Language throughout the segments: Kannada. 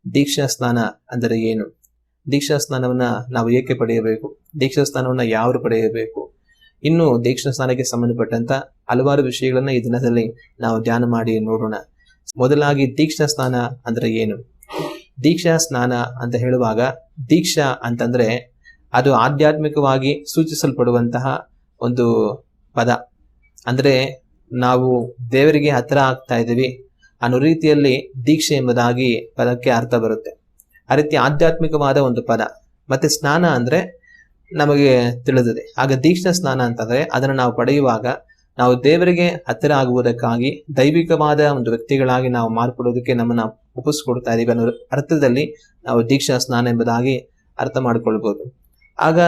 ದೀಕ್ಷಾ ಸ್ನಾನ ಅಂದರೆ ಏನು, ದೀಕ್ಷಾ ಸ್ನಾನವನ್ನ ನಾವು ಏಕೆ ಪಡೆಯಬೇಕು, ದೀಕ್ಷಾ ಸ್ನಾನವನ್ನ ಯಾರು ಪಡೆಯಬೇಕು, ಇನ್ನು ದೀಕ್ಷಾ ಸ್ನಾನಕ್ಕೆ ಸಂಬಂಧಪಟ್ಟಂತ ಹಲವಾರು ವಿಷಯಗಳನ್ನ ಈ ದಿನದಲ್ಲಿ ನಾವು ಧ್ಯಾನ ಮಾಡಿ ನೋಡೋಣ. ಮೊದಲಾಗಿ ದೀಕ್ಷಾ ಸ್ನಾನ ಅಂದ್ರೆ ಏನು? ದೀಕ್ಷಾ ಸ್ನಾನ ಅಂತ ಹೇಳುವಾಗ ದೀಕ್ಷಾ ಅಂತಂದ್ರೆ ಅದು ಆಧ್ಯಾತ್ಮಿಕವಾಗಿ ಸೂಚಿಸಲ್ಪಡುವಂತಹ ಒಂದು ಪದ. ಅಂದ್ರೆ ನಾವು ದೇವರಿಗೆ ಹತ್ರ ಆಗ್ತಾ ಇದ್ದೀವಿ ಅನ್ನೋ ರೀತಿಯಲ್ಲಿ ದೀಕ್ಷೆ ಎಂಬುದಾಗಿ ಪದಕ್ಕೆ ಅರ್ಥ ಬರುತ್ತೆ. ಆ ರೀತಿ ಆಧ್ಯಾತ್ಮಿಕವಾದ ಒಂದು ಪದ. ಮತ್ತೆ ಸ್ನಾನ ಅಂದ್ರೆ ನಮಗೆ ತಿಳಿದಿದೆ. ಆಗ ದೀಕ್ಷಾ ಸ್ನಾನ ಅಂತಂದ್ರೆ ಅದನ್ನು ನಾವು ಪಡೆಯುವಾಗ ನಾವು ದೇವರಿಗೆ ಹತ್ತಿರ ಆಗುವುದಕ್ಕಾಗಿ ದೈವಿಕವಾದ ಒಂದು ವ್ಯಕ್ತಿಗಳಾಗಿ ನಾವು ಮಾರ್ಪಡೋದಕ್ಕೆ ನಮ್ಮನ್ನ ಒಪ್ಪಿಸ್ಕೊಡ್ತಾ ಇದೀವಿ ಅನ್ನೋ ಅರ್ಥದಲ್ಲಿ ನಾವು ದೀಕ್ಷಾ ಸ್ನಾನ ಎಂಬುದಾಗಿ ಅರ್ಥ ಮಾಡ್ಕೊಳ್ಬಹುದು. ಆಗ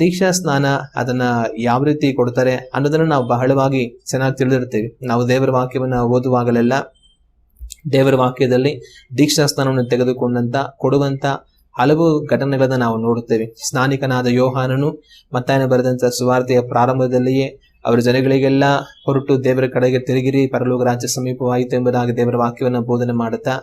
ದೀಕ್ಷಾ ಸ್ನಾನ ಅದನ್ನ ಯಾವ ರೀತಿ ಕೊಡ್ತಾರೆ ಅನ್ನೋದನ್ನ ನಾವು ಬಹಳವಾಗಿ ಚೆನ್ನಾಗಿ ತಿಳಿದಿರ್ತೀವಿ. ನಾವು ದೇವರ ವಾಕ್ಯವನ್ನ ಓದುವಾಗಲೆಲ್ಲ ದೇವರ ವಾಕ್ಯದಲ್ಲಿ ದೀಕ್ಷಾ ಸ್ನಾನವನ್ನು ತೆಗೆದುಕೊಂಡಂತ ಕೊಡುವಂತ ಹಲವು ಘಟನೆಗಳನ್ನ ನಾವು ನೋಡುತ್ತೇವೆ. ಸ್ನಾನಿಕನಾದ ಯೋಹಾನನು ಮತ್ತಾಯನ ಬರೆದಂತ ಸುವಾರ್ತೆಯ ಪ್ರಾರಂಭದಲ್ಲಿಯೇ ಅವರ ಜನಗಳಿಗೆಲ್ಲ ಹೊರಟು ದೇವರ ಕಡೆಗೆ ತಿರುಗಿರಿ, ಪರಲೋಕ ರಾಜ್ಯ ಸಮೀಪವಾಯಿತು ಎಂಬುದಾಗಿ ದೇವರ ವಾಕ್ಯವನ್ನ ಬೋಧನೆ ಮಾಡುತ್ತಾ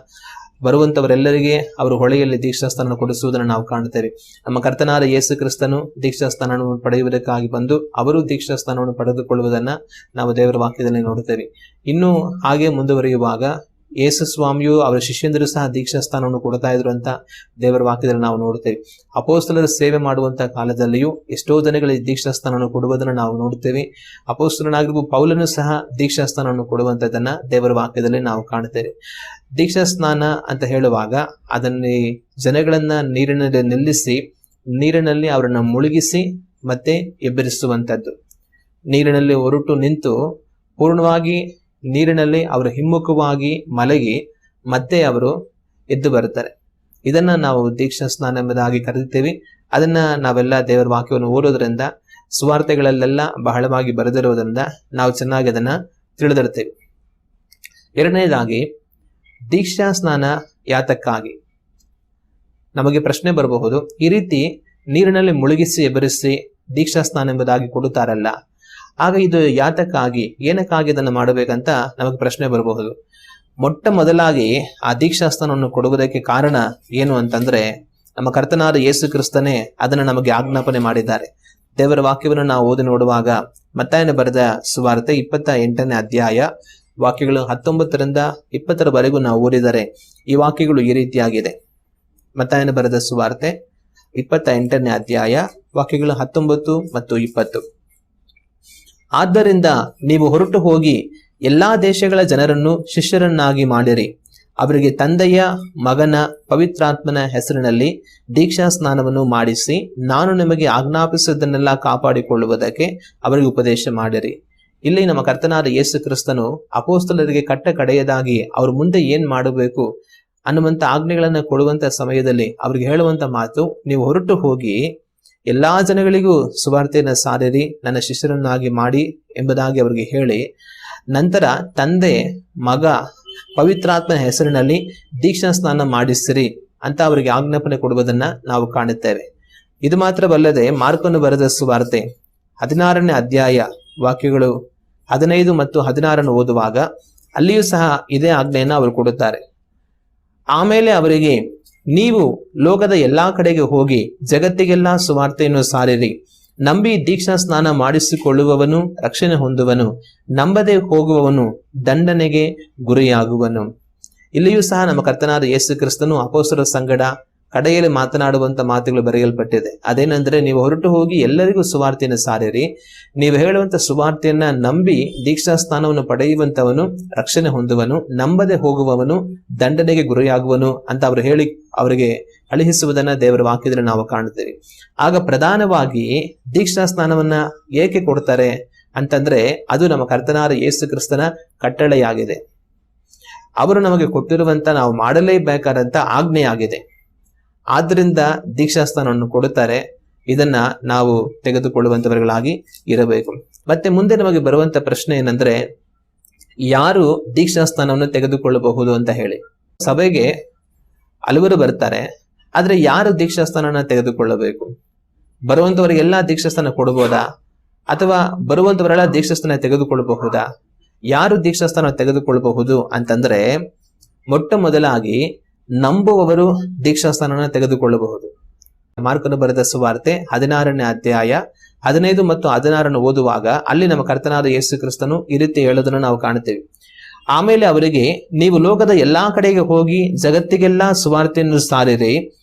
ಬರುವಂತವರೆಲ್ಲರಿಗೆ ಅವರು ಹೊಳೆಯಲ್ಲಿ ದೀಕ್ಷಾಸ್ಥಾನ ಕೊಡಿಸುವುದನ್ನು ನಾವು ಕಾಣುತ್ತೇವೆ. ನಮ್ಮ ಕರ್ತನಾದ ಯೇಸು ಕ್ರಿಸ್ತನು ದೀಕ್ಷಾಸ್ಥಾನವನ್ನು ಪಡೆಯುವುದಕ್ಕಾಗಿ ಬಂದು ಅವರು ದೀಕ್ಷಾಸ್ಥಾನವನ್ನು ಪಡೆದುಕೊಳ್ಳುವುದನ್ನ ನಾವು ದೇವರ ವಾಕ್ಯದಲ್ಲಿ ನೋಡುತ್ತೇವೆ. ಇನ್ನು ಹಾಗೆ ಮುಂದುವರಿಯುವಾಗ ಯೇಸು ಸ್ವಾಮಿಯು ಅವರ ಶಿಷ್ಯಂದರು ಸಹ ದೀಕ್ಷಾಸ್ಥಾನವನ್ನು ಕೊಡ್ತಾ ಇದ್ರು ಅಂತ ದೇವರ ವಾಕ್ಯದಲ್ಲಿ ನಾವು ನೋಡುತ್ತೇವೆ. ಅಪೋಸ್ತಲರ ಸೇವೆ ಮಾಡುವಂತಹ ಕಾಲದಲ್ಲಿಯೂ ಎಷ್ಟೋ ಜನಗಳಿಗೆ ದೀಕ್ಷಾಸ್ಥಾನವನ್ನು ಕೊಡುವುದನ್ನು ನಾವು ನೋಡುತ್ತೇವೆ. ಅಪೋಸ್ತಲನಾಗಿರುವ ಪೌಲನು ಸಹ ದೀಕ್ಷಾಸ್ಥಾನವನ್ನು ಕೊಡುವಂತದನ್ನ ದೇವರ ವಾಕ್ಯದಲ್ಲಿ ನಾವು ಕಾಣುತ್ತೇವೆ. ದೀಕ್ಷಾ ಸ್ನಾನ ಅಂತ ಹೇಳುವಾಗ ಅದನ್ನೇ ಜನಗಳನ್ನ ನೀರಿನಲ್ಲಿ ನಿಲ್ಲಿಸಿ ನೀರಿನಲ್ಲಿ ಅವರನ್ನ ಮುಳುಗಿಸಿ ಮತ್ತೆ ಎಬ್ಬರಿಸುವಂತದ್ದು. ನೀರಿನಲ್ಲಿ ಹೊರಟು ನಿಂತು ಪೂರ್ಣವಾಗಿ ನೀರಿನಲ್ಲಿ ಅವರು ಹಿಮ್ಮುಖವಾಗಿ ಮಲಗಿ ಮತ್ತೆ ಅವರು ಎದ್ದು ಬರುತ್ತಾರೆ. ಇದನ್ನ ನಾವು ದೀಕ್ಷಾ ಸ್ನಾನ ಎಂಬುದಾಗಿ ಕರೆಯುತ್ತೇವೆ. ಅದನ್ನ ನಾವೆಲ್ಲ ದೇವರ ವಾಕ್ಯವನ್ನು ಓದೋದ್ರಿಂದ ಸುವಾರ್ತೆಗಳಲ್ಲೆಲ್ಲ ಬಹಳವಾಗಿ ಬರೆದಿರುವುದರಿಂದ ನಾವು ಚೆನ್ನಾಗಿ ಅದನ್ನ ತಿಳಿದಿರ್ತೇವೆ. ಎರಡನೇದಾಗಿ ದೀಕ್ಷಾ ಸ್ನಾನ ಯಾತಕ್ಕಾಗಿ ನಮಗೆ ಪ್ರಶ್ನೆ ಬರಬಹುದು. ಈ ರೀತಿ ನೀರಿನಲ್ಲಿ ಮುಳುಗಿಸಿ ಎಬ್ಬರಿಸಿ ದೀಕ್ಷಾ ಸ್ನಾನ ಎಂಬುದಾಗಿ ಕೊಡುತ್ತಾರಲ್ಲ, ಆಗ ಇದು ಯಾತಕ್ಕಾಗಿ, ಏನಕ್ಕಾಗಿ ಇದನ್ನು ಮಾಡಬೇಕಂತ ನಮಗೆ ಪ್ರಶ್ನೆ ಬರಬಹುದು. ಮೊಟ್ಟ ಮೊದಲಾಗಿ ಆ ದೀಕ್ಷಾಸ್ಥಾನವನ್ನು ಕೊಡುವುದಕ್ಕೆ ಕಾರಣ ಏನು ಅಂತಂದ್ರೆ ನಮ್ಮ ಕರ್ತನಾದ ಯೇಸು ಕ್ರಿಸ್ತನೇ ಅದನ್ನು ನಮಗೆ ಆಜ್ಞಾಪನೆ ಮಾಡಿದ್ದಾರೆ. ದೇವರ ವಾಕ್ಯವನ್ನು ನಾವು ಓದಿ ನೋಡುವಾಗ ಮತ್ತಾಯನ ಬರೆದ ಸುವಾರ್ತೆ 28ನೇ ಅಧ್ಯಾಯ ವಾಕ್ಯಗಳು 19ರಿಂದ 20ರವರೆಗೂ ನಾವು ಓದಿದರೆ ಈ ವಾಕ್ಯಗಳು ಈ ರೀತಿಯಾಗಿದೆ. ಮತ್ತಾಯನ ಬರೆದ ಸುವಾರ್ತೆ 28ನೇ ಅಧ್ಯಾಯ ವಾಕ್ಯಗಳು 19 ಮತ್ತು 20. ಆದ್ದರಿಂದ ನೀವು ಹೊರಟು ಹೋಗಿ ಎಲ್ಲಾ ದೇಶಗಳ ಜನರನ್ನು ಶಿಷ್ಯರನ್ನಾಗಿ ಮಾಡಿರಿ, ಅವರಿಗೆ ತಂದೆಯ ಮಗನ ಪವಿತ್ರಾತ್ಮನ ಹೆಸರಿನಲ್ಲಿ ದೀಕ್ಷಾ ಸ್ನಾನವನ್ನು ಮಾಡಿಸಿ ನಾನು ನಿಮಗೆ ಆಜ್ಞಾಪಿಸುವುದನ್ನೆಲ್ಲ ಕಾಪಾಡಿಕೊಳ್ಳುವುದಕ್ಕೆ ಅವರಿಗೆ ಉಪದೇಶ ಮಾಡಿರಿ. ಇಲ್ಲಿ ನಮ್ಮ ಕರ್ತನಾದ ಯೇಸು ಕ್ರಿಸ್ತನು ಅಪೋಸ್ತಲರಿಗೆ ಕಟ್ಟ ಕಡೆಯದಾಗಿ ಅವ್ರ ಮುಂದೆ ಏನ್ ಮಾಡಬೇಕು ಅನ್ನುವಂತ ಆಜ್ಞೆಗಳನ್ನ ಕೊಡುವಂತ ಸಮಯದಲ್ಲಿ ಅವ್ರಿಗೆ ಹೇಳುವಂತ ಮಾತು, ನೀವು ಹೊರಟು ಹೋಗಿ ಎಲ್ಲಾ ಜನಗಳಿಗೂ ಸುವಾರ್ತೆಯನ್ನು ಸಾರಿರಿ, ನನ್ನ ಶಿಷ್ಯರನ್ನಾಗಿ ಮಾಡಿ ಎಂಬುದಾಗಿ ಅವರಿಗೆ ಹೇಳಿ ನಂತರ ತಂದೆ ಮಗ ಪವಿತ್ರಾತ್ಮನ ಹೆಸರಿನಲ್ಲಿ ದೀಕ್ಷಾ ಸ್ನಾನ ಮಾಡಿಸಿರಿ ಅಂತ ಅವರಿಗೆ ಆಜ್ಞಾಪನೆ ಕೊಡುವುದನ್ನ ನಾವು ಕಾಣುತ್ತೇವೆ. ಇದು ಮಾತ್ರವಲ್ಲದೆ ಮಾರ್ಕನು ಬರೆದ ಸುವಾರ್ತೆ 16ನೇ ಅಧ್ಯಾಯ ವಾಕ್ಯಗಳು 15 ಮತ್ತು 16 ಓದುವಾಗ ಅಲ್ಲಿಯೂ ಸಹ ಇದೇ ಆಜ್ಞೆಯನ್ನು ಅವರು ಕೊಡುತ್ತಾರೆ. ಆಮೇಲೆ ಅವರಿಗೆ, ನೀವು ಲೋಕದ ಎಲ್ಲಾ ಕಡೆಗೆ ಹೋಗಿ ಜಗತ್ತಿಗೆಲ್ಲ ಸುವಾರ್ತೆಯನ್ನು ಸಾರಿರಿ, ನಂಬಿ ದೀಕ್ಷಾ ಸ್ನಾನ ಮಾಡಿಸಿಕೊಳ್ಳುವವನು ರಕ್ಷಣೆ ಹೊಂದುವನು, ನಂಬದೆ ಹೋಗುವವನು ದಂಡನೆಗೆ ಗುರಿಯಾಗುವನು. ಇಲ್ಲಿಯೂ ಸಹ ನಮ್ಮ ಕರ್ತನಾದ ಯೇಸು ಕ್ರಿಸ್ತನು ಅಪೊಸ್ತಲರ ಸಂಗಡ ಕಡೆಯಲ್ಲಿ ಮಾತನಾಡುವಂತ ಮಾತುಗಳು ಬರೆಯಲ್ಪಟ್ಟಿದೆ. ಅದೇನೆಂದ್ರೆ, ನೀವು ಹೊರಟು ಹೋಗಿ ಎಲ್ಲರಿಗೂ ಸುವಾರ್ತೆಯನ್ನು ಸಾರಿರಿ, ನೀವು ಹೇಳುವಂತ ಸುವಾರ್ತೆಯನ್ನ ನಂಬಿ ದೀಕ್ಷಾ ಸ್ನಾನವನ್ನು ಪಡೆಯುವಂತವನು ರಕ್ಷಣೆ ಹೊಂದುವನು, ನಂಬದೆ ಹೋಗುವವನು ದಂಡನೆಗೆ ಗುರಿಯಾಗುವನು ಅಂತ ಅವರು ಹೇಳಿ ಅವರಿಗೆ ಕಳುಹಿಸುವುದನ್ನ ದೇವರ ವಾಕ್ಯದಲ್ಲಿ ನಾವು ಕಾಣುತ್ತೇವೆ. ಆಗ ಪ್ರಧಾನವಾಗಿ ದೀಕ್ಷಾ ಸ್ನಾನವನ್ನ ಏಕೆ ಕೊಡ್ತಾರೆ ಅಂತಂದ್ರೆ ಅದು ನಮ್ಮ ಕರ್ತನಾದ ಯೇಸು ಕ್ರಿಸ್ತನ ಕಟ್ಟಳೆಯಾಗಿದೆ. ಅವರು ನಮಗೆ ಕೊಟ್ಟಿರುವಂತ ನಾವು ಮಾಡಲೇಬೇಕಾದಂತ ಆಜ್ಞೆಯಾಗಿದೆ. ಆದ್ರಿಂದ ದೀಕ್ಷಾಸ್ಥಾನವನ್ನು ಕೊಡುತ್ತಾರೆ. ಇದನ್ನ ನಾವು ತೆಗೆದುಕೊಳ್ಳುವಂತವர்களಾಗಿ ಇರಬೇಕು. ಮತ್ತೆ ಮುಂದೆ ನಮಗೆ ಬರುವಂತ ಪ್ರಶ್ನೆ ಏನಂದ್ರೆ, ಯಾರು ದೀಕ್ಷಾಸ್ಥಾನವನ್ನು ತೆಗೆದುಕೊಳ್ಳಬಹುದು ಅಂತ ಹೇಳಿ. ಸಭೆಗೆ ಹಲವರು ಬರ್ತಾರೆ, ಆದ್ರೆ ಯಾರು ದೀಕ್ಷಾಸ್ಥಾನನ ತೆಗೆದುಕೊಳ್ಳಬೇಕು? ಬರುವಂತವರಿಗೆಲ್ಲ ದೀಕ್ಷಾಸ್ಥಾನ ಕೊಡಬಹುದಾ, ಅಥವಾ ಬರುವಂತವರೆಲ್ಲ ದೀಕ್ಷಾಸ್ಥಾನ ತೆಗೆದುಕೊಳ್ಳಬಹುದಾ? ಯಾರು ದೀಕ್ಷಾಸ್ಥಾನ ತೆಗೆದುಕೊಳ್ಳಬಹುದು ಅಂತಂದ್ರೆ, ಮೊಟ್ಟ ಮೊದಲಾಗಿ ನಂಬುವವರು ದೀಕ್ಷಾಸ್ನಾನವನ್ನು ತೆಗೆದುಕೊಳ್ಳಬಹುದು. ಮಾರ್ಕನು ಬರೆದ ಸುವಾರ್ತೆ 16ನೇ ಅಧ್ಯಾಯ 15 ಮತ್ತು 16 ಓದುವಾಗ ಅಲ್ಲಿ ನಮ್ಮ ಕರ್ತನಾದ ಯೇಸು ಕ್ರಿಸ್ತನು ಈ ರೀತಿ ಹೇಳೋದನ್ನು ನಾವು ಕಾಣುತ್ತೇವೆ. ಆಮೇಲೆ ಅವರಿಗೆ, ನೀವು ಲೋಕದ ಎಲ್ಲಾ ಕಡೆಗೆ ಹೋಗಿ ಜಗತ್ತಿಗೆಲ್ಲಾ ಸುವಾರ್ತೆಯನ್ನು ಸಾರಿರಿ.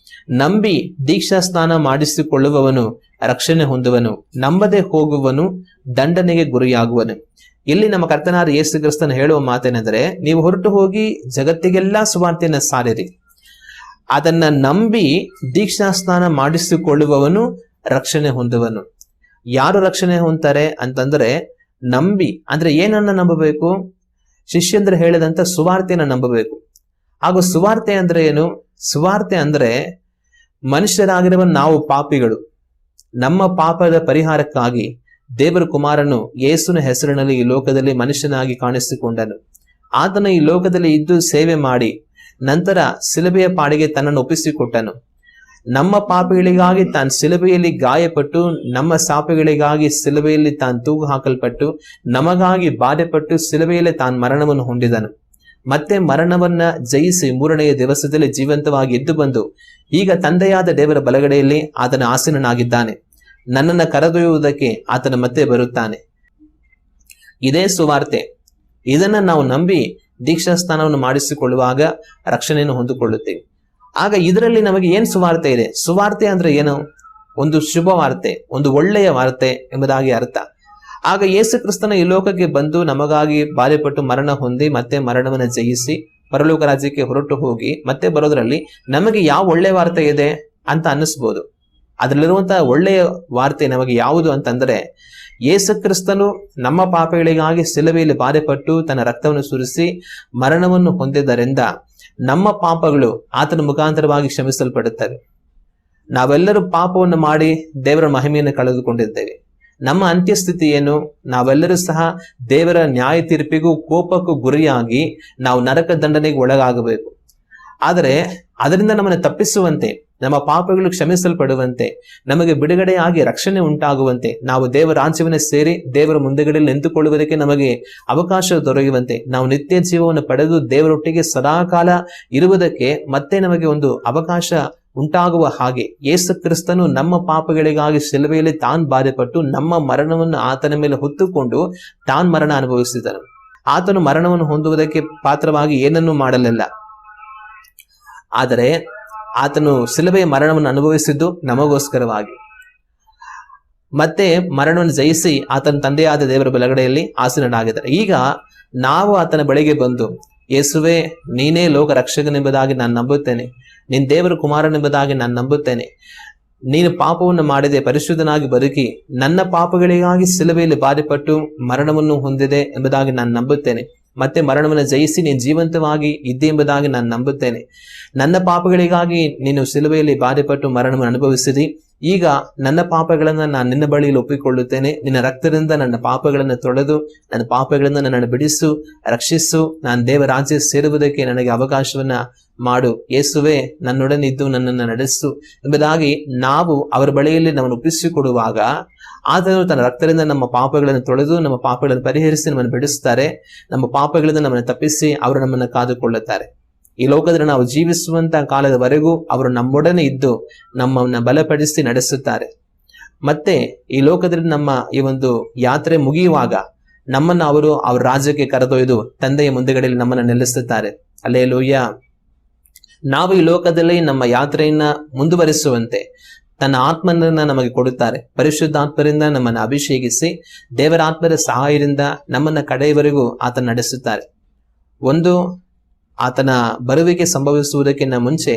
ನಂಬಿ ದೀಕ್ಷಾ ಸ್ನಾನ ಮಾಡಿಸಿಕೊಳ್ಳುವವನು ರಕ್ಷಣೆ ಹೊಂದುವನು, ನಂಬದೆ ಹೋಗುವನು ದಂಡನೆಗೆ ಗುರಿಯಾಗುವನು. ಇಲ್ಲಿ ನಮ್ಮ ಕರ್ತನಾದ ಯೇಸು ಕ್ರಿಸ್ತನು ಹೇಳುವ ಮಾತೇನೆಂದರೆ, ನೀವು ಹೊರಟು ಹೋಗಿ ಜಗತ್ತಿಗೆಲ್ಲಾ ಸುವಾರ್ತೆಯನ್ನು ಸಾರಿರಿ. ಅದನ್ನ ನಂಬಿ ದೀಕ್ಷಾ ಸ್ನಾನ ಮಾಡಿಸಿಕೊಳ್ಳುವವನು ರಕ್ಷಣೆ ಹೊಂದುವನು. ಯಾರು ರಕ್ಷಣೆ ಹೊಂದ್ತಾರೆ ಅಂತಂದ್ರೆ, ನಂಬಿ ಅಂದ್ರೆ ಏನನ್ನ ನಂಬಬೇಕು? ಶಿಷ್ಯಂದ್ರೆ ಹೇಳಿದಂತ ಸುವಾರ್ತೆಯನ್ನ ನಂಬಬೇಕು. ಹಾಗೂ ಸುವಾರ್ತೆ ಅಂದ್ರೆ ಏನು? ಸುವಾರ್ತೆ ಅಂದ್ರೆ ಮನುಷ್ಯರಾಗಿರುವ ನಾವು ಪಾಪಿಗಳು, ನಮ್ಮ ಪಾಪದ ಪರಿಹಾರಕ್ಕಾಗಿ ದೇವರ ಕುಮಾರನು ಯೇಸುವಿನ ಹೆಸರಿನಲ್ಲಿ ಈ ಲೋಕದಲ್ಲಿ ಮನುಷ್ಯನಾಗಿ ಕಾಣಿಸಿಕೊಂಡನು. ಆತನು ಈ ಲೋಕದಲ್ಲಿ ಇದ್ದು ಸೇವೆ ಮಾಡಿ ನಂತರ ಶಿಲುಬೆಯ ಪಾಡಿಗೆ ತನ್ನನ್ನು ಒಪ್ಪಿಸಿಕೊಟ್ಟನು. ನಮ್ಮ ಪಾಪಗಳಿಗಾಗಿ ತಾನು ಶಿಲುಬೆಯಲ್ಲಿ ಗಾಯಪಟ್ಟು, ನಮ್ಮ ಶಾಪಗಳಿಗಾಗಿ ಶಿಲುಬೆಯಲ್ಲಿ ತಾನು ತೂಗು ಹಾಕಲ್ಪಟ್ಟು, ನಮಗಾಗಿ ಬಾಧೆಪಟ್ಟು ಶಿಲುಬೆಯಲ್ಲಿ ತಾನು ಮರಣವನ್ನು ಹೊಂದಿದನು. ಮತ್ತೆ ಮರಣವನ್ನ ಜಯಿಸಿ 3ನೆಯ ದಿವಸದಲ್ಲಿ ಜೀವಂತವಾಗಿ ಎದ್ದು ಬಂದು ಈಗ ತಂದೆಯಾದ ದೇವರ ಬಲಗಡೆಯಲ್ಲಿ ಆತನ ಆಸೀನನಾಗಿದ್ದಾನೆ. ನನ್ನನ್ನು ಕರೆದೊಯ್ಯುವುದಕ್ಕೆ ಆತನ ಮತ್ತೆ ಬರುತ್ತಾನೆ. ಇದೇ ಸುವಾರ್ತೆ. ಇದನ್ನ ನಾವು ನಂಬಿ ದೀಕ್ಷಾ ಸ್ನಾನವನ್ನು ಮಾಡಿಸಿಕೊಳ್ಳುವಾಗ ರಕ್ಷಣೆಯನ್ನು ಹೊಂದಿಕೊಳ್ಳುತ್ತೇವೆ. ಆಗ ಇದರಲ್ಲಿ ನಮಗೆ ಏನ್ ಸುವಾರ್ತೆ ಇದೆ? ಸುವಾರ್ತೆ ಅಂದ್ರೆ ಏನು? ಒಂದು ಶುಭ ವಾರ್ತೆ, ಒಂದು ಒಳ್ಳೆಯ ವಾರ್ತೆ ಎಂಬುದಾಗಿ ಅರ್ಥ. ಆಗ ಯೇಸು ಕ್ರಿಸ್ತನ ಈ ಲೋಕಕ್ಕೆ ಬಂದು ನಮಗಾಗಿ ಬಾಧೆಪಟ್ಟು ಮರಣ ಹೊಂದಿ ಮತ್ತೆ ಮರಣವನ್ನು ಜಯಿಸಿ ಪರಲೋಕ ರಾಜ್ಯಕ್ಕೆ ಹೊರಟು ಹೋಗಿ ಮತ್ತೆ ಬರೋದ್ರಲ್ಲಿ ನಮಗೆ ಯಾವ ಒಳ್ಳೆಯ ವಾರ್ತೆ ಇದೆ ಅಂತ ಅನ್ನಿಸ್ಬೋದು. ಅದರಲ್ಲಿರುವಂತಹ ಒಳ್ಳೆಯ ವಾರ್ತೆ ನಮಗೆ ಯಾವುದು ಅಂತಂದ್ರೆ, ಯೇಸು ಕ್ರಿಸ್ತನು ನಮ್ಮ ಪಾಪಗಳಿಗಾಗಿ ಶಿಲುಬೆಯಲ್ಲಿ ಬಾಧೆಪಟ್ಟು ತನ್ನ ರಕ್ತವನ್ನು ಸುರಿಸಿ ಮರಣವನ್ನು ಹೊಂದಿದ್ದರಿಂದ ನಮ್ಮ ಪಾಪಗಳು ಆತನ ಮುಖಾಂತರವಾಗಿ ಕ್ಷಮಿಸಲ್ಪಡುತ್ತವೆ. ನಾವೆಲ್ಲರೂ ಪಾಪವನ್ನು ಮಾಡಿ ದೇವರ ಮಹಿಮೆಯನ್ನು ಕಳೆದುಕೊಂಡಿದ್ದೇವೆ. ನಮ್ಮ ಅಂತ್ಯಸ್ಥಿತಿ ಏನು? ನಾವೆಲ್ಲರೂ ಸಹ ದೇವರ ನ್ಯಾಯ ತೀರ್ಪಿಗೂ ಕೋಪಕ್ಕೂ ಗುರಿಯಾಗಿ ನಾವು ನರಕ ದಂಡನೆಗೆ ಒಳಗಾಗಬೇಕು. ಆದರೆ ಅದರಿಂದ ನಮ್ಮನ್ನು ತಪ್ಪಿಸುವಂತೆ, ನಮ್ಮ ಪಾಪಗಳು ಕ್ಷಮಿಸಲ್ಪಡುವಂತೆ, ನಮಗೆ ಬಿಡುಗಡೆಯಾಗಿ ರಕ್ಷಣೆ ಉಂಟಾಗುವಂತೆ, ನಾವು ದೇವರ ರಾಜ್ಯವನ್ನು ಸೇರಿ ದೇವರ ಮುಂದೆಗಡೆಯಲ್ಲಿ ನಿಂತುಕೊಳ್ಳುವುದಕ್ಕೆ ನಮಗೆ ಅವಕಾಶ ದೊರೆಯುವಂತೆ, ನಾವು ನಿತ್ಯ ಜೀವವನ್ನು ಪಡೆದು ದೇವರೊಟ್ಟಿಗೆ ಸದಾಕಾಲ ಇರುವುದಕ್ಕೆ ಮತ್ತೆ ನಮಗೆ ಒಂದು ಅವಕಾಶ ಉಂಟಾಗುವ ಹಾಗೆ ಯೇಸು ಕ್ರಿಸ್ತನು ನಮ್ಮ ಪಾಪಗಳಿಗಾಗಿ ಶಿಲುಬೆಯಲ್ಲಿ ತಾನು ಬಾಧೆಪಟ್ಟು ನಮ್ಮ ಮರಣವನ್ನು ಆತನ ಮೇಲೆ ಹೊತ್ತುಕೊಂಡು ತಾನು ಮರಣ ಅನುಭವಿಸಿದನು. ಆತನು ಮರಣವನ್ನು ಹೊಂದುವುದಕ್ಕೆ ಪಾತ್ರವಾಗಿ ಏನನ್ನೂ ಮಾಡಲಿಲ್ಲ. ಆದರೆ ಆತನು ಶಿಲುಬೆಯ ಮರಣವನ್ನು ಅನುಭವಿಸಿದ್ದು ನಮಗೋಸ್ಕರವಾಗಿ. ಮತ್ತೆ ಮರಣವನ್ನು ಜಯಿಸಿ ಆತನ ತಂದೆಯಾದ ದೇವರ ಬಲಗಡೆಯಲ್ಲಿ ಆಸೀನನಾಗಿದ್ದಾರೆ. ಈಗ ನಾವು ಆತನ ಬಳಿಗೆ ಬಂದು, ಯೇಸುವೆ, ನೀನೇ ಲೋಕ ರಕ್ಷಕನೆಂಬುದಾಗಿ ನಾನು ನಂಬುತ್ತೇನೆ, ನೀನ್ ದೇವರ ಕುಮಾರನೆಂಬುದಾಗಿ ನಾನು ನಂಬುತ್ತೇನೆ, ನೀನು ಪಾಪವನ್ನು ಮಾಡಿದೆ, ಪರಿಶುದ್ಧನಾಗಿ ಬದುಕಿ ನನ್ನ ಪಾಪಗಳಿಗಾಗಿ ಶಿಲುಬೆಯಲ್ಲಿ ಬಾಧೆಪಟ್ಟು ಮರಣವನ್ನು ಹೊಂದಿದೆ ಎಂಬುದಾಗಿ ನಾನು ನಂಬುತ್ತೇನೆ, ಮತ್ತೆ ಮರಣವನ್ನು ಜಯಿಸಿ ನೀನು ಜೀವಂತವಾಗಿ ಇದ್ದೆ ಎಂಬುದಾಗಿ ನಾನು ನಂಬುತ್ತೇನೆ. ನನ್ನ ಪಾಪಗಳಿಗಾಗಿ ನೀನು ಶಿಲುಬೆಯಲ್ಲಿ ಬಾಧೆಪಟ್ಟು ಮರಣವನ್ನು ಅನುಭವಿಸಿದಿ. ಈಗ ನನ್ನ ಪಾಪಗಳನ್ನ ನಾನು ನಿನ್ನ ಬಳಿಯಲ್ಲಿ ಒಪ್ಪಿಕೊಳ್ಳುತ್ತೇನೆ. ನಿನ್ನ ರಕ್ತದಿಂದ ನನ್ನ ಪಾಪಗಳನ್ನು ತೊಳೆದು ನನ್ನ ಪಾಪಗಳಿಂದ ನನ್ನನ್ನು ಬಿಡಿಸು, ರಕ್ಷಿಸು. ನಾನು ದೇವರ ರಾಜ್ಯ ಸೇರುವುದಕ್ಕೆ ನನಗೆ ಅವಕಾಶವನ್ನ ಮಾಡು. ಯೇಸುವೆ, ನನ್ನೊಡನಿದ್ದು ನನ್ನನ್ನು ನಡೆಸು ಎಂಬುದಾಗಿ ನಾವು ಅವರ ಬಳಿಯಲ್ಲಿ ನಮ್ಮನ್ನು ಒಪ್ಪಿಸಿಕೊಡುವಾಗ ಆತನು ತನ್ನ ರಕ್ತದಿಂದ ನಮ್ಮ ಪಾಪಗಳನ್ನು ತೊಳೆದು ನಮ್ಮ ಪಾಪಗಳನ್ನು ಪರಿಹರಿಸಿ ನಮ್ಮನ್ನು ಬಿಡಿಸುತ್ತಾರೆ. ನಮ್ಮ ಪಾಪಗಳಿಂದ ನಮ್ಮನ್ನು ತಪ್ಪಿಸಿ ಅವರು ನಮ್ಮನ್ನು ಕಾದುಕೊಳ್ಳುತ್ತಾರೆ. ಈ ಲೋಕದಲ್ಲಿ ನಾವು ಜೀವಿಸುವಂತಹ ಕಾಲದವರೆಗೂ ಅವರು ನಮ್ಮೊಡನೆ ಇದ್ದು ನಮ್ಮನ್ನ ಬಲಪಡಿಸಿ ನಡೆಸುತ್ತಾರೆ. ಮತ್ತೆ ಈ ಲೋಕದಲ್ಲಿ ನಮ್ಮ ಈ ಒಂದು ಯಾತ್ರೆ ಮುಗಿಯುವಾಗ ನಮ್ಮನ್ನು ಅವರು ಅವ್ರ ರಾಜ್ಯಕ್ಕೆ ಕರೆದೊಯ್ದು ತಂದೆಯ ಮುಂದೆಗಡೆಯಲ್ಲಿ ನಮ್ಮನ್ನು ನಿಲ್ಲಿಸುತ್ತಾರೆ. ಹಲ್ಲೆಲೂಯಾ. ನಾವು ಈ ಲೋಕದಲ್ಲಿ ನಮ್ಮ ಯಾತ್ರೆಯನ್ನ ಮುಂದುವರಿಸುವಂತೆ ತನ್ನ ಆತ್ಮನನ್ನ ನಮಗೆ ಕೊಡುತ್ತಾರೆ. ಪರಿಶುದ್ಧಾತ್ಮರಿಂದ ನಮ್ಮನ್ನು ಅಭಿಷೇಕಿಸಿ ದೇವರ ಆತ್ಮದ ಸಹಾಯದಿಂದ ನಮ್ಮನ್ನ ಕಡೆಯವರೆಗೂ ಆತನ ನಡೆಸುತ್ತಾರೆ. ಒಂದು, ಆತನ ಬರುವಿಕೆ ಸಂಭವಿಸುವುದಕ್ಕಿಂತ ಮುಂಚೆ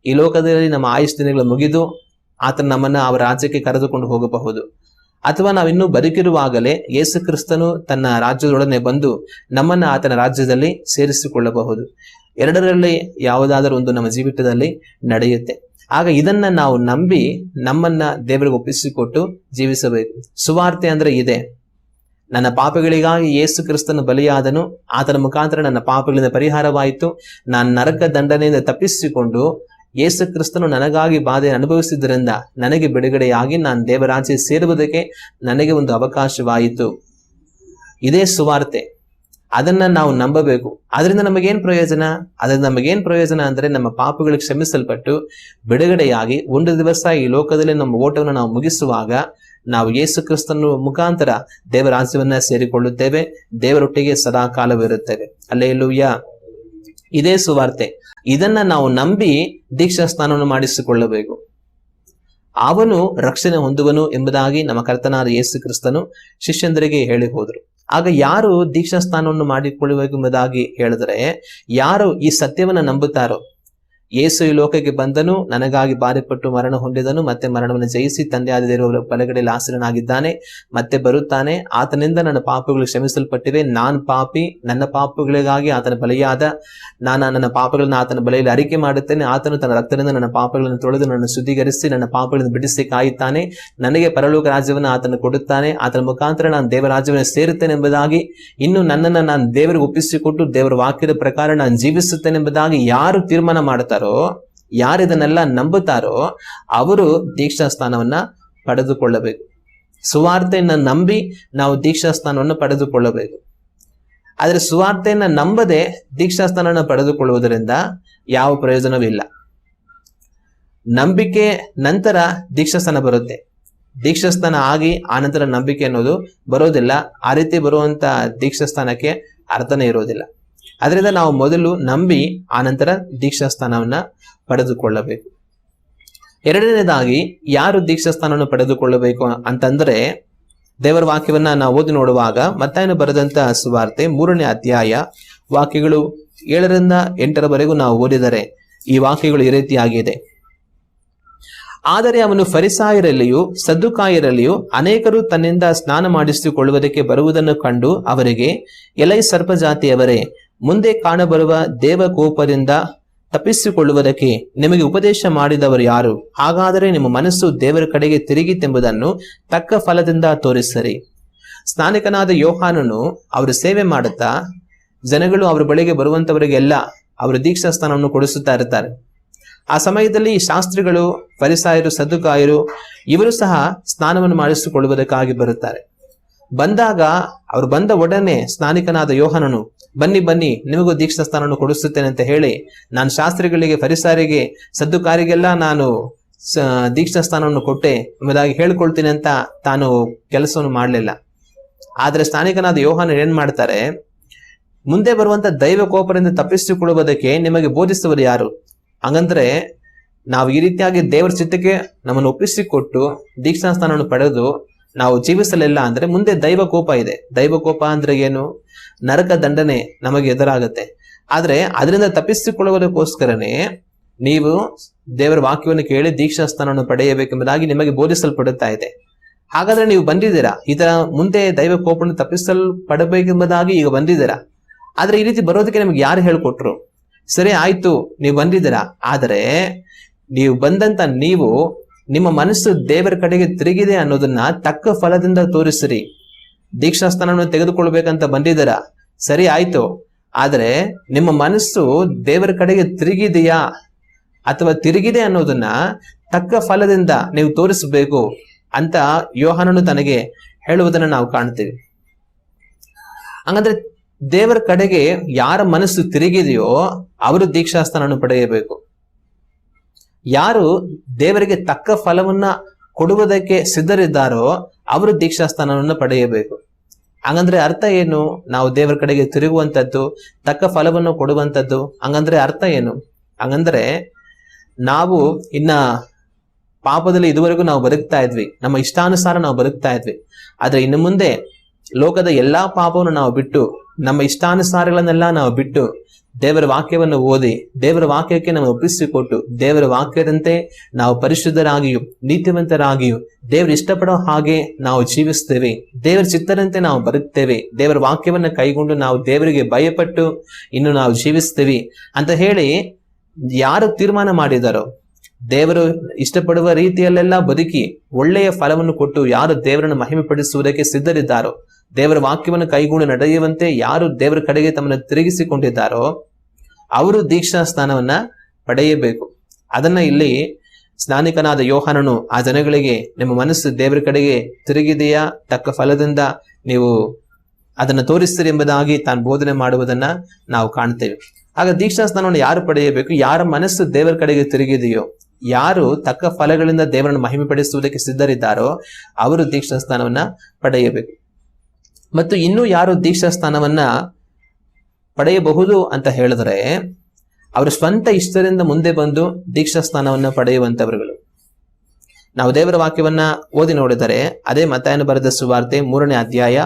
ಈ ಲೋಕದಲ್ಲಿ ನಮ್ಮ ಆಯುಷ್ ದಿನಗಳು ಮುಗಿದು ಆತನ ನಮ್ಮನ್ನ ಅವರ ರಾಜ್ಯಕ್ಕೆ ಕರೆದುಕೊಂಡು ಹೋಗಬಹುದು. ಅಥವಾ ನಾವಿನ್ನೂ ಬದುಕಿರುವಾಗಲೇ ಯೇಸು ಕ್ರಿಸ್ತನು ತನ್ನ ರಾಜ್ಯದೊಡನೆ ಬಂದು ನಮ್ಮನ್ನ ಆತನ ರಾಜ್ಯದಲ್ಲಿ ಸೇರಿಸಿಕೊಳ್ಳಬಹುದು. ಎರಡರಲ್ಲಿ ಯಾವುದಾದರೂ ಒಂದು ನಮ್ಮ ಜೀವಿತದಲ್ಲಿ ನಡೆಯುತ್ತೆ. ಆಗ ಇದನ್ನ ನಾವು ನಂಬಿ ನಮ್ಮನ್ನ ದೇವರಿಗೆ ಒಪ್ಪಿಸಿಕೊಟ್ಟು ಜೀವಿಸಬೇಕು. ಸುವಾರ್ತೆ ಅಂದ್ರೆ ಇದೆ. ನನ್ನ ಪಾಪಗಳಿಗಾಗಿ ಯೇಸು ಕ್ರಿಸ್ತನು ಬಲಿಯಾದನು, ಆತನ ಮುಖಾಂತರ ನನ್ನ ಪಾಪಗಳಿಂದ ಪರಿಹಾರವಾಯಿತು. ನಾನು ನರಕ ದಂಡನೆಯಿಂದ ತಪ್ಪಿಸಿಕೊಂಡು ಯೇಸು ಕ್ರಿಸ್ತನು ನನಗಾಗಿ ಬಾಧೆ ಅನುಭವಿಸಿದ್ದರಿಂದ ನನಗೆ ಬಿಡುಗಡೆಯಾಗಿ ನಾನು ದೇವರಾಜ್ಯ ಸೇರುವುದಕ್ಕೆ ನನಗೆ ಒಂದು ಅವಕಾಶವಾಯಿತು. ಇದೇ ಸುವಾರ್ತೆ. ಅದನ್ನ ನಾವು ನಂಬಬೇಕು. ಅದರಿಂದ ನಮಗೇನ್ ಪ್ರಯೋಜನ? ಅದರಿಂದ ನಮಗೇನ್ ಪ್ರಯೋಜನ ಅಂದ್ರೆ ನಮ್ಮ ಪಾಪಗಳಿಗೆ ಕ್ಷಮಿಸಲ್ಪಟ್ಟು ಬಿಡುಗಡೆಯಾಗಿ ಒಂದು ದಿವಸ ಈ ಲೋಕದಲ್ಲಿ ನಮ್ಮ ಓಟವನ್ನು ನಾವು ಮುಗಿಸುವಾಗ ನಾವು ಯೇಸು ಕ್ರಿಸ್ತನ ಮುಖಾಂತರ ದೇವರ ರಾಜ್ಯವನ್ನ ಸೇರಿಕೊಳ್ಳುತ್ತೇವೆ, ದೇವರೊಟ್ಟಿಗೆ ಸದಾ ಕಾಲವಿರುತ್ತೇವೆ. ಹಲ್ಲೆಲೂಯಾ. ಇದೇ ಸುವಾರ್ತೆ. ಇದನ್ನ ನಾವು ನಂಬಿ ದೀಕ್ಷಾ ಸ್ನಾನವನ್ನು ಮಾಡಿಸಿಕೊಳ್ಳಬೇಕು. ಅವನು ರಕ್ಷಣೆ ಹೊಂದುವನು ಎಂಬುದಾಗಿ ನಮ್ಮ ಕರ್ತನಾದ ಯೇಸು ಕ್ರಿಸ್ತನು ಶಿಷ್ಯಂದರಿಗೆ ಹೇಳಿ ಹೋದರು. ಆಗ ಯಾರು ದೀಕ್ಷಾ ಸ್ನಾನವನ್ನು ಮಾಡಿಕೊಳ್ಳಬೇಕೆಂಬುದಾಗಿ ಹೇಳಿದ್ರೆ, ಯಾರು ಈ ಸತ್ಯವನ್ನ ನಂಬುತ್ತಾರೋ, ಯೇಸು ಈ ಲೋಕಕ್ಕೆ ಬಂದನು, ನನಗಾಗಿ ಬಾರಿಪಟ್ಟು ಮರಣ ಹೊಂದಿದನು, ಮತ್ತೆ ಮರಣವನ್ನು ಜಯಿಸಿ ತಂದೆಯಾದ ದೇವರ ಬಲಗಡೆಯಲ್ಲಿ ಆಸೀನನಾಗಿದ್ದಾನೆ, ಮತ್ತೆ ಬರುತ್ತಾನೆ, ಆತನಿಂದ ನನ್ನ ಪಾಪಗಳು ಕ್ಷಮಿಸಲ್ಪಟ್ಟಿವೆ, ನಾನು ಪಾಪಿ, ನನ್ನ ಪಾಪಗಳಿಗಾಗಿ ಆತನ ಬಲಿಯಾದ, ನಾನು ನನ್ನ ಪಾಪಗಳನ್ನ ಆತನ ಬಲೆಯಲ್ಲಿ ಅರಿಕೆ ಮಾಡುತ್ತೇನೆ, ಆತನು ತನ್ನ ರಕ್ತದಿಂದ ನನ್ನ ಪಾಪಗಳನ್ನು ತೊಳೆದು ನನ್ನ ಶುದ್ಧೀಕರಿಸಿ ನನ್ನ ಪಾಪಗಳನ್ನು ಬಿಡಿಸಿ ಕಾಯುತ್ತಾನೆ, ನನಗೆ ಪರಲೋಕ ರಾಜ್ಯವನ್ನು ಆತನು ಕೊಡುತ್ತಾನೆ, ಆತನ ಮುಖಾಂತರ ನಾನು ದೇವರ ರಾಜ್ಯವನ್ನು ಸೇರುತ್ತೇನೆ ಎಂಬುದಾಗಿ, ಇನ್ನು ನನ್ನನ್ನು ನಾನು ದೇವರಿಗೆ ಒಪ್ಪಿಸಿಕೊಟ್ಟು ದೇವರ ವಾಕ್ಯದ ಪ್ರಕಾರ ನಾನು ಜೀವಿಸುತ್ತೇನೆ ಎಂಬುದಾಗಿ ಯಾರು ತೀರ್ಮಾನ ಮಾಡುತ್ತಾರೋ, ಯಾರು ಇದನ್ನೆಲ್ಲ ನಂಬುತ್ತಾರೋ ಅವರು ದೀಕ್ಷಾ ಸ್ಥಾನವನ್ನ ಪಡೆದುಕೊಳ್ಳಬೇಕು. ಸುವಾರ್ತೆಯನ್ನ ನಂಬಿ ನಾವು ದೀಕ್ಷಾ ಸ್ಥಾನವನ್ನು ಪಡೆದುಕೊಳ್ಳಬೇಕು. ಆದ್ರೆ ಸುವಾರ್ತೆಯನ್ನ ನಂಬದೆ ದೀಕ್ಷಾ ಸ್ಥಾನವನ್ನು ಪಡೆದುಕೊಳ್ಳುವುದರಿಂದ ಯಾವ ಪ್ರಯೋಜನವಿಲ್ಲ. ನಂಬಿಕೆ ನಂತರ ದೀಕ್ಷಾ ಸ್ಥಾನ ಬರುತ್ತೆ, ದೀಕ್ಷಾ ಸ್ಥಾನ ಆಗಿ ಆನಂತರ ನಂಬಿಕೆ ಅನ್ನೋದು ಬರೋದಿಲ್ಲ. ಆ ರೀತಿ ಬರುವಂತ ದೀಕ್ಷಾ ಸ್ಥಾನಕ್ಕೆ ಅರ್ಥನೇ ಇರೋದಿಲ್ಲ. ಅದರಿಂದ ನಾವು ಮೊದಲು ನಂಬಿ ಆನಂತರ ದೀಕ್ಷಾ ಸ್ಥಾನವನ್ನ ಪಡೆದುಕೊಳ್ಳಬೇಕು. ಎರಡನೇದಾಗಿ ಯಾರು ದೀಕ್ಷಾ ಸ್ಥಾನವನ್ನು ಪಡೆದುಕೊಳ್ಳಬೇಕು ಅಂತಂದ್ರೆ, ದೇವರ ವಾಕ್ಯವನ್ನ ನಾವು ಓದಿ ನೋಡುವಾಗ ಮತ್ತಾಯನು ಬರೆದಂತ ಸುವಾರ್ತೆ 3ನೇ ಅಧ್ಯಾಯ ವಾಕ್ಯಗಳು 7ರಿಂದ 8ರವರೆಗೂ ನಾವು ಓದಿದರೆ ಈ ವಾಕ್ಯಗಳು ಈ ರೀತಿಯಾಗಿದೆ. ಆದರೆ ಅವನು ಫರಿಸಾಯರಲ್ಲಿಯೂ ಸದ್ದುಕಾಯರಲ್ಲಿಯೂ ಅನೇಕರು ತನ್ನಿಂದ ಸ್ನಾನ ಮಾಡಿಸಿಕೊಳ್ಳುವುದಕ್ಕೆ ಬರುವುದನ್ನು ಕಂಡು ಅವರಿಗೆ, ಎಲೈ ಸರ್ಪಜಾತಿಯವರೇ, ಮುಂದೆ ಕಾಣಬರುವ ದೇವಕೋಪದಿಂದ ತಪ್ಪಿಸಿಕೊಳ್ಳುವುದಕ್ಕೆ ನಿಮಗೆ ಉಪದೇಶ ಮಾಡಿದವರು ಯಾರು? ಹಾಗಾದರೆ ನಿಮ್ಮ ಮನಸ್ಸು ದೇವರ ಕಡೆಗೆ ತಿರುಗಿತೆಂಬುದನ್ನು ತಕ್ಕ ಫಲದಿಂದ ತೋರಿಸಿರಿ. ಸ್ನಾನಿಕನಾದ ಯೋಹಾನನು ಅವರು ಸೇವೆ ಮಾಡುತ್ತಾ ಜನಗಳು ಅವರ ಬಳಿಗೆ ಬರುವಂತವರಿಗೆಲ್ಲ ಅವರು ದೀಕ್ಷಾ ಸ್ಥಾನವನ್ನು ಕೊಡಿಸುತ್ತಾ ಇರ್ತಾರೆ. ಆ ಸಮಯದಲ್ಲಿ ಶಾಸ್ತ್ರಿಗಳು, ಫರಿಸಾಯರು, ಸದ್ದುಕಾಯರು ಇವರು ಸಹ ಸ್ನಾನವನ್ನು ಮಾಡಿಸಿಕೊಳ್ಳುವುದಕ್ಕಾಗಿ ಬರುತ್ತಾರೆ. ಬಂದಾಗ ಅವರು ಬಂದ ಒಡನೆ ಸ್ನಾನಿಕನಾದ ಯೋಹಾನನು, ಬನ್ನಿ ಬನ್ನಿ ನಿಮಗೂ ದೀಕ್ಷಾ ಸ್ಥಾನವನ್ನು ಕೊಡಿಸುತ್ತೇನೆ ಅಂತ ಹೇಳಿ, ನಾನು ಶಾಸ್ತ್ರಿಗಳಿಗೆ, ಫರಿಸಾಯರಿಗೆ, ಸದ್ದುಕಾಯರಿಗೆಲ್ಲ ನಾನು ದೀಕ್ಷಾ ಸ್ಥಾನವನ್ನು ಕೊಟ್ಟೆ ಎಂಬುದಾಗಿ ಹೇಳ್ಕೊಳ್ತೀನಿ ಅಂತ ತಾನು ಕೆಲಸವನ್ನು ಮಾಡಲಿಲ್ಲ. ಆದ್ರೆ ಸ್ನಾನಿಕನಾದ ಯೋಹಾನ ಏನ್ ಮಾಡ್ತಾರೆ, ಮುಂದೆ ಬರುವಂತ ದೈವ ಕೋಪದಿಂದ ತಪ್ಪಿಸಿಕೊಳ್ಳುವುದಕ್ಕೆ ನಿಮಗೆ ಬೋಧಿಸುವರು ಯಾರು? ಹಂಗಂದ್ರೆ ನಾವು ಈ ರೀತಿಯಾಗಿ ದೇವರ ಚಿತ್ತಕ್ಕೆ ನಮ್ಮನ್ನು ಒಪ್ಪಿಸಿಕೊಟ್ಟು ದೀಕ್ಷಾ ಸ್ಥಾನವನ್ನು ಪಡೆದು ನಾವು ಜೀವಿಸಲಿಲ್ಲ ಅಂದ್ರೆ ಮುಂದೆ ದೈವ ಕೋಪ ಇದೆ. ದೈವ ಕೋಪ ಅಂದ್ರೆ ಏನು? ನರಕ ದಂಡನೆ ನಮಗೆ ಎದುರಾಗುತ್ತೆ. ಆದ್ರೆ ಅದರಿಂದ ತಪ್ಪಿಸಿಕೊಳ್ಳುವುದಕ್ಕೋಸ್ಕರನೇ ನೀವು ದೇವರ ವಾಕ್ಯವನ್ನು ಕೇಳಿ ದೀಕ್ಷಾ ಸ್ಥಾನವನ್ನು ಪಡೆಯಬೇಕೆಂಬುದಾಗಿ ನಿಮಗೆ ಬೋಧಿಸಲ್ಪಡುತ್ತಾ ಇದೆ. ಹಾಗಾದ್ರೆ ನೀವು ಬಂದಿದ್ದೀರಾ, ಇದರ ಮುಂದೆ ದೈವ ಕೋಪವನ್ನು ತಪ್ಪಿಸಲ್ಪಡಬೇಕೆಂಬುದಾಗಿ ಈಗ ಬಂದಿದ್ದೀರಾ. ಆದ್ರೆ ಈ ರೀತಿ ಬರೋದಕ್ಕೆ ನಿಮ್ಗೆ ಯಾರು ಹೇಳ್ಕೊಟ್ರು? ಸರಿ ಆಯ್ತು, ನೀವು ಬಂದಿದ್ದೀರಾ, ಆದರೆ ನೀವು ಬಂದಂತ ನೀವು ನಿಮ್ಮ ಮನಸ್ಸು ದೇವರ ಕಡೆಗೆ ತಿರುಗಿದೆ ಅನ್ನೋದನ್ನ ತಕ್ಕ ಫಲದಿಂದ ತೋರಿಸಿರಿ. ದೀಕ್ಷಾ ಸ್ಥಾನವನ್ನು ತೆಗೆದುಕೊಳ್ಬೇಕಂತ ಬಂದಿದ್ದೀರಾ, ಸರಿ ಆಯ್ತು, ಆದರೆ ನಿಮ್ಮ ಮನಸ್ಸು ದೇವರ ಕಡೆಗೆ ತಿರುಗಿದೆಯಾ ಅಥವಾ ತಿರುಗಿದೆ ಅನ್ನೋದನ್ನ ತಕ್ಕ ಫಲದಿಂದ ನೀವು ತೋರಿಸಬೇಕು ಅಂತ ಯೋಹಾನನು ತನಗೆ ಹೇಳುವುದನ್ನು ನಾವು ಕಾಣ್ತೀವಿ. ಹಂಗಂದ್ರೆ ದೇವರ ಕಡೆಗೆ ಯಾರ ಮನಸ್ಸು ತಿರುಗಿದೆಯೋ ಅವರು ದೀಕ್ಷಾಸ್ಥಾನವನ್ನು ಪಡೆಯಬೇಕು. ಯಾರು ದೇವರಿಗೆ ತಕ್ಕ ಫಲವನ್ನ ಕೊಡುವುದಕ್ಕೆ ಸಿದ್ಧರಿದ್ದಾರೋ ಅವರು ದೀಕ್ಷಾಸ್ಥಾನವನ್ನು ಪಡೆಯಬೇಕು. ಹಂಗಂದ್ರೆ ಅರ್ಥ ಏನು? ನಾವು ದೇವರ ಕಡೆಗೆ ತಿರುಗುವಂಥದ್ದು, ತಕ್ಕ ಫಲವನ್ನು ಕೊಡುವಂಥದ್ದು, ಹಂಗಂದ್ರೆ ಅರ್ಥ ಏನು? ಹಂಗಂದ್ರೆ ನಾವು ಇನ್ನ ಪಾಪದಲ್ಲಿ ಇದುವರೆಗೂ ನಾವು ಬದುಕ್ತಾ ಇದ್ವಿ, ನಮ್ಮ ಇಷ್ಟಾನುಸಾರ ನಾವು ಬದುಕ್ತಾ ಇದ್ವಿ. ಆದ್ರೆ ಇನ್ನು ಮುಂದೆ ಲೋಕದ ಎಲ್ಲಾ ಪಾಪವನ್ನು ನಾವು ಬಿಟ್ಟು, ನಮ್ಮ ಇಷ್ಟಾನುಸಾರಗಳನ್ನೆಲ್ಲ ನಾವು ಬಿಟ್ಟು ದೇವರ ವಾಕ್ಯವನ್ನು ಓದಿ ದೇವರ ವಾಕ್ಯಕ್ಕೆ ನಾವು ಒಪ್ಪಿಸಿಕೊಟ್ಟು ದೇವರ ವಾಕ್ಯದಂತೆ ನಾವು ಪರಿಶುದ್ಧರಾಗಿಯೂ ನೀತಿವಂತರಾಗಿಯೂ ದೇವರು ಇಷ್ಟಪಡೋ ಹಾಗೆ ನಾವು ಜೀವಿಸ್ತೇವೆ, ದೇವರ ಚಿತ್ತದಂತೆ ನಾವು ಬದುಕ್ತೇವೆ, ದೇವರ ವಾಕ್ಯವನ್ನು ಕೈಗೊಂಡು ನಾವು ದೇವರಿಗೆ ಭಯಪಟ್ಟು ಇನ್ನು ನಾವು ಜೀವಿಸ್ತೇವೆ ಅಂತ ಹೇಳಿ ಯಾರು ತೀರ್ಮಾನ ಮಾಡಿದಾರೋ, ದೇವರು ಇಷ್ಟಪಡುವ ರೀತಿಯಲ್ಲೆಲ್ಲ ಬದುಕಿ ಒಳ್ಳೆಯ ಫಲವನ್ನು ಕೊಟ್ಟು ಯಾರು ದೇವರನ್ನು ಮಹಿಮೆ ಪಡಿಸುವುದಕ್ಕೆ ಸಿದ್ಧರಿದ್ದಾರೋ, ದೇವರ ವಾಕ್ಯವನ್ನು ಕೈಗೊಂಡು ನಡೆಯುವಂತೆ ಯಾರು ದೇವರ ಕಡೆಗೆ ತಮ್ಮನ್ನು ತಿರುಗಿಸಿಕೊಂಡಿದ್ದಾರೋ ಅವರು ದೀಕ್ಷಾ ಸ್ನಾನವನ್ನ ಪಡೆಯಬೇಕು. ಅದನ್ನ ಇಲ್ಲಿ ಸ್ನಾನಿಕನಾದ ಯೋಹಾನನು ಆ ಜನಗಳಿಗೆ, ನಿಮ್ಮ ಮನಸ್ಸು ದೇವರ ಕಡೆಗೆ ತಿರುಗಿದೆಯಾ, ತಕ್ಕ ಫಲದಿಂದ ನೀವು ಅದನ್ನು ತೋರಿಸ್ತೀರಿ ಎಂಬುದಾಗಿ ತಾನು ಬೋಧನೆ ಮಾಡುವುದನ್ನ ನಾವು ಕಾಣ್ತೇವೆ. ಆಗ ದೀಕ್ಷಾ ಸ್ನಾನವನ್ನು ಯಾರು ಪಡೆಯಬೇಕು? ಯಾರ ಮನಸ್ಸು ದೇವರ ಕಡೆಗೆ ತಿರುಗಿದೆಯೋ, ಯಾರು ತಕ್ಕ ಫಲಗಳಿಂದ ದೇವರನ್ನು ಮಹಿಮೆ ಪಡಿಸುವುದಕ್ಕೆ ಸಿದ್ಧರಿದ್ದಾರೋ ಅವರು ದೀಕ್ಷಾ ಸ್ನಾನವನ್ನ ಪಡೆಯಬೇಕು. ಮತ್ತು ಇನ್ನೂ ಯಾರು ದೀಕ್ಷಾ ಸ್ನಾನವನ್ನ ಪಡೆಯಬಹುದು ಅಂತ ಹೇಳಿದ್ರೆ, ಅವರು ಸ್ವಂತ ಇಷ್ಟರಿಂದ ಮುಂದೆ ಬಂದು ದೀಕ್ಷಾ ಸ್ನಾನವನ್ನ ಪಡೆಯುವಂತವರುಗಳು. ನಾವು ದೇವರ ವಾಕ್ಯವನ್ನ ಓದಿ ನೋಡಿದರೆ, ಅದೇ ಮತ್ತಾಯನು ಬರೆದ ಸುವಾರ್ತೆ 3ನೇ ಅಧ್ಯಾಯ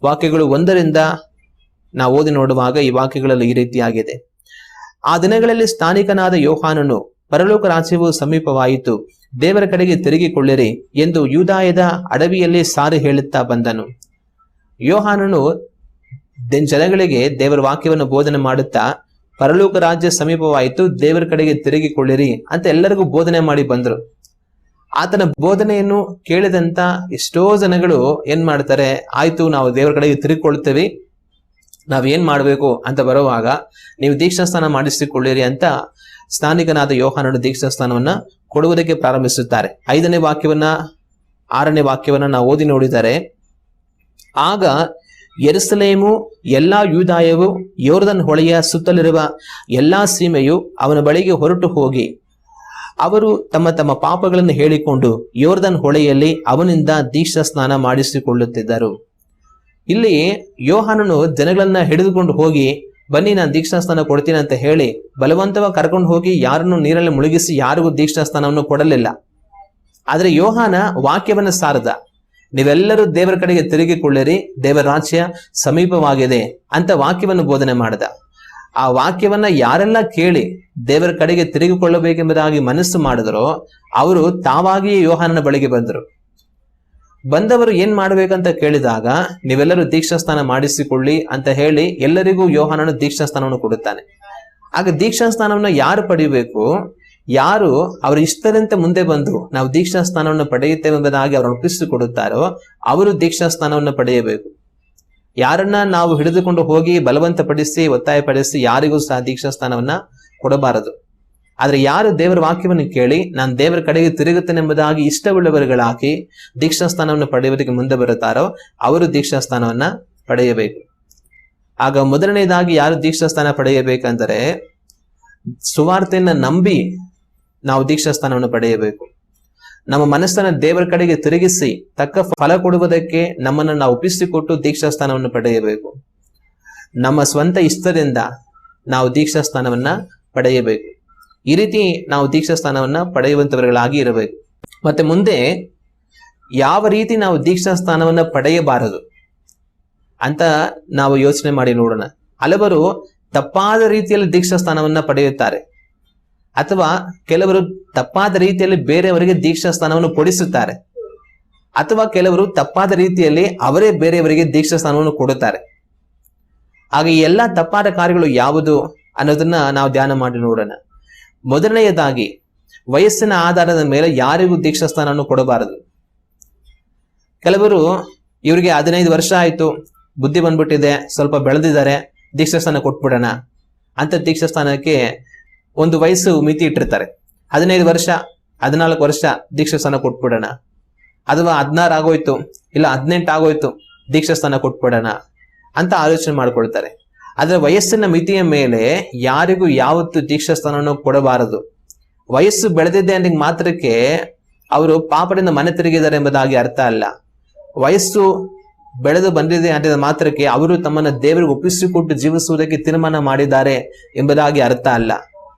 ವಾಕ್ಯಗಳು 1ರಿಂದ ನಾವು ಓದಿ ನೋಡುವಾಗ ಈ ವಾಕ್ಯಗಳಲ್ಲಿ ಈ ರೀತಿಯಾಗಿದೆ. ಆ ದಿನಗಳಲ್ಲಿ ಸ್ಥಾನಿಕನಾದ ಯೋಹಾನನು, ಪರಲೋಕ ರಾಜ್ಯವು ಸಮೀಪವಾಯಿತು, ದೇವರ ಕಡೆಗೆ ತಿರುಗಿಕೊಳ್ಳಿರಿ ಎಂದು ಯೂದಾಯದ ಅಡವಿಯಲ್ಲಿ ಸಾರಿ ಹೇಳುತ್ತಾ ಬಂದನು. ಯೋಹಾನನು ಜನಗಳಿಗೆ ದೇವರ ವಾಕ್ಯವನ್ನು ಬೋಧನೆ ಮಾಡುತ್ತಾ, ಪರಲೋಕ ರಾಜ್ಯ ಸಮೀಪವಾಯಿತು, ದೇವರ ಕಡೆಗೆ ತಿರುಗಿಕೊಳ್ಳಿರಿ ಅಂತ ಎಲ್ಲರಿಗೂ ಬೋಧನೆ ಮಾಡಿ ಬಂದ್ರು. ಆತನ ಬೋಧನೆಯನ್ನು ಕೇಳಿದಂತ ಎಷ್ಟೋ ಜನಗಳು ಏನ್ ಮಾಡ್ತಾರೆ, ಆಯ್ತು ನಾವು ದೇವರ ಕಡೆಗೆ ತಿರುಗಿಕೊಳ್ತೇವೆ, ನಾವೇನ್ ಮಾಡ್ಬೇಕು ಅಂತ ಬರುವಾಗ ನೀವು ದೀಕ್ಷಾಸ್ನಾನ ಮಾಡಿಸಿಕೊಳ್ಳಿರಿ ಅಂತ ಸ್ಥಾನಿಕನಾದ ಯೋಹಾನನು ದೀಕ್ಷಾಸ್ನಾನವನ್ನ ಕೊಡುವುದಕ್ಕೆ ಪ್ರಾರಂಭಿಸುತ್ತಾರೆ. 5ನೇ ವಾಕ್ಯವನ್ನ 6ನೇ ವಾಕ್ಯವನ್ನ ನಾವು ಓದಿ ನೋಡಿದರೆ, ಆಗ ಯೆರೂಸಲೇಮು, ಎಲ್ಲಾ ಯೂದಾಯವು, ಯೋರ್ದನ್ ಹೊಳೆಯ ಸುತ್ತಲಿರುವ ಎಲ್ಲಾ ಸೀಮೆಯು ಅವನ ಬಳಿಗೆ ಹೊರಟು ಹೋಗಿ ಅವರು ತಮ್ಮ ತಮ್ಮ ಪಾಪಗಳನ್ನು ಹೇಳಿಕೊಂಡು ಯೋರ್ದನ್ ಹೊಳೆಯಲ್ಲಿ ಅವನಿಂದ ದೀಕ್ಷಾ ಸ್ನಾನ ಮಾಡಿಸಿಕೊಳ್ಳುತ್ತಿದ್ದರು. ಇಲ್ಲಿ ಯೋಹಾನನು ಜನಗಳನ್ನ ಹಿಡಿದುಕೊಂಡು ಹೋಗಿ, ಬನ್ನಿ ನಾನು ದೀಕ್ಷಾ ಸ್ನಾನ ಕೊಡ್ತೀನಿ ಅಂತ ಹೇಳಿ ಬಲವಂತವಾಗಿ ಕರ್ಕೊಂಡು ಹೋಗಿ ಯಾರನ್ನು ನೀರಲ್ಲಿ ಮುಳುಗಿಸಿ ಯಾರಿಗೂ ದೀಕ್ಷಾ ಸ್ನಾನವನ್ನು ಕೊಡಲಿಲ್ಲ. ಆದ್ರೆ ಯೋಹಾನ ವಾಕ್ಯವನ್ನ ಸಾರದ, ನೀವೆಲ್ಲರೂ ದೇವರ ಕಡೆಗೆ ತಿರುಗಿಕೊಳ್ಳಿರಿ, ದೇವರ ರಾಜ್ಯ ಸಮೀಪವಾಗಿದೆ ಅಂತ ವಾಕ್ಯವನ್ನು ಬೋಧನೆ ಮಾಡಿದ. ಆ ವಾಕ್ಯವನ್ನ ಯಾರೆಲ್ಲ ಕೇಳಿ ದೇವರ ಕಡೆಗೆ ತಿರುಗಿಕೊಳ್ಳಬೇಕೆಂಬುದಾಗಿ ಮನಸ್ಸು ಮಾಡಿದರೋ ಅವರು ತಾವಾಗಿಯೇ ಯೋಹಾನನ ಬಳಿಗೆ ಬಂದರು. ಬಂದವರು ಏನ್ ಮಾಡ್ಬೇಕಂತ ಕೇಳಿದಾಗ, ನೀವೆಲ್ಲರೂ ದೀಕ್ಷಾಸ್ನಾನ ಮಾಡಿಸಿಕೊಳ್ಳಿ ಅಂತ ಹೇಳಿ ಎಲ್ಲರಿಗೂ ಯೋಹಾನನು ದೀಕ್ಷಾಸ್ನಾನವನ್ನು ಕೊಡುತ್ತಾನೆ. ಆಗ ದೀಕ್ಷಾಸ್ನಾನವನ್ನು ಯಾರು ಪಡೆಯಬೇಕು? ಯಾರು ಅವರ ಇಷ್ಟದಂತೆ ಮುಂದೆ ಬಂದು ನಾವು ದೀಕ್ಷಾಸ್ನಾನವನ್ನು ಪಡೆಯುತ್ತೇವೆ ಎಂಬುದಾಗಿ ಅವರನ್ನು ಒಪ್ಪಿಸಿಕೊಡುತ್ತಾರೋ ಅವರು ದೀಕ್ಷಾಸ್ನಾನವನ್ನು ಪಡೆಯಬೇಕು. ಯಾರನ್ನ ನಾವು ಹಿಡಿದುಕೊಂಡು ಹೋಗಿ ಬಲವಂತಪಡಿಸಿ ಒತ್ತಾಯಪಡಿಸಿ ಯಾರಿಗೂ ಸಹ ದೀಕ್ಷಾಸ್ನಾನವನ್ನ ಕೊಡಬಾರದು. ಆದ್ರೆ ಯಾರು ದೇವರ ವಾಕ್ಯವನ್ನು ಕೇಳಿ ನಾನು ದೇವರ ಕಡೆಗೆ ತಿರುಗುತ್ತೇನೆ ಎಂಬುದಾಗಿ ಇಷ್ಟವುಳ್ಳವರುಗಳಾಗಿ ದೀಕ್ಷಾಸ್ನಾನವನ್ನು ಪಡೆಯುವುದಕ್ಕೆ ಮುಂದೆ ಬರುತ್ತಾರೋ ಅವರು ದೀಕ್ಷಾಸ್ನಾನವನ್ನ ಪಡೆಯಬೇಕು. ಆಗ ಮೊದಲನೇದಾಗಿ ಯಾರು ದೀಕ್ಷಾಸ್ನಾನ ಪಡೆಯಬೇಕಂದರೆ, ಸುವಾರ್ತೆಯನ್ನ ನಂಬಿ ನಾವು ದೀಕ್ಷಾಸ್ನಾನವನ್ನು ಪಡೆಯಬೇಕು. ನಮ್ಮ ಮನಸ್ಸನ್ನ ದೇವರ ಕಡೆಗೆ ತಿರುಗಿಸಿ ತಕ್ಕ ಫಲ ಕೊಡುವುದಕ್ಕೆ ನಮ್ಮನ್ನು ನಾವು ಒಪ್ಪಿಸಿಕೊಟ್ಟು ದೀಕ್ಷಾಸ್ನಾನವನ್ನು ಪಡೆಯಬೇಕು. ನಮ್ಮ ಸ್ವಂತ ಇಷ್ಟದಿಂದ ನಾವು ದೀಕ್ಷಾಸ್ನಾನವನ್ನ ಪಡೆಯಬೇಕು. ಈ ರೀತಿ ನಾವು ದೀಕ್ಷಾಸ್ನಾನವನ್ನ ಪಡೆಯುವಂತವರುಗಳಾಗಿ ಇರಬೇಕು. ಮತ್ತೆ ಮುಂದೆ ಯಾವ ರೀತಿ ನಾವು ದೀಕ್ಷಾಸ್ನಾನವನ್ನ ಪಡೆಯಬಾರದು ಅಂತ ನಾವು ಯೋಚನೆ ಮಾಡಿ ನೋಡೋಣ. ಹಲವರು ತಪ್ಪಾದ ರೀತಿಯಲ್ಲಿ ದೀಕ್ಷಾಸ್ನಾನವನ್ನ ಪಡೆಯುತ್ತಾರೆ, ಅಥವಾ ಕೆಲವರು ತಪ್ಪಾದ ರೀತಿಯಲ್ಲಿ ಬೇರೆಯವರಿಗೆ ದೀಕ್ಷಾಸ್ನಾನವನ್ನು ಕೊಡಿಸುತ್ತಾರೆ, ಅಥವಾ ಕೆಲವರು ತಪ್ಪಾದ ರೀತಿಯಲ್ಲಿ ಅವರೇ ಬೇರೆಯವರಿಗೆ ದೀಕ್ಷಾಸ್ನಾನವನ್ನು ಕೊಡುತ್ತಾರೆ. ಆಗ ಈ ಎಲ್ಲಾ ತಪ್ಪಾದ ಕಾರ್ಯಗಳು ಯಾವುದು ಅನ್ನೋದನ್ನ ನಾವು ಧ್ಯಾನ ಮಾಡಿ ನೋಡೋಣ. ಮೊದಲನೆಯದಾಗಿ, ವಯಸ್ಸಿನ ಆಧಾರದ ಮೇಲೆ ಯಾರಿಗೂ ದೀಕ್ಷಾಸ್ನಾನವನ್ನು ಕೊಡಬಾರದು. ಕೆಲವರು ಇವರಿಗೆ 15 ವರ್ಷ ಆಯ್ತು, ಬುದ್ಧಿ ಬಂದ್ಬಿಟ್ಟಿದೆ, ಸ್ವಲ್ಪ ಬೆಳೆದಿದ್ದಾರೆ, ದೀಕ್ಷಾಸ್ನಾನ ಕೊಟ್ಬಿಡೋಣ ಅಂತ ದೀಕ್ಷಾಸ್ನಾನಕ್ಕೆ ಒಂದು ವಯಸ್ಸು ಮಿತಿ ಇಟ್ಟಿರ್ತಾರೆ. 15 ವರ್ಷ 14 ವರ್ಷ ದೀಕ್ಷಾಸ್ನಾನ ಕೊಟ್ಬಿಡೋಣ, ಅಥವಾ 16 ಆಗೋಯ್ತು, ಇಲ್ಲ 18 ಆಗೋಯ್ತು, ದೀಕ್ಷಾಸ್ನಾನ ಕೊಟ್ಬಿಡೋಣ ಅಂತ ಆಲೋಚನೆ ಮಾಡ್ಕೊಳ್ತಾರೆ. ಆದ್ರೆ ವಯಸ್ಸಿನ ಮಿತಿಯ ಮೇಲೆ ಯಾರಿಗೂ ಯಾವತ್ತು ದೀಕ್ಷಾಸ್ನಾನವನ್ನು ಕೊಡಬಾರದು. ವಯಸ್ಸು ಬೆಳೆದಿದ್ದೆ ಅಂದ ಮಾತ್ರಕ್ಕೆ ಅವರು ಪಾಪದಿಂದ ಮನೆ ತಿರುಗಿದ್ದಾರೆ ಎಂಬುದಾಗಿ ಅರ್ಥ ಅಲ್ಲ. ವಯಸ್ಸು ಬೆಳೆದು ಬಂದಿದೆ ಅಂತ ಮಾತ್ರಕ್ಕೆ ಅವರು ತಮ್ಮನ್ನ ದೇವರಿಗೆ ಒಪ್ಪಿಸಿಕೊಟ್ಟು ಜೀವಿಸುವುದಕ್ಕೆ ತೀರ್ಮಾನ ಮಾಡಿದ್ದಾರೆ ಎಂಬುದಾಗಿ ಅರ್ಥ ಅಲ್ಲ.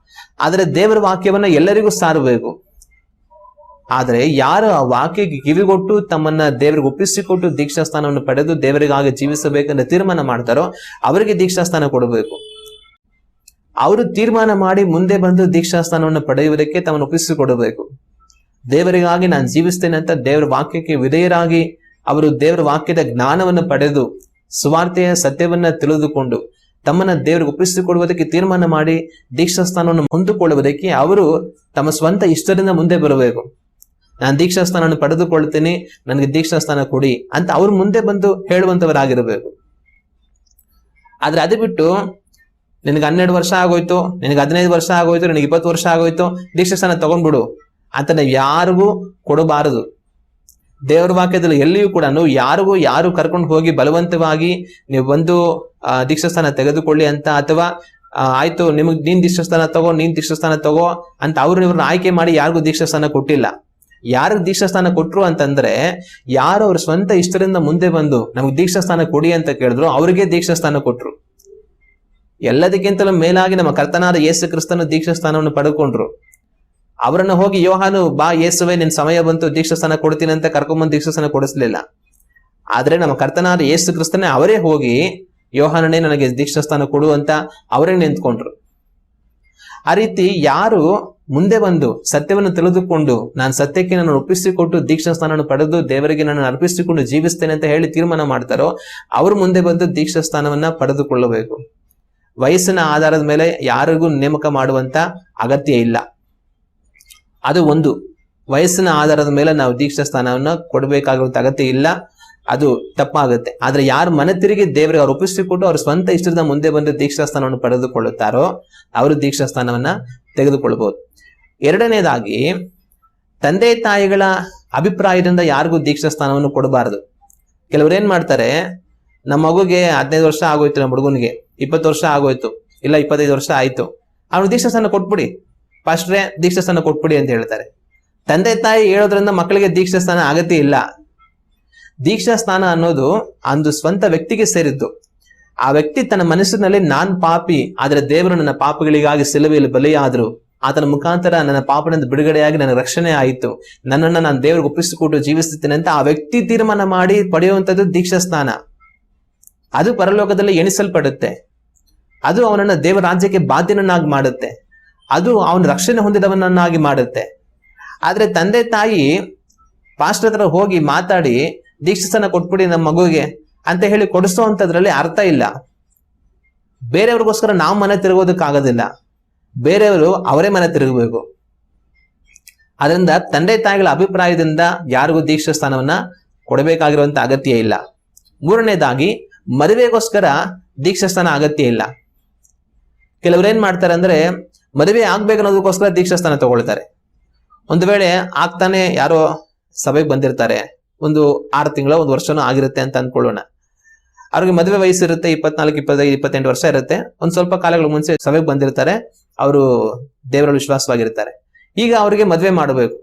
ಆದರೆ ದೇವರ ವಾಕ್ಯವನ್ನ ಎಲ್ಲರಿಗೂ ಸಾರಬೇಕು. ಆದ್ರೆ ಯಾರು ಆ ವಾಕ್ಯಕ್ಕೆ ಕಿವಿಗೊಟ್ಟು ತಮ್ಮನ್ನ ದೇವರಿಗೆ ಒಪ್ಪಿಸಿಕೊಟ್ಟು ದೀಕ್ಷಾಸ್ನಾನವನ್ನು ಪಡೆದು ದೇವರಿಗಾಗಿ ಜೀವಿಸಬೇಕಂತ ತೀರ್ಮಾನ ಮಾಡ್ತಾರೋ ಅವರಿಗೆ ದೀಕ್ಷಾಸ್ನಾನ ಕೊಡಬೇಕು. ಅವರು ತೀರ್ಮಾನ ಮಾಡಿ ಮುಂದೆ ಬಂದು ದೀಕ್ಷಾಸ್ನಾನವನ್ನು ಪಡೆಯುವುದಕ್ಕೆ ತಮ್ಮನ್ನು ಒಪ್ಪಿಸಿಕೊಡಬೇಕು. ದೇವರಿಗಾಗಿ ನಾನು ಜೀವಿಸ್ತೇನೆ ಅಂತ ದೇವರ ವಾಕ್ಯಕ್ಕೆ ವಿಧೇಯರಾಗಿ ಅವರು ದೇವರ ವಾಕ್ಯದ ಜ್ಞಾನವನ್ನು ಪಡೆದು ಸುವಾರ್ತೆಯ ಸತ್ಯವನ್ನ ತಿಳಿದುಕೊಂಡು ತಮ್ಮನ್ನ ದೇವರಿಗೆ ಒಪ್ಪಿಸಿಕೊಡುವುದಕ್ಕೆ ತೀರ್ಮಾನ ಮಾಡಿ ದೀಕ್ಷಾಸ್ನಾನವನ್ನು ಹೊಂದಿಕೊಳ್ಳುವುದಕ್ಕೆ ಅವರು ತಮ್ಮ ಸ್ವಂತ ಇಷ್ಟದಿಂದ ಮುಂದೆ ಬರಬೇಕು. ನಾನು ದೀಕ್ಷಾಸ್ನಾನವನ್ನು ಪಡೆದುಕೊಳ್ತೀನಿ, ನನಗೆ ದೀಕ್ಷಾಸ್ನಾನ ಕೊಡಿ ಅಂತ ಅವ್ರು ಮುಂದೆ ಬಂದು ಹೇಳುವಂತವರಾಗಿರಬೇಕು. ಆದ್ರೆ ಅದು ಬಿಟ್ಟು ನಿನಗೆ 12 ವರ್ಷ ಆಗೋಯ್ತು, ನಿನಗೆ 15 ವರ್ಷ ಆಗೋಯ್ತು, ನಿನಗೆ 20 ವರ್ಷ ಆಗೋಯ್ತು, ದೀಕ್ಷಾಸ್ನಾನ ತಗೊಂಡ್ಬಿಡು ಅಂತ ನಾವು ಯಾರಿಗೂ ಕೊಡಬಾರದು. ದೇವರ ವಾಕ್ಯದಲ್ಲಿ ಎಲ್ಲಿಯೂ ಕೂಡ ಯಾರು ಕರ್ಕೊಂಡು ಹೋಗಿ ಬಲವಂತವಾಗಿ ನೀವು ಬಂದು ದೀಕ್ಷಾಸ್ಥಾನ ತೆಗೆದುಕೊಳ್ಳಿ ಅಂತ, ಅಥವಾ ಆಯ್ತು ನೀನ್ ದೀಕ್ಷಾಸ್ಥಾನ ತಗೋ ಅಂತ ಇವ್ರನ್ನ ಆಯ್ಕೆ ಮಾಡಿ ಯಾರಿಗೂ ದೀಕ್ಷಾಸ್ಥಾನ ಕೊಟ್ಟಿಲ್ಲ. ಯಾರಿಗ ದೀಕ್ಷಾಸ್ಥಾನ ಕೊಟ್ರು ಅಂತಂದ್ರೆ, ಯಾರು ಅವ್ರ ಸ್ವಂತ ಇಷ್ಟರಿಂದ ಮುಂದೆ ಬಂದು ನಮ್ಗೆ ದೀಕ್ಷಾಸ್ಥಾನ ಕೊಡಿ ಅಂತ ಕೇಳಿದ್ರು ಅವ್ರಿಗೆ ದೀಕ್ಷಾಸ್ಥಾನ ಕೊಟ್ರು. ಎಲ್ಲದಕ್ಕಿಂತಲೂ ಮೇಲಾಗಿ ನಮ್ಮ ಕರ್ತನಾದ ಯೇಸು ಕ್ರಿಸ್ತನು ದೀಕ್ಷಾಸ್ಥಾನವನ್ನು ಪಡೆದುಕೊಂಡ್ರು. ಅವರನ್ನ ಹೋಗಿ ಯೋಹಾನು ಬಾ ಯೇಸುವೆ ನಿನ್ ಸಮಯ ಬಂತು ದೀಕ್ಷಾಸ್ಥಾನ ಕೊಡ್ತೀನಿ ಅಂತ ಕರ್ಕೊಂಬಂದು ದೀಕ್ಷಾಸ್ಥಾನ ಕೊಡಿಸ್ಲಿಲ್ಲ. ಆದ್ರೆ ನಮ್ಮ ಕರ್ತನಾದ ಯೇಸು ಕ್ರಿಸ್ತನೇ ಅವರೇ ಹೋಗಿ ಯೋಹಾನನೇ ನನಗೆ ದೀಕ್ಷಾಸ್ಥಾನ ಕೊಡು ಅಂತ ಅವರೇ ನಿಂತ್ಕೊಂಡ್ರು. ಆ ರೀತಿ ಯಾರು ಮುಂದೆ ಬಂದು ಸತ್ಯವನ್ನು ತಿಳಿದುಕೊಂಡು ನಾನು ಸತ್ಯಕ್ಕೆ ನಾನು ಒಪ್ಪಿಸಿಕೊಟ್ಟು ದೀಕ್ಷಾಸ್ಥಾನವನ್ನು ಪಡೆದು ದೇವರಿಗೆ ನಾನು ಅರ್ಪಿಸಿಕೊಂಡು ಜೀವಿಸ್ತೇನೆ ಅಂತ ಹೇಳಿ ತೀರ್ಮಾನ ಮಾಡ್ತಾರೋ ಅವರು ಮುಂದೆ ಬಂದು ದೀಕ್ಷಾಸ್ಥಾನವನ್ನ ಪಡೆದುಕೊಳ್ಳಬೇಕು. ವಯಸ್ಸಿನ ಆಧಾರದ ಮೇಲೆ ಯಾರಿಗೂ ನೇಮಕ ಮಾಡುವಂತ ಅಗತ್ಯ ಇಲ್ಲ. ಅದು ಒಂದು, ವಯಸ್ಸಿನ ಆಧಾರದ ಮೇಲೆ ನಾವು ದೀಕ್ಷಾಸ್ಥಾನವನ್ನ ಕೊಡಬೇಕಾಗಿರುವಂತ ಅಗತ್ಯ ಇಲ್ಲ, ಅದು ತಪ್ಪಾಗುತ್ತೆ. ಆದ್ರೆ ಯಾರು ಮನೆ ತಿರುಗಿ ದೇವರಿಗೆ ಅವ್ರು ಒಪ್ಪಿಸಿಕೊಟ್ಟು ಅವ್ರ ಸ್ವಂತ ಇಷ್ಟದ ಮುಂದೆ ಬಂದು ದೀಕ್ಷಾಸ್ಥಾನವನ್ನು ಪಡೆದುಕೊಳ್ಳುತ್ತಾರೋ ಅವರು ದೀಕ್ಷಾಸ್ಥಾನವನ್ನ ತೆಗೆದುಕೊಳ್ಬಹುದು. ಎರಡನೇದಾಗಿ, ತಂದೆ ತಾಯಿಗಳ ಅಭಿಪ್ರಾಯದಿಂದ ಯಾರಿಗೂ ದೀಕ್ಷಾಸ್ಥಾನವನ್ನು ಕೊಡಬಾರದು. ಕೆಲವ್ರು ಏನ್ ಮಾಡ್ತಾರೆ, ನಮ್ಮ ಮಗುಗೆ 15 ವರ್ಷ ಆಗೋಯ್ತು, ನಮ್ಮ ಹುಡುಗನಿಗೆ 20 ವರ್ಷ ಆಗೋಯ್ತು, ಇಲ್ಲ 25 ವರ್ಷ ಆಯ್ತು, ಅವ್ನು ದೀಕ್ಷಾಸ್ಥಾನ ಕೊಟ್ಬಿಡಿ ಪಾಸ್ಟ್ರೇ, ದೀಕ್ಷಾಸ್ಥಾನ ಕೊಟ್ಬಿಡಿ ಅಂತ ಹೇಳ್ತಾರೆ. ತಂದೆ ತಾಯಿ ಹೇಳೋದ್ರಿಂದ ಮಕ್ಕಳಿಗೆ ದೀಕ್ಷಾಸ್ಥಾನ ಅಗತ್ಯ ಇಲ್ಲ. ದೀಕ್ಷಾಸ್ಥಾನ ಅನ್ನೋದು ಒಂದು ಸ್ವಂತ ವ್ಯಕ್ತಿಗೆ ಸೇರಿದ್ದು. ಆ ವ್ಯಕ್ತಿ ತನ್ನ ಮನಸ್ಸಿನಲ್ಲಿ ನಾನ್ ಪಾಪಿ, ಆದ್ರೆ ದೇವರು ನನ್ನ ಪಾಪಗಳಿಗಾಗಿ ಸಿಲುಬೆಯಲ್ಲಿ ಬಲಿಯಾದ್ರು, ಆತನ ಮುಖಾಂತರ ನನ್ನ ಪಾಪದಿಂದ ಬಿಡುಗಡೆಯಾಗಿ ನನ್ನ ರಕ್ಷಣೆ ಆಯಿತು, ನನ್ನನ್ನು ನಾನು ದೇವರಿಗೆ ಒಪ್ಪಿಸಿಕೊಟ್ಟು ಜೀವಿಸುತ್ತೇನೆ ಅಂತ ಆ ವ್ಯಕ್ತಿ ತೀರ್ಮಾನ ಮಾಡಿ ಪಡೆಯುವಂಥದ್ದು ದೀಕ್ಷಾಸ್ನಾನ. ಅದು ಪರಲೋಕದಲ್ಲಿ ಎಣಿಸಲ್ಪಡುತ್ತೆ. ಅದು ಅವನನ್ನ ದೇವರ ರಾಜ್ಯಕ್ಕೆ ಬಾಧ್ಯನನ್ನಾಗಿ ಮಾಡುತ್ತೆ. ಅದು ಅವನ ರಕ್ಷಣೆ ಹೊಂದಿದವನನ್ನಾಗಿ ಮಾಡುತ್ತೆ. ಆದ್ರೆ ತಂದೆ ತಾಯಿ ಪಾಸ್ಟರ್ ಹತ್ರ ಹೋಗಿ ಮಾತಾಡಿ ದೀಕ್ಷಾಸ್ಥಾನ ಕೊಟ್ಬಿಡಿ ನಮ್ಮ ಮಗುಗೆ ಅಂತ ಹೇಳಿ ಕೊಡಿಸೋ ಅಂತದ್ರಲ್ಲಿ ಅರ್ಥ ಇಲ್ಲ. ಬೇರೆಯವ್ರಿಗೋಸ್ಕರ ನಾವು ಮನೆ ತಿರುಗೋದಕ್ಕಾಗೋದಿಲ್ಲ, ಬೇರೆಯವರು ಅವರೇ ಮನೆ ತಿರುಗಬೇಕು. ಅದರಿಂದ ತಂದೆ ತಾಯಿಗಳ ಅಭಿಪ್ರಾಯದಿಂದ ಯಾರಿಗೂ ದೀಕ್ಷಾಸ್ಥಾನವನ್ನ ಕೊಡಬೇಕಾಗಿರುವಂತ ಅಗತ್ಯ ಇಲ್ಲ. ಮೂರನೇದಾಗಿ, ಮದುವೆಗೋಸ್ಕರ ದೀಕ್ಷಾಸ್ಥಾನ ಅಗತ್ಯ ಇಲ್ಲ. ಕೆಲವ್ರು ಏನ್ ಮಾಡ್ತಾರೆ ಅಂದ್ರೆ, ಮದುವೆ ಆಗ್ಬೇಕನ್ನೋದಕ್ಕೋಸ್ಕರ ದೀಕ್ಷಾಸ್ಥಾನ ತಗೊಳ್ತಾರೆ. ಒಂದು ವೇಳೆ ಆಗ್ತಾನೆ ಯಾರೋ ಸಭೆಗೆ ಬಂದಿರ್ತಾರೆ, ಒಂದು 6 ತಿಂಗಳ 1 ವರ್ಷನೂ ಆಗಿರುತ್ತೆ ಅಂತ ಅನ್ಕೊಳ್ಳೋಣ. ಅವ್ರಿಗೆ ಮದುವೆ ವಯಸ್ಸು ಇರುತ್ತೆ, 24, 25, 28 ವರ್ಷ ಇರುತ್ತೆ. ಒಂದ್ ಸ್ವಲ್ಪ ಕಾಲಗಳ ಮುಂಚೆ ಸಭೆಗೆ ಬಂದಿರ್ತಾರೆ, ಅವರು ದೇವರಲ್ಲಿ ವಿಶ್ವಾಸವಾಗಿರ್ತಾರೆ. ಈಗ ಅವ್ರಿಗೆ ಮದುವೆ ಮಾಡಬೇಕು.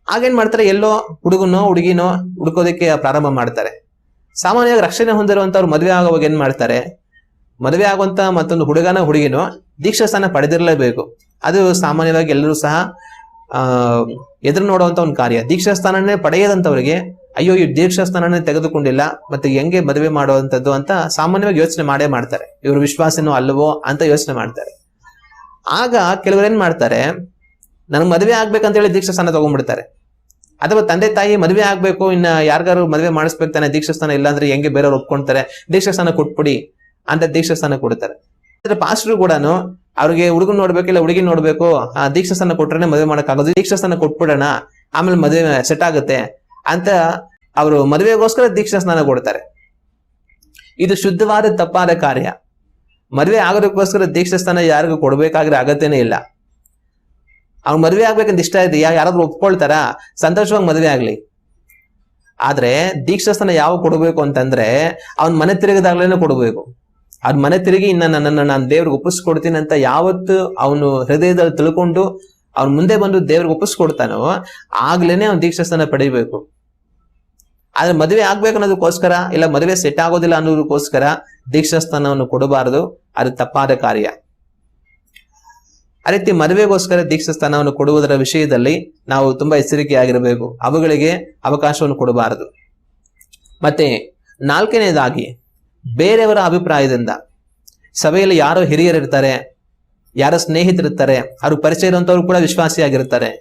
ಆಗೇನ್ ಮಾಡ್ತಾರೆ, ಎಲ್ಲೋ ಹುಡುಗನೋ ಹುಡುಗಿನೋ ಹುಡುಕೋದಕ್ಕೆ ಪ್ರಾರಂಭ ಮಾಡ್ತಾರೆ. ಸಾಮಾನ್ಯವಾಗಿ ರಕ್ಷಣೆ ಹೊಂದಿರುವಂತವ್ರು ಮದುವೆ ಆಗುವಾಗ ಏನ್ ಮಾಡ್ತಾರೆ, ಮದುವೆ ಆಗುವಂತ ಮತ್ತೊಂದು ಹುಡುಗಿನೋ ದೀಕ್ಷಾಸ್ಥಾನ ಪಡೆದಿರಲೇಬೇಕು. ಅದು ಸಾಮಾನ್ಯವಾಗಿ ಎಲ್ಲರೂ ಸಹ ಎದುರು ನೋಡುವಂತ ಒಂದು ಕಾರ್ಯ. ದೀಕ್ಷಾಸ್ಥಾನನೇ ಪಡೆಯದಂತವರಿಗೆ ಅಯ್ಯೋ ಈ ದೀಕ್ಷಾಸ್ಥಾನನೇ ತೆಗೆದುಕೊಂಡಿಲ್ಲ, ಮತ್ತೆ ಹೆಂಗೆ ಮದುವೆ ಮಾಡುವಂಥದ್ದು ಅಂತ ಸಾಮಾನ್ಯವಾಗಿ ಯೋಚನೆ ಮಾಡೇ ಮಾಡ್ತಾರೆ. ಇವರು ವಿಶ್ವಾಸನೋ ಅಲ್ಲವೋ ಅಂತ ಯೋಚನೆ ಮಾಡ್ತಾರೆ. ಆಗ ಕೆಲವರು ಏನ್ ಮಾಡ್ತಾರೆ, ನನಗೆ ಮದುವೆ ಆಗ್ಬೇಕಂತ ಹೇಳಿ ದೀಕ್ಷಾಸ್ಥಾನ ತಗೊಂಡ್ಬಿಡ್ತಾರೆ. ಅಥವಾ ತಂದೆ ತಾಯಿ ಮದುವೆ ಆಗ್ಬೇಕು, ಇನ್ನ ಯಾರಿಗಾರು ಮದುವೆ ಮಾಡಿಸ್ಬೇಕು ತಾನೆ, ದೀಕ್ಷಾಸ್ಥಾನ ಇಲ್ಲಾಂದ್ರೆ ಹೆಂಗೆ ಬೇರೆಯವ್ರು ಒಪ್ಕೊಂತಾರೆ, ದೀಕ್ಷಾಸ್ಥಾನ ಕೊಟ್ಬಿಡಿ ಅಂತ ದೀಕ್ಷಾಸ್ಥಾನ ಕೊಡ್ತಾರೆ. ಆದ್ರೆ ಪಾಸ್ಟರ್ ಕೂಡ ಅವ್ರಿಗೆ ಹುಡುಗನ್ ನೋಡ್ಬೇಕಿಲ್ಲ ಹುಡುಗಿ ನೋಡ್ಬೇಕು, ದೀಕ್ಷಾಸ್ಥಾನ ಕೊಟ್ರೆ ಮದುವೆ ಮಾಡಕ್ಕಾಗೋದು, ದೀಕ್ಷಾಸ್ಥಾನ ಕೊಟ್ಬಿಡೋಣ ಆಮೇಲೆ ಮದುವೆ ಸೆಟ್ ಆಗುತ್ತೆ ಅಂತ ಅವರು ಮದುವೆಗೋಸ್ಕರ ದೀಕ್ಷಾಸ್ನಾನ ಕೊಡ್ತಾರೆ. ಇದು ಶುದ್ಧವಾದ ತಪ್ಪಾದ ಕಾರ್ಯ. ಮದುವೆ ಆಗೋದಕ್ಕೋಸ್ಕರ ದೀಕ್ಷಾಸ್ಥಾನ ಯಾರಿಗೂ ಕೊಡ್ಬೇಕಾಗಿರೋ ಅಗತ್ಯನೇ ಇಲ್ಲ. ಅವ್ನು ಮದುವೆ ಆಗ್ಬೇಕಂತ ಇಷ್ಟ ಇದೆಯಾ, ಯಾರಾದ್ರೂ ಒಪ್ಕೊಳ್ತಾರ, ಸಂತೋಷವಾಗಿ ಮದುವೆ ಆಗ್ಲಿ. ಆದ್ರೆ ದೀಕ್ಷಾಸ್ಥಾನ ಯಾವ ಕೊಡಬೇಕು ಅಂತಂದ್ರೆ ಅವ್ನ ಮನೆ ತಿರುಗದಾಗ್ಲೇನೆ ಕೊಡಬೇಕು. ಅವ್ನ ಮನೆ ತಿರುಗಿ ಇನ್ನ ನನ್ನನ್ನು ನಾನು ದೇವ್ರಿಗೆ ಒಪ್ಪಿಸ್ಕೊಡ್ತೀನಿ ಅಂತ ಯಾವತ್ತು ಅವನು ಹೃದಯದಲ್ಲಿ ತಿಳ್ಕೊಂಡು ಅವ್ನ ಮುಂದೆ ಬಂದು ದೇವ್ರಿಗೆ ಒಪ್ಪಿಸ್ಕೊಡ್ತಾನೋ ಆಗ್ಲೇನೆ ಅವ್ನು ದೀಕ್ಷಾಸ್ಥಾನ ಪಡಿಬೇಕು. ಆದ್ರೆ ಮದುವೆ ಆಗ್ಬೇಕು ಅನ್ನೋದಕ್ಕೋಸ್ಕರ, ಇಲ್ಲ ಮದುವೆ ಸೆಟ್ ಆಗೋದಿಲ್ಲ ಅನ್ನೋದಕ್ಕೋಸ್ಕರ ದೀಕ್ಷಾಸ್ಥಾನವನ್ನು ಕೊಡಬಾರದು. ಅದು ತಪ್ಪಾದ ಕಾರ್ಯ. ಆ ರೀತಿ ಮದುವೆಗೋಸ್ಕರ ದೀಕ್ಷಾಸ್ಥಾನವನ್ನು ಕೊಡುವುದರ ವಿಷಯದಲ್ಲಿ ನಾವು ತುಂಬಾ ಎಚ್ಚರಿಕೆಯಾಗಿರಬೇಕು. ಅವುಗಳಿಗೆ ಅವಕಾಶವನ್ನು ಕೊಡಬಾರದು. ಮತ್ತೆ 4ನೇದಾಗಿ, ಬೇರೆಯವರ ಅಭಿಪ್ರಾಯದಿಂದ, ಸಭೆಯಲ್ಲಿ ಯಾರೋ ಹಿರಿಯರಿರ್ತಾರೆ, ಯಾರೋ ಸ್ನೇಹಿತರಿರ್ತಾರೆ, ಅವ್ರಿಗೆ ಪರಿಚಯ ಇರುವಂತವ್ರು ಕೂಡ ವಿಶ್ವಾಸಿಯಾಗಿರ್ತಾರೆ.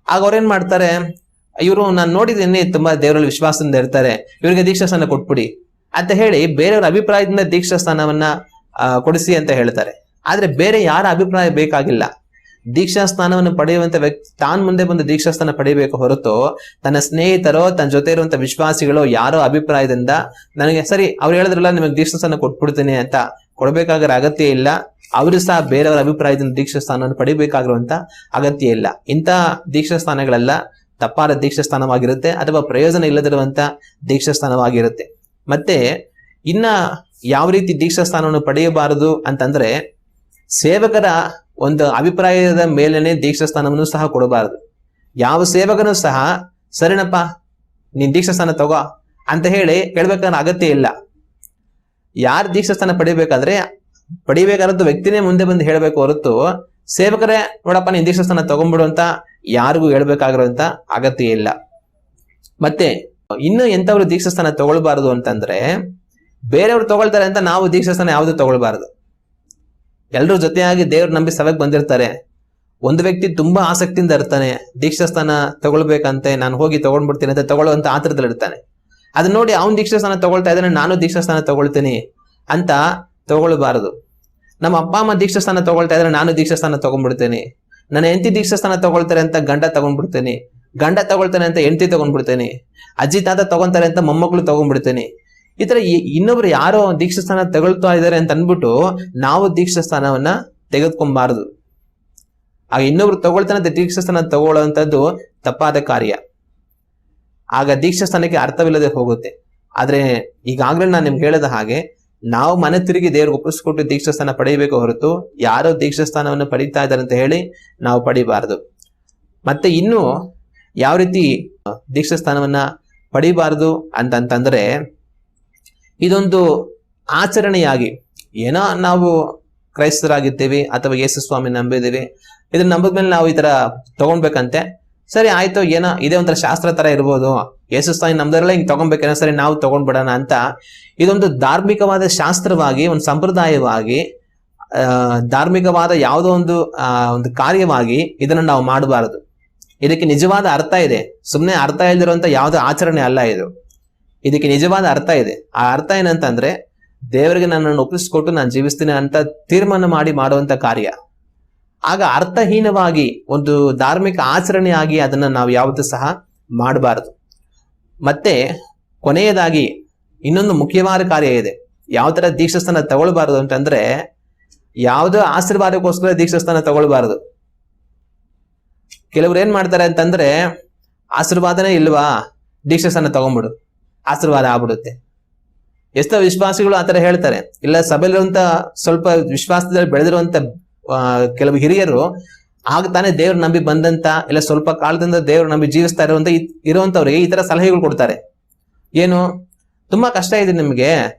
ಆಗ ಅವ್ರೇನ್ ಮಾಡ್ತಾರೆ, ಇವರು ನಾನು ನೋಡಿದ್ದೀನಿ ತುಂಬಾ ದೇವರಲ್ಲಿ ವಿಶ್ವಾಸದಿಂದ ಇರ್ತಾರೆ, ಇವರಿಗೆ ದೀಕ್ಷಾಸ್ಥಾನ ಕೊಟ್ಬಿಡಿ ಅಂತ ಹೇಳಿ ಬೇರೆಯವರ ಅಭಿಪ್ರಾಯದಿಂದ ದೀಕ್ಷಾಸ್ಥಾನವನ್ನ ಕೊಡಿಸಿ ಅಂತ ಹೇಳ್ತಾರೆ. ಆದ್ರೆ ಬೇರೆ ಯಾರ ಅಭಿಪ್ರಾಯ ಬೇಕಾಗಿಲ್ಲ. ದೀಕ್ಷಾಸ್ಥಾನವನ್ನು ಪಡೆಯುವಂತ ವ್ಯಕ್ತಿ ತಾನು ಮುಂದೆ ಬಂದು ದೀಕ್ಷಾಸ್ಥಾನ ಪಡೆಯಬೇಕು ಹೊರತು ತನ್ನ ಸ್ನೇಹಿತರೋ ತನ್ನ ಜೊತೆ ಇರುವಂತ ವಿಶ್ವಾಸಿಗಳು ಯಾರೋ ಅಭಿಪ್ರಾಯದಿಂದ ನನಗೆ ಸರಿ ಅವ್ರು ಹೇಳಿದ್ರಲ್ಲ ನಿಮಗೆ ದೀಕ್ಷಾಸ್ಥಾನ ಕೊಟ್ಬಿಡ್ತೀನಿ ಅಂತ ಕೊಡ್ಬೇಕಾಗಿರೋ ಅಗತ್ಯ ಇಲ್ಲ. ಅವರು ಸಹ ಬೇರೆಯವರ ಅಭಿಪ್ರಾಯದಿಂದ ದೀಕ್ಷಾಸ್ಥಾನವನ್ನು ಪಡಿಬೇಕಾಗಿರುವಂತ ಅಗತ್ಯ ಇಲ್ಲ. ಇಂಥ ದೀಕ್ಷಾಸ್ಥಾನಗಳೆಲ್ಲ ತಪ್ಪಾದ ದೀಕ್ಷಾಸ್ಥಾನವಾಗಿರುತ್ತೆ ಅಥವಾ ಪ್ರಯೋಜನ ಇಲ್ಲದಿರುವಂತ ದೀಕ್ಷಾಸ್ಥಾನವಾಗಿರುತ್ತೆ. ಮತ್ತೆ ಇನ್ನ ಯಾವ ರೀತಿ ದೀಕ್ಷಾಸ್ಥಾನವನ್ನು ಪಡೆಯಬಾರದು ಅಂತಂದ್ರೆ, ಸೇವಕರ ಒಂದು ಅಭಿಪ್ರಾಯದ ಮೇಲೇನೆ ದೀಕ್ಷಾಸ್ಥಾನವನ್ನು ಸಹ ಕೊಡಬಾರದು. ಯಾವ ಸೇವಕನು ಸಹ ಸರಿನಪ್ಪ ನೀನ್ ದೀಕ್ಷಾಸ್ಥಾನ ತಗೋ ಅಂತ ಹೇಳಿ ಹೇಳ್ಬೇಕಾದ್ರೆ ಅಗತ್ಯ ಇಲ್ಲ. ಯಾರು ದೀಕ್ಷಾಸ್ಥಾನ ಪಡಿಬೇಕಾದ್ರೂ ವ್ಯಕ್ತಿನೇ ಮುಂದೆ ಬಂದು ಹೇಳ್ಬೇಕು ಹೊರತು ಸೇವಕರೇ ನೋಡಪ್ಪ ನೀನ್ ದೀಕ್ಷಾಸ್ಥಾನ ತಗೊಂಡ್ಬಿಡು ಅಂತ ಯಾರಿಗೂ ಹೇಳ್ಬೇಕಾಗಿರುವಂತ ಅಗತ್ಯ ಇಲ್ಲ. ಮತ್ತೆ ಇನ್ನು ಎಂತವ್ರು ದೀಕ್ಷಾಸ್ಥಾನ ತಗೊಳ್ಬಾರದು ಅಂತಂದ್ರೆ, ಬೇರೆಯವ್ರು ತಗೊಳ್ತಾರೆ ಅಂತ ನಾವು ದೀಕ್ಷಾಸ್ಥಾನ ಯಾವ್ದು ತಗೊಳ್ಬಾರದು. ಎಲ್ರೂ ಜೊತೆಯಾಗಿ ದೇವ್ರ ನಂಬಿ ಸಭೆಗೆ ಬಂದಿರ್ತಾರೆ. ಒಂದು ವ್ಯಕ್ತಿ ತುಂಬಾ ಆಸಕ್ತಿಯಿಂದ ಇರ್ತಾನೆ, ದೀಕ್ಷಾಸ್ಥಾನ ತಗೊಳ್ಬೇಕಂತೆ, ನಾನು ಹೋಗಿ ತಗೊಂಡ್ಬಿಡ್ತೀನಿ ಅಂತ ತಗೊಳ್ಳುವಂತ ಆತರದಲ್ಲಿ ಇರ್ತಾನೆ. ಅದನ್ನ ನೋಡಿ ಅವ್ನು ದೀಕ್ಷಾಸ್ಥಾನ ತಗೊಳ್ತಾ ಇದ್ದಾನೆ, ನಾನು ದೀಕ್ಷಾಸ್ಥಾನ ತಗೊಳ್ತೀನಿ ಅಂತ ತಗೊಳ್ಬಾರದು. ನಮ್ಮ ಅಪ್ಪ ಅಮ್ಮ ದೀಕ್ಷಾಸ್ಥಾನ ತಗೊಳ್ತಾ ಇದ್ರೆ ನಾನು ದೀಕ್ಷಾಸ್ಥಾನ ತಗೊಂಡ್ಬಿಡ್ತೇನೆ. ನನ್ನ ಹೆಂಡತಿ ದೀಕ್ಷಾಸ್ಥಾನ ತಗೊಳ್ತಾರೆ ಅಂತ ಗಂಡ ತಗೊಂಡ್ಬಿಡ್ತೇನೆ, ಗಂಡ ತಗೊಳ್ತಾನೆ ಅಂತ ಹೆಂಡತಿ ತಗೊಂಡ್ಬಿಡ್ತೇನೆ, ಅಜ್ಜಿ ತಾತ ತಗೊಂತಾರೆ ಅಂತ ಮೊಮ್ಮಕ್ಕಳು ತಗೊಂಡ್ಬಿಡ್ತೇನೆ. ಈ ತರ ಇನ್ನೊಬ್ರು ಯಾರೋ ದೀಕ್ಷಾಸ್ಥಾನ ತಗೊಳ್ತಾ ಇದಾರೆ ಅಂತ ಅನ್ಬಿಟ್ಟು ನಾವು ದೀಕ್ಷಾಸ್ಥಾನವನ್ನ ತೆಗೆದುಕೊಬಾರದು. ಆಗ ಇನ್ನೊಬ್ರು ತಗೊಳ್ತಾನೆ ದೀಕ್ಷಾಸ್ಥಾನ ತಗೊಳ್ಳುವಂಥದ್ದು ತಪ್ಪಾದ ಕಾರ್ಯ. ಆಗ ದೀಕ್ಷಾಸ್ಥಾನಕ್ಕೆ ಅರ್ಥವಿಲ್ಲದೆ ಹೋಗುತ್ತೆ. ಆದ್ರೆ ಈಗಾಗಲೇ ನಾನು ನಿಮ್ಗೆ ಹೇಳಿದ ಹಾಗೆ ನಾವು ಮನೆ ತಿರುಗಿ ದೇವ್ರಿಗೆ ಒಪ್ಪಿಸ್ಕೊಟ್ಟು ದೀಕ್ಷಾಸ್ಥಾನ ಪಡೆಯಬೇಕು ಹೊರತು ಯಾರೋ ದೀಕ್ಷಾಸ್ಥಾನವನ್ನು ಪಡೀತಾ ಇದ್ದಾರೆ ಅಂತ ಹೇಳಿ ನಾವು ಪಡಿಬಾರದು. ಮತ್ತೆ ಇನ್ನು ಯಾವ ರೀತಿ ದೀಕ್ಷಾಸ್ಥಾನವನ್ನ ಪಡಿಬಾರದು ಅಂತಂತಂದ್ರೆ, ಇದೊಂದು ಆಚರಣೆಯಾಗಿ ಏನೋ ನಾವು ಕ್ರೈಸ್ತರಾಗಿದ್ದೇವೆ ಅಥವಾ ಯೇಸು ಸ್ವಾಮಿ ನಂಬಿದ್ದೀವಿ, ಇದನ್ನ ನಂಬಿದ್ಮೇಲೆ ನಾವು ಈ ತರ ತಗೊಳ್ಬೇಕಂತೆ, ಸರಿ ಆಯ್ತು ಏನೋ ಇದೇ ಒಂಥರ ಶಾಸ್ತ್ರ ತರ ಇರ್ಬೋದು, ಯೇಸು ಸ್ವಾಮಿ ನಮ್ದರೆಲ್ಲ ಹಿಂಗ್ ತಗೊಳ್ಬೇಕೇನೋ, ಸರಿ ನಾವು ತಗೊಂಡ್ಬಿಡೋಣ ಅಂತ ಇದೊಂದು ಧಾರ್ಮಿಕವಾದ ಶಾಸ್ತ್ರವಾಗಿ, ಒಂದು ಸಂಪ್ರದಾಯವಾಗಿ, ಧಾರ್ಮಿಕವಾದ ಯಾವುದೋ ಒಂದು ಕಾರ್ಯವಾಗಿ ಇದನ್ನ ನಾವು ಮಾಡಬಾರದು. ಇದಕ್ಕೆ ನಿಜವಾದ ಅರ್ಥ ಇದೆ, ಸುಮ್ಮನೆ ಅರ್ಥ ಇಲ್ದಿರುವಂತ ಯಾವುದೋ ಆಚರಣೆ ಅಲ್ಲ ಇದು. ಇದಕ್ಕೆ ನಿಜವಾದ ಅರ್ಥ ಇದೆ. ಆ ಅರ್ಥ ಏನಂತಂದ್ರೆ, ದೇವರಿಗೆ ನನ್ನನ್ನು ಒಪ್ಪಿಸ್ಕೊಟ್ಟು ನಾನು ಜೀವಿಸ್ತೀನಿ ಅಂತ ತೀರ್ಮಾನ ಮಾಡಿ ಮಾಡುವಂತ ಕಾರ್ಯ. ಆಗ ಅರ್ಥಹೀನವಾಗಿ ಒಂದು ಧಾರ್ಮಿಕ ಆಚರಣೆಯಾಗಿ ಅದನ್ನ ನಾವು ಯಾವತ್ತೂ ಸಹ ಮಾಡಬಾರದು. ಮತ್ತೆ ಕೊನೆಯದಾಗಿ ಇನ್ನೊಂದು ಮುಖ್ಯವಾದ ಕಾರ್ಯ ಇದೆ. ಯಾವ ತರ ದೀಕ್ಷಾಸ್ಥಾನ ತಗೊಳ್ಬಾರದು ಅಂತಂದ್ರೆ, ಯಾವುದೋ ಆಶೀರ್ವಾದಕ್ಕೋಸ್ಕರ ದೀಕ್ಷಾಸ್ಥಾನ ತಗೊಳ್ಬಾರದು. ಕೆಲವ್ರು ಏನ್ ಮಾಡ್ತಾರೆ ಅಂತಂದ್ರೆ, ಆಶೀರ್ವಾದನೇ ಇಲ್ವಾ, ದೀಕ್ಷಾಸ್ಥಾನ ತಗೊಂಡ್ಬಿಡು, ಆಶೀರ್ವಾದ ಆಗ್ಬಿಡುತ್ತೆ. ಎಷ್ಟೋ ವಿಶ್ವಾಸಿಗಳು ಆತರ ಹೇಳ್ತಾರೆ. ಇಲ್ಲ ಸಭೆಲಿರುವಂತ ಸ್ವಲ್ಪ ವಿಶ್ವಾಸದಲ್ಲಿ ಬೆಳೆದಿರುವಂತ ಕೆಲವು ಹಿರಿಯರು ಆಗ ತಾನೇ ದೇವ್ರ ನಂಬಿ ಬಂದಂತ, ಇಲ್ಲ ಸ್ವಲ್ಪ ಕಾಲದಿಂದ ದೇವ್ರ ನಂಬಿ ಜೀವಿಸ್ತಾ ಇರುವಂತವ್ರಿಗೆ ಈ ತರ ಸಲಹೆಗಳು ಕೊಡ್ತಾರೆ. ಏನು, ತುಂಬಾ ಕಷ್ಟ ಇದೆ ನಿಮ್ಗೆ,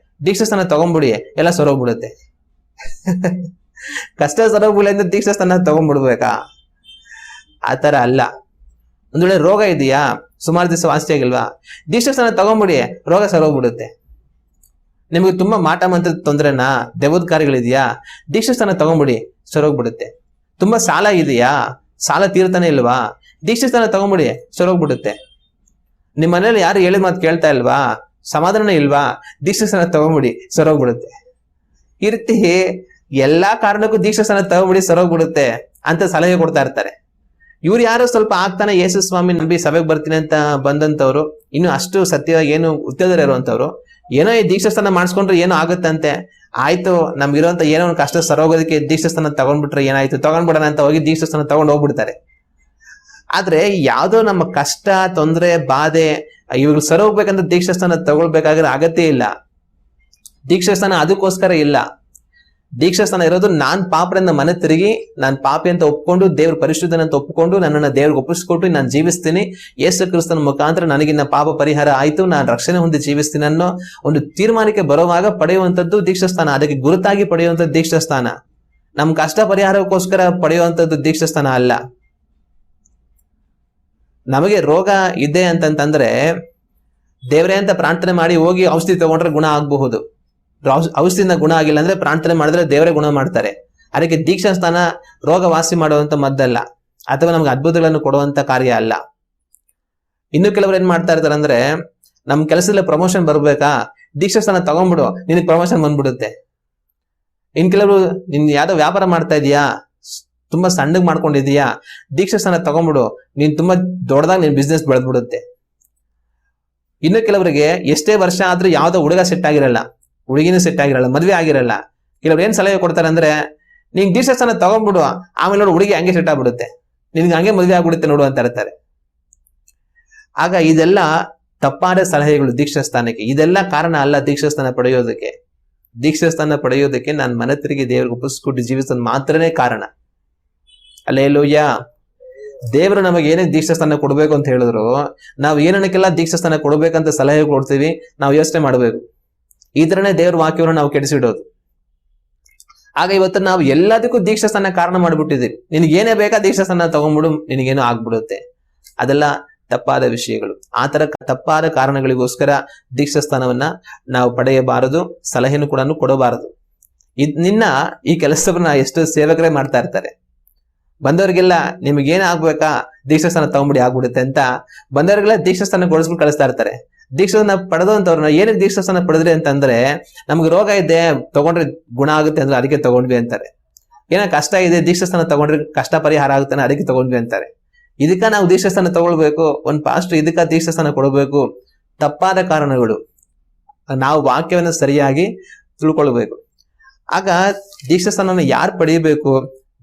ದೀಕ್ಷಾಸ್ಥಾನ ತಗೊಂಡ್ಬಿಡಿ, ಎಲ್ಲ ಸರೋಗ್ಬಿಡುತ್ತೆ. ಕಷ್ಟ ಸರೋಗ್ಬಿಡಿ ಅಂದ್ರೆ ದೀಕ್ಷಾಸ್ಥಾನ ತಗೊಂಡ್ಬಿಡ್ಬೇಕಾ? ಆತರ ಅಲ್ಲ. ಒಂದ್ ವೇಳೆ ರೋಗ ಇದೆಯಾ, ಸುಮಾರು ದಿವಸ ವಾಸಿ ಆಗಿಲ್ವಾ, ದೀಕ್ಷಾಸ್ಥಾನ ತಗೊಂಡ್ಬಿಡಿ, ರೋಗ ಸರೋಗ್ಬಿಡುತ್ತೆ. ನಿಮ್ಗೆ ತುಂಬಾ ಮಾಟ ಮಂತ್ರ ತೊಂದ್ರೆನಾ, ದೆವ್ವದ ಕಾರ್ಯಗಳಿದೆಯಾ, ದೀಕ್ಷಾಸ್ಥಾನ ತಗೊಂಡ್ಬಿಡಿ, ಸರೋಗ್ಬಿಡುತ್ತೆ. ತುಂಬಾ ಸಾಲ ಇದೆಯಾ, ಸಾಲ ತೀರ್ತಾನೆ ಇಲ್ವಾ, ದೀಕ್ಷಾಸ್ಥಾನ ತಗೊಂಡ್ಬಿಡಿ, ಸರೋಗ್ಬಿಡುತ್ತೆ. ನಿಮ್ ಮನೇಲಿ ಯಾರು ಹೇಳಿದ ಮಾತು ಕೇಳ್ತಾ ಇಲ್ವಾ, ಸಮಾಧಾನ ಇಲ್ವಾ, ದೀಕ್ಷಾಸ್ಥಾನ ತಗೊಂಡ್ಬಿಡಿ, ಸರೋಗ್ಬಿಡುತ್ತೆ. ಈ ರೀತಿ ಎಲ್ಲಾ ಕಾರಣಕ್ಕೂ ದೀಕ್ಷಾಸ್ಥಾನ ತಗೊಂಡ್ಬಿಡಿ, ಸರೋಗ್ಬಿಡುತ್ತೆ ಅಂತ ಸಲಹೆ ಕೊಡ್ತಾ ಇರ್ತಾರೆ. ಇವ್ರು ಯಾರು ಸ್ವಲ್ಪ ಆಗ್ತಾನೆ ಯೇಸು ಸ್ವಾಮಿ ನಂಬಿ ಸಭೆಗೆ ಬರ್ತೀನಿ ಅಂತ ಬಂದಂತವ್ರು, ಇನ್ನು ಅಷ್ಟು ಸತ್ಯವಾಗಿ ಏನು ಉತ್ತೇಜನ ಇರುವಂತವ್ರು, ಏನೋ ಈ ದೀಕ್ಷಾಸ್ಥಾನ ಮಾಡಿಸ್ಕೊಂಡ್ರೆ ಏನೋ ಆಗುತ್ತಂತೆ, ಆಯ್ತು ನಮ್ಗಿರುವಂತ ಏನೋ ಒಂದು ಕಷ್ಟ ಸರೋಗೋದಕ್ಕೆ ದೀಕ್ಷಾಸ್ಥಾನ ತಗೊಂಡ್ಬಿಟ್ರೆ ಏನಾಯ್ತು, ತಗೊಂಡ್ಬಿಡೋಣ ಅಂತ ಹೋಗಿ ದೀಕ್ಷಾಸ್ಥಾನ ತಗೊಂಡು ಹೋಗ್ಬಿಡ್ತಾರೆ. ಆದ್ರೆ ಯಾವ್ದೋ ನಮ್ಮ ಕಷ್ಟ, ತೊಂದರೆ, ಬಾಧೆ ಇವಾಗ ಸರೋಗ್ಬೇಕಂತ ದೀಕ್ಷಾಸ್ಥಾನ ತಗೊಳ್ಬೇಕಾಗಿರೋ ಅಗತ್ಯ ಇಲ್ಲ. ದೀಕ್ಷಾಸ್ಥಾನ ಅದಕ್ಕೋಸ್ಕರ ಇಲ್ಲ. ದೀಕ್ಷಾಸ್ಥಾನ ಇರೋದು ನಾನ್ ಪಾಪರಿಂದ ಮನೆ ತಿರುಗಿ, ನಾನ್ ಪಾಪಿ ಅಂತ ಒಪ್ಕೊಂಡು, ದೇವ್ರ ಪರಿಶುದ್ಧನಂತ ಒಪ್ಕೊಂಡು, ನನ್ನನ್ನ ದೇವ್ರಿಗೆ ಒಪ್ಪಿಸ್ಕೊಟ್ಟು ನಾನು ಜೀವಿಸ್ತೀನಿ, ಯೇಸು ಕ್ರಿಸ್ತನ ಮುಖಾಂತರ ನನಗಿನ್ನ ಪಾಪ ಪರಿಹಾರ ಆಯ್ತು, ನಾನು ರಕ್ಷಣೆ ಹೊಂದಿ ಜೀವಿಸ್ತೀನಿ ಅನ್ನೋ ಒಂದು ತೀರ್ಮಾನಕ್ಕೆ ಬರುವಾಗ ಪಡೆಯುವಂಥದ್ದು ದೀಕ್ಷಾಸ್ಥಾನ. ಅದಕ್ಕೆ ಗುರುತಾಗಿ ಪಡೆಯುವಂಥದ್ದು ದೀಕ್ಷಾಸ್ಥಾನ. ನಮ್ ಕಷ್ಟ ಪರಿಹಾರಕ್ಕೋಸ್ಕರ ಪಡೆಯುವಂಥದ್ದು ದೀಕ್ಷಾಸ್ಥಾನ ಅಲ್ಲ. ನಮಗೆ ರೋಗ ಇದೆ ಅಂತಂತಂದ್ರೆ ದೇವರೇ ಅಂತ ಪ್ರಾರ್ಥನೆ ಮಾಡಿ ಹೋಗಿ ಔಷಧಿ ತಗೊಂಡ್ರೆ ಗುಣ ಆಗಬಹುದು. ಔಷಧಿಯಿಂದ ಗುಣ ಆಗಿಲ್ಲ ಅಂದ್ರೆ ಪ್ರಾರ್ಥನೆ ಮಾಡಿದ್ರೆ ದೇವರೇ ಗುಣ ಮಾಡ್ತಾರೆ. ಅದಕ್ಕೆ ದೀಕ್ಷಾಸ್ಥಾನ ರೋಗ ವಾಸಿ ಮಾಡುವಂತ ಮದ್ದಲ್ಲ, ಅಥವಾ ನಮ್ಗೆ ಅದ್ಭುತಗಳನ್ನು ಕೊಡುವಂತ ಕಾರ್ಯ ಅಲ್ಲ. ಇನ್ನು ಕೆಲವರು ಏನ್ ಮಾಡ್ತಾ ಇರ್ತಾರೆ ಅಂದ್ರೆ, ನಮ್ ಕೆಲಸದಲ್ಲಿ ಪ್ರಮೋಷನ್ ಬರ್ಬೇಕಾ, ದೀಕ್ಷಾಸ್ಥಾನ ತಗೊಂಡ್ಬಿಡು, ನಿನಗೆ ಪ್ರಮೋಷನ್ ಬಂದ್ಬಿಡುತ್ತೆ. ಇನ್ ಕೆಲವರು, ನಿನ್ ಯಾವ್ದೋ ವ್ಯಾಪಾರ ಮಾಡ್ತಾ ಇದೀಯಾ, ತುಂಬಾ ಸಣ್ಣಗ್ ಮಾಡ್ಕೊಂಡಿದೀಯಾ, ದೀಕ್ಷಾಸ್ಥಾನ ತಗೊಂಡ್ಬಿಡು, ನೀನ್ ತುಂಬಾ ದೊಡ್ಡದಾಗ ನಿನ್ ಬಿಸ್ನೆಸ್ ಬೆಳೆದ್ಬಿಡುತ್ತೆ. ಇನ್ನು ಕೆಲವರಿಗೆ ಎಷ್ಟೇ ವರ್ಷ ಆದ್ರೂ ಯಾವ್ದೋ ಹುಡುಗ ಸೆಟ್ ಆಗಿರಲ್ಲ, ಹುಡುಗಿನೂ ಸೆಟ್ ಆಗಿರಲ್ಲ, ಮದ್ವೆ ಆಗಿರಲ್ಲ. ಕೆಲವ್ರು ಏನ್ ಸಲಹೆ ಕೊಡ್ತಾರೆ ಅಂದ್ರೆ, ನೀನ್ ದೀಕ್ಷಾಸ್ಥಾನ ತಗೊಂಡ್ಬಿಡು, ಆಮೇಲೆ ನೋಡು ಹುಡುಗಿ ಹಂಗೆ ಸೆಟ್ ಆಗ್ಬಿಡುತ್ತೆ, ನಿನ್ಗೆ ಹಂಗೆ ಮದ್ವೆ ಆಗ್ಬಿಡುತ್ತೆ ನೋಡು ಅಂತ ಇರ್ತಾರೆ. ಆಗ ಇದೆಲ್ಲ ತಪ್ಪಾದ ಸಲಹೆಗಳು ದೀಕ್ಷಾಸ್ಥಾನಕ್ಕೆ. ಇದೆಲ್ಲ ಕಾರಣ ಅಲ್ಲ ದೀಕ್ಷಾಸ್ಥಾನ ಪಡೆಯೋದಕ್ಕೆ. ದೀಕ್ಷಾಸ್ಥಾನ ಪಡೆಯೋದಕ್ಕೆ ನಾನು ಮನೆ ತಿರುಗಿ ದೇವ್ರಿಗೆ ಒಪ್ಪಿಸ್ಕೊಟ್ಟು ಜೀವಿಸೋದು ಮಾತ್ರನೇ ಕಾರಣ. ಹಲ್ಲೆಲೂಯಾ. ದೇವರು ನಮಗೆ ಏನೇ ದೀಕ್ಷಾಸ್ಥಾನ ಕೊಡ್ಬೇಕು ಅಂತ ಹೇಳಿದ್ರು, ನಾವು ಏನಕ್ಕೆಲ್ಲ ದೀಕ್ಷಾಸ್ಥಾನ ಕೊಡ್ಬೇಕಂತ ಸಲಹೆ ಕೊಡ್ತೀವಿ, ನಾವು ಯೋಚನೆ ಮಾಡ್ಬೇಕು. ಈ ತರನೇ ದೇವ್ರ ವಾಕ್ಯವನ್ನು ನಾವು ಕೆಡಿಸಿಡೋದು. ಆಗ ಇವತ್ತು ನಾವು ಎಲ್ಲದಕ್ಕೂ ದೀಕ್ಷಾಸ್ಥಾನ ಕಾರಣ ಮಾಡ್ಬಿಟ್ಟಿದ್ದೀವಿ. ನಿನಗೇನೇ ಬೇಕಾ ದೀಕ್ಷಾಸ್ಥಾನ ತಗೊಂಡ್ಬಿಡು, ನಿನಗೇನೋ ಆಗ್ಬಿಡುತ್ತೆ. ಅದೆಲ್ಲ ತಪ್ಪಾದ ವಿಷಯಗಳು. ಆ ತರ ತಪ್ಪಾದ ಕಾರಣಗಳಿಗೋಸ್ಕರ ದೀಕ್ಷಾಸ್ಥಾನವನ್ನ ನಾವು ಪಡೆಯಬಾರದು, ಸಲಹೆನೂ ಕೂಡ ಕೊಡಬಾರದು. ನಿನ್ನ ಈ ಕೆಲಸವನ್ನ ಎಷ್ಟು ಸೇವಕರೇ ಮಾಡ್ತಾ ಇರ್ತಾರೆ. ಬಂದವರಿಗೆಲ್ಲ ನಿಮಗೇನ್ ಆಗ್ಬೇಕಾ ದೀಕ್ಷಾಸ್ಥಾನ ತಗೊಂಡ್ಬಿಡಿ ಆಗ್ಬಿಡುತ್ತೆ ಅಂತ ಬಂದವರಿಗೆಲ್ಲ ದೀಕ್ಷಾಸ್ಥಾನ ಕೊಡಿಸ್ಬಿಟ್ಟು ಕಳಿಸ್ತಾ ಇರ್ತಾರೆ. ದೀಕ್ಷಾಸ್ಥಾನ ಪಡೆದಂತವ್ರನ್ನ ಏನಕ್ಕೆ ದೀಕ್ಷಾಸ್ಥಾನ ಪಡೆದ್ರಿ ಅಂತಂದ್ರೆ, ನಮ್ಗೆ ರೋಗ ಇದೆ ತಗೊಂಡ್ರೆ ಗುಣ ಆಗುತ್ತೆ ಅಂದ್ರೆ ಅದಕ್ಕೆ ತಗೊಂಡ್ವಿ ಅಂತಾರೆ. ಏನೋ ಕಷ್ಟ ಇದೆ ದೀಕ್ಷಾಸ್ಥಾನ ತಗೊಂಡ್ರೆ ಕಷ್ಟ ಪರಿಹಾರ ಆಗುತ್ತೆ ಅದಕ್ಕೆ ತಗೊಂಡ್ವಿ ಅಂತಾರೆ. ಇದಕ್ಕ ನಾವು ದೀಕ್ಷಾಸ್ಥಾನ ತಗೊಳ್ಬೇಕು, ಒಂದ್ ಪಾಸ್ಟರ್ ಇದಕ್ಕ ದೀಕ್ಷಾಸ್ಥಾನ ಕೊಡಬೇಕು. ತಪ್ಪಾದ ಕಾರಣಗಳು. ನಾವು ವಾಕ್ಯವನ್ನು ಸರಿಯಾಗಿ ತಿಳ್ಕೊಳ್ಬೇಕು. ಆಗ ದೀಕ್ಷಾಸ್ಥಾನ ಯಾರು ಪಡೆಯಬೇಕು?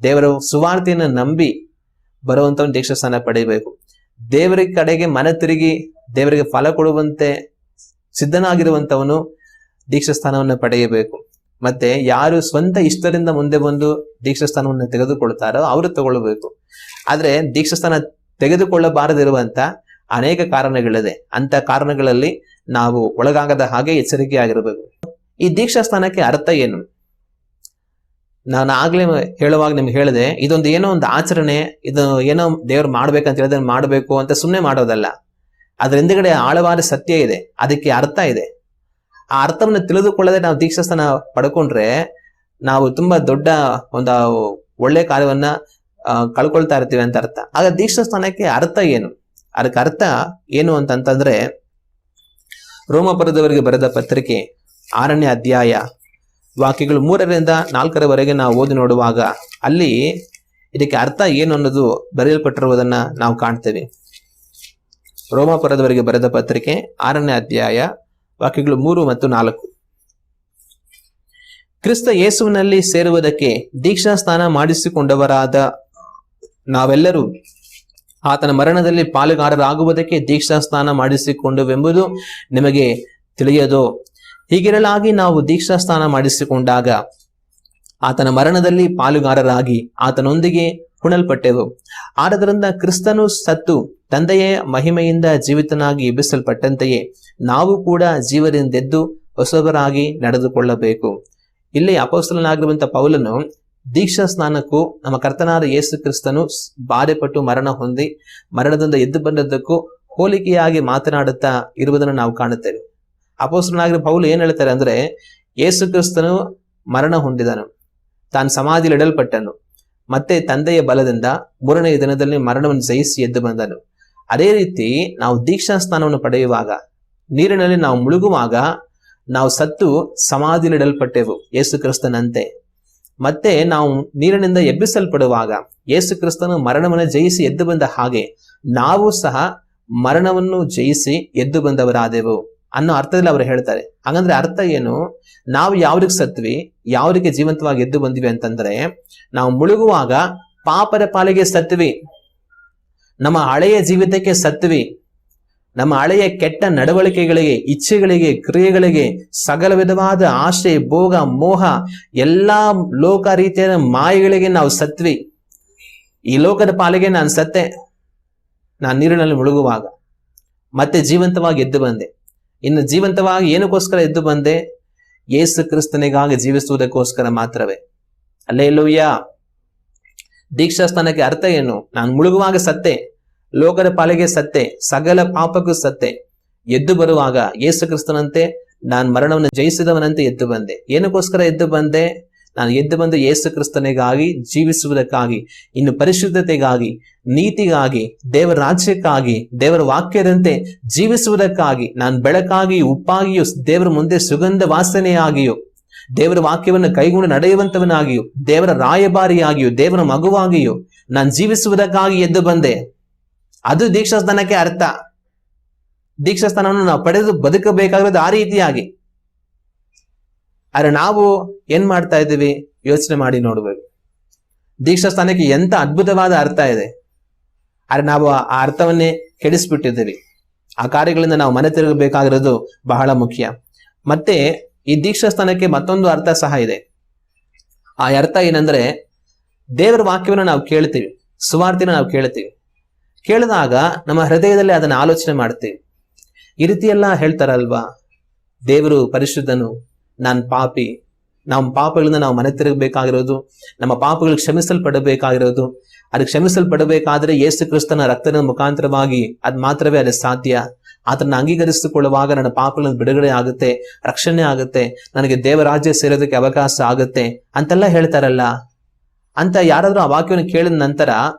ದೇವರ ಸುವಾರ್ತೆಯನ್ನು ನಂಬಿ ಬರುವಂತವನು ದೀಕ್ಷಾಸ್ಥಾನ ಪಡೆಯಬೇಕು. ದೇವರ ಕಡೆಗೆ ಮನ ತಿರುಗಿ ದೇವರಿಗೆ ಫಲ ಕೊಡುವಂತೆ ಸಿದ್ಧನಾಗಿರುವಂತವನು ದೀಕ್ಷಾಸ್ಥಾನವನ್ನು ಪಡೆಯಬೇಕು. ಮತ್ತೆ ಯಾರು ಸ್ವಂತ ಇಷ್ಟರಿಂದ ಮುಂದೆ ಬಂದು ದೀಕ್ಷಾಸ್ಥಾನವನ್ನು ತೆಗೆದುಕೊಳ್ತಾರೋ ಅವರು ತಗೊಳ್ಬೇಕು. ಆದ್ರೆ ದೀಕ್ಷಾಸ್ಥಾನ ತೆಗೆದುಕೊಳ್ಳಬಾರದಿರುವಂತ ಅನೇಕ ಕಾರಣಗಳಿದೆ. ಅಂತ ಕಾರಣಗಳಲ್ಲಿ ನಾವು ಒಳಗಾಗದ ಹಾಗೆ ಎಚ್ಚರಿಕೆಯಾಗಿರಬೇಕು. ಈ ದೀಕ್ಷಾಸ್ಥಾನಕ್ಕೆ ಅರ್ಥ ಏನು? ನಾನು ಆಗ್ಲೇ ಹೇಳುವಾಗ ನಿಮ್ಗೆ ಹೇಳಿದೆ, ಇದೊಂದು ಏನೋ ಒಂದು ಆಚರಣೆ, ಇದು ಏನೋ ದೇವ್ರು ಮಾಡ್ಬೇಕಂತ ಹೇಳಿದ್ರೆ ಮಾಡಬೇಕು ಅಂತ ಸುಮ್ಮನೆ ಮಾಡೋದಲ್ಲ. ಅದ್ರ ಹಿಂದುಗಡೆ ಆಳವಾದ ಸತ್ಯ ಇದೆ, ಅದಕ್ಕೆ ಅರ್ಥ ಇದೆ. ಆ ಅರ್ಥವನ್ನು ತಿಳಿದುಕೊಳ್ಳದೆ ನಾವು ದೀಕ್ಷಾಸ್ಥಾನ ಪಡ್ಕೊಂಡ್ರೆ ನಾವು ತುಂಬಾ ದೊಡ್ಡ ಒಂದು ಒಳ್ಳೆ ಕಾರ್ಯವನ್ನ ಕಳ್ಕೊಳ್ತಾ ಇರ್ತೀವಿ ಅಂತ ಅರ್ಥ. ಆಗ ದೀಕ್ಷಾಸ್ಥಾನಕ್ಕೆ ಅರ್ಥ ಏನು? ಅದಕ್ಕೆ ಅರ್ಥ ಏನು ಅಂತಂತಂದ್ರೆ, ರೋಮಪುರದವರಿಗೆ ಬರೆದ ಪತ್ರಿಕೆ 6ನೇ ಅಧ್ಯಾಯ ವಾಕ್ಯಗಳು 3ರಿಂದ 4ರವರೆಗೆ ನಾವು ಓದಿ ನೋಡುವಾಗ ಅಲ್ಲಿ ಇದಕ್ಕೆ ಅರ್ಥ ಏನು ಅನ್ನೋದು ಬರೆಯಲ್ಪಟ್ಟಿರುವುದನ್ನ ನಾವು ಕಾಣ್ತೇವೆ. ರೋಮಪುರದವರಿಗೆ ಬರೆದ ಪತ್ರಿಕೆ 6ನೇ ಅಧ್ಯಾಯ ವಾಕ್ಯಗಳು 3 ಮತ್ತು 4. ಕ್ರಿಸ್ತ ಯೇಸುವಿನಲ್ಲಿ ಸೇರುವುದಕ್ಕೆ ದೀಕ್ಷಾಸ್ನಾನ ಮಾಡಿಸಿಕೊಂಡವರಾದ ನಾವೆಲ್ಲರೂ ಆತನ ಮರಣದಲ್ಲಿ ಪಾಲುಗಾರರಾಗುವುದಕ್ಕೆ ದೀಕ್ಷಾಸ್ನಾನ ಮಾಡಿಸಿಕೊಂಡುವೆಂಬುದು ನಿಮಗೆ ತಿಳಿಯದೋ? ಹೀಗಿರಲಾಗಿ ನಾವು ದೀಕ್ಷಾಸ್ನಾನ ಮಾಡಿಸಿಕೊಂಡಾಗ ಆತನ ಮರಣದಲ್ಲಿ ಪಾಲುಗಾರರಾಗಿ ಆತನೊಂದಿಗೆ ಹುಣಲ್ಪಟ್ಟೆವು. ಆದ್ದರಿಂದ ಕ್ರಿಸ್ತನು ಸತ್ತು ತಂದೆಯ ಮಹಿಮೆಯಿಂದ ಜೀವಿತನಾಗಿ ಎಬ್ಬಿಸಲ್ಪಟ್ಟಂತೆಯೇ ನಾವು ಕೂಡ ಜೀವದಿಂದೆದ್ದು ಹೊಸಬರಾಗಿ ನಡೆದುಕೊಳ್ಳಬೇಕು. ಇಲ್ಲಿ ಅಪೊಸ್ತಲನಾಗಿರುವಂತಹ ಪೌಲನು ದೀಕ್ಷಾ ಸ್ನಾನಕ್ಕೂ ನಮ್ಮ ಕರ್ತನಾದ ಯೇಸು ಕ್ರಿಸ್ತನು ಬಾಧೆಪಟ್ಟು ಮರಣ ಹೊಂದಿ ಮರಣದಿಂದ ಎದ್ದು ಬಂದದ್ದಕ್ಕೂ ಹೋಲಿಕೆಯಾಗಿ ಮಾತನಾಡುತ್ತಾ ಇರುವುದನ್ನು ನಾವು ಕಾಣುತ್ತೇವೆ. ಅಪೊಸ್ತಲನಾಗಿರೋ ಪೌಲು ಏನ್ ಹೇಳ್ತಾರೆ ಅಂದ್ರೆ, ಯೇಸು ಕ್ರಿಸ್ತನು ಮರಣ ಹೊಂದಿದನು, ತಾನು ಸಮಾಧಿಯಲ್ಲಿ ಇಡಲ್ಪಟ್ಟನು, ಮತ್ತೆ ತಂದೆಯ ಬಲದಿಂದ 3ನೇ ದಿನದಲ್ಲಿ ಮರಣವನ್ನು ಜಯಿಸಿ ಎದ್ದು ಬಂದನು. ಅದೇ ರೀತಿ ನಾವು ದೀಕ್ಷಾ ಸ್ನಾನವನ್ನು ಪಡೆಯುವಾಗ, ನೀರಿನಲ್ಲಿ ನಾವು ಮುಳುಗುವಾಗ ನಾವು ಸತ್ತು ಸಮಾಧಿಯಲ್ಲಿ ಇಡಲ್ಪಟ್ಟೆವು ಯೇಸು ಕ್ರಿಸ್ತನಂತೆ. ಮತ್ತೆ ನಾವು ನೀರಿನಿಂದ ಎಬ್ಬಿಸಲ್ಪಡುವಾಗ ಯೇಸು ಕ್ರಿಸ್ತನು ಮರಣವನ್ನು ಜಯಿಸಿ ಎದ್ದು ಬಂದ ಹಾಗೆ ನಾವು ಸಹ ಮರಣವನ್ನು ಜಯಿಸಿ ಎದ್ದು ಬಂದವರಾದೆವು ಅನ್ನೋ ಅರ್ಥದಲ್ಲಿ ಅವರು ಹೇಳ್ತಾರೆ. ಹಾಗಂದ್ರೆ ಅರ್ಥ ಏನು? ನಾವು ಯಾವ್ದಕ್ಕೆ ಸತ್ವಿ, ಯಾವ್ದಕ್ಕೆ ಜೀವಂತವಾಗಿ ಎದ್ದು ಬಂದ್ವಿ ಅಂತಂದ್ರೆ, ನಾವು ಮುಳುಗುವಾಗ ಪಾಪದ ಪಾಲಿಗೆ ಸತ್ವಿ, ನಮ್ಮ ಹಳೆಯ ಜೀವಿತಕ್ಕೆ ಸತ್ವಿ, ನಮ್ಮ ಹಳೆಯ ಕೆಟ್ಟ ನಡವಳಿಕೆಗಳಿಗೆ, ಇಚ್ಛೆಗಳಿಗೆ, ಕ್ರಿಯೆಗಳಿಗೆ, ಸಕಲ ವಿಧವಾದ ಆಶೆ, ಭೋಗ, ಮೋಹ, ಎಲ್ಲಾ ಲೋಕ ರೀತಿಯ ಮಾಯೆಗಳಿಗೆ ನಾವು ಸತ್ವಿ. ಈ ಲೋಕದ ಪಾಲಿಗೆ ನಾನು ಸತ್ತೆ, ನಾನು ನೀರಿನಲ್ಲಿ ಮುಳುಗುವಾಗ. ಮತ್ತೆ ಜೀವಂತವಾಗಿ ಎದ್ದು ಬಂದೆ. ಇನ್ನು ಜೀವಂತವಾಗಿ ಏನಕ್ಕೋಸ್ಕರ ಎದ್ದು ಬಂದೆ? ಯೇಸು ಕ್ರಿಸ್ತನಿಗಾಗಿ ಜೀವಿಸುವುದಕ್ಕೋಸ್ಕರ ಮಾತ್ರವೇ. ಹಲ್ಲೆಲೂಯಾ. ದೀಕ್ಷಾಸ್ನಾನಕ್ಕೆ ಅರ್ಥ ಏನು? ನಾನು ಮುಳುಗುವಾಗ ಸತ್ತೆ, ಲೋಕದ ಪಾಲಿಗೆ ಸತ್ತೆ, ಸಕಲ ಪಾಪಕ್ಕೂ ಸತ್ತೆ. ಎದ್ದು ಬರುವಾಗ ಯೇಸು ಕ್ರಿಸ್ತನಂತೆ ನಾನು ಮರಣವನ್ನು ಜಯಿಸಿದವನಂತೆ ಎದ್ದು ಬಂದೆ. ಏನಕ್ಕೋಸ್ಕರ ಎದ್ದು ಬಂದೆ? ನಾನು ಎದ್ದು ಬಂದು ಯೇಸು ಕ್ರಿಸ್ತನಿಗಾಗಿ ಜೀವಿಸುವುದಕ್ಕಾಗಿ, ಇನ್ನು ಪರಿಶುದ್ಧತೆಗಾಗಿ, ನೀತಿಗಾಗಿ, ದೇವರ ರಾಜ್ಯಕ್ಕಾಗಿ, ದೇವರ ವಾಕ್ಯದಂತೆ ಜೀವಿಸುವುದಕ್ಕಾಗಿ, ನಾನು ಬೆಳಕಾಗಿಯೂ ಉಪ್ಪಾಗಿಯೂ ದೇವರ ಮುಂದೆ ಸುಗಂಧ ವಾಸನೆಯಾಗಿಯೂ, ದೇವರ ವಾಕ್ಯವನ್ನು ಕೈಗೊಂಡು ನಡೆಯುವಂತವನಾಗಿಯೂ, ದೇವರ ರಾಯಭಾರಿಯಾಗಿಯೂ, ದೇವರ ಮಗುವಾಗಿಯೂ ನಾನು ಜೀವಿಸುವುದಕ್ಕಾಗಿ ಎದ್ದು ಬಂದೆ. ಅದು ದೀಕ್ಷಾಸ್ನಾನಕ್ಕೆ ಅರ್ಥ. ದೀಕ್ಷಾಸ್ನಾನವನ್ನು ನಾವು ಪಡೆದು ಬದುಕಬೇಕಾಗಿರೋದು ಆ ರೀತಿಯಾಗಿ. ಆದ್ರೆ ನಾವು ಏನ್ ಮಾಡ್ತಾ ಇದ್ದೀವಿ? ಯೋಚನೆ ಮಾಡಿ ನೋಡ್ಬೇಕು. ದೀಕ್ಷಾಸ್ನಾನಕ್ಕೆ ಎಂತ ಅದ್ಭುತವಾದ ಅರ್ಥ ಇದೆ, ಆದ್ರೆ ನಾವು ಆ ಅರ್ಥವನ್ನೇ ಕೆಡಿಸ್ಬಿಟ್ಟಿದ್ದೀವಿ. ಆ ಕಾರ್ಯಗಳಿಂದ ನಾವು ಮನೆ ತಿರುಗಬೇಕಾಗಿರೋದು ಬಹಳ ಮುಖ್ಯ. ಮತ್ತೆ ಈ ದೀಕ್ಷಾ ಸ್ಥಾನಕ್ಕೆ ಮತ್ತೊಂದು ಅರ್ಥ ಸಹ ಇದೆ. ಆ ಅರ್ಥ ಏನಂದ್ರೆ, ದೇವರ ವಾಕ್ಯವನ್ನು ನಾವು ಕೇಳ್ತೀವಿ, ಸುವಾರ್ತೆನ ನಾವು ಕೇಳ್ತೀವಿ. ಕೇಳಿದಾಗ ನಮ್ಮ ಹೃದಯದಲ್ಲಿ ಅದನ್ನ ಆಲೋಚನೆ ಮಾಡ್ತೀವಿ. ಈ ರೀತಿ ಎಲ್ಲ ಹೇಳ್ತಾರಲ್ವಾ, ದೇವರು ಪರಿಶುದ್ಧನು, ನಾನ್ ಪಾಪಿ, ನಮ್ಮ ಪಾಪಗಳಿಂದ ನಾವು ಮನೆ ತಿರುಗಬೇಕಾಗಿರೋದು, ನಮ್ಮ ಪಾಪಗಳು ಕ್ಷಮಿಸಲ್ಪಡಬೇಕಾಗಿರೋದು, ಅದು ಕ್ಷಮಿಸಲ್ಪಡಬೇಕಾದ್ರೆ ಯೇಸು ಕ್ರಿಸ್ತನ ರಕ್ತದ ಮುಖಾಂತರವಾಗಿ ಅದ್ ಮಾತ್ರವೇ ಅದು ಸಾಧ್ಯ. ಆತನ ಅಂಗೀಕರಿಸಿಕೊಳ್ಳುವಾಗ ನನ್ನ ಪಾಪಗಳನ್ನು ಬಿಡುಗಡೆ ಆಗುತ್ತೆ, ರಕ್ಷಣೆ ಆಗುತ್ತೆ, ನನಗೆ ದೇವರಾಜ್ಯ ಸೇರೋದಕ್ಕೆ ಅವಕಾಶ ಆಗುತ್ತೆ ಅಂತೆಲ್ಲ ಹೇಳ್ತಾರಲ್ಲ. ಅಂತ ಯಾರಾದ್ರೂ ಆ ವಾಕ್ಯವನ್ನು ಕೇಳಿದ ನಂತರ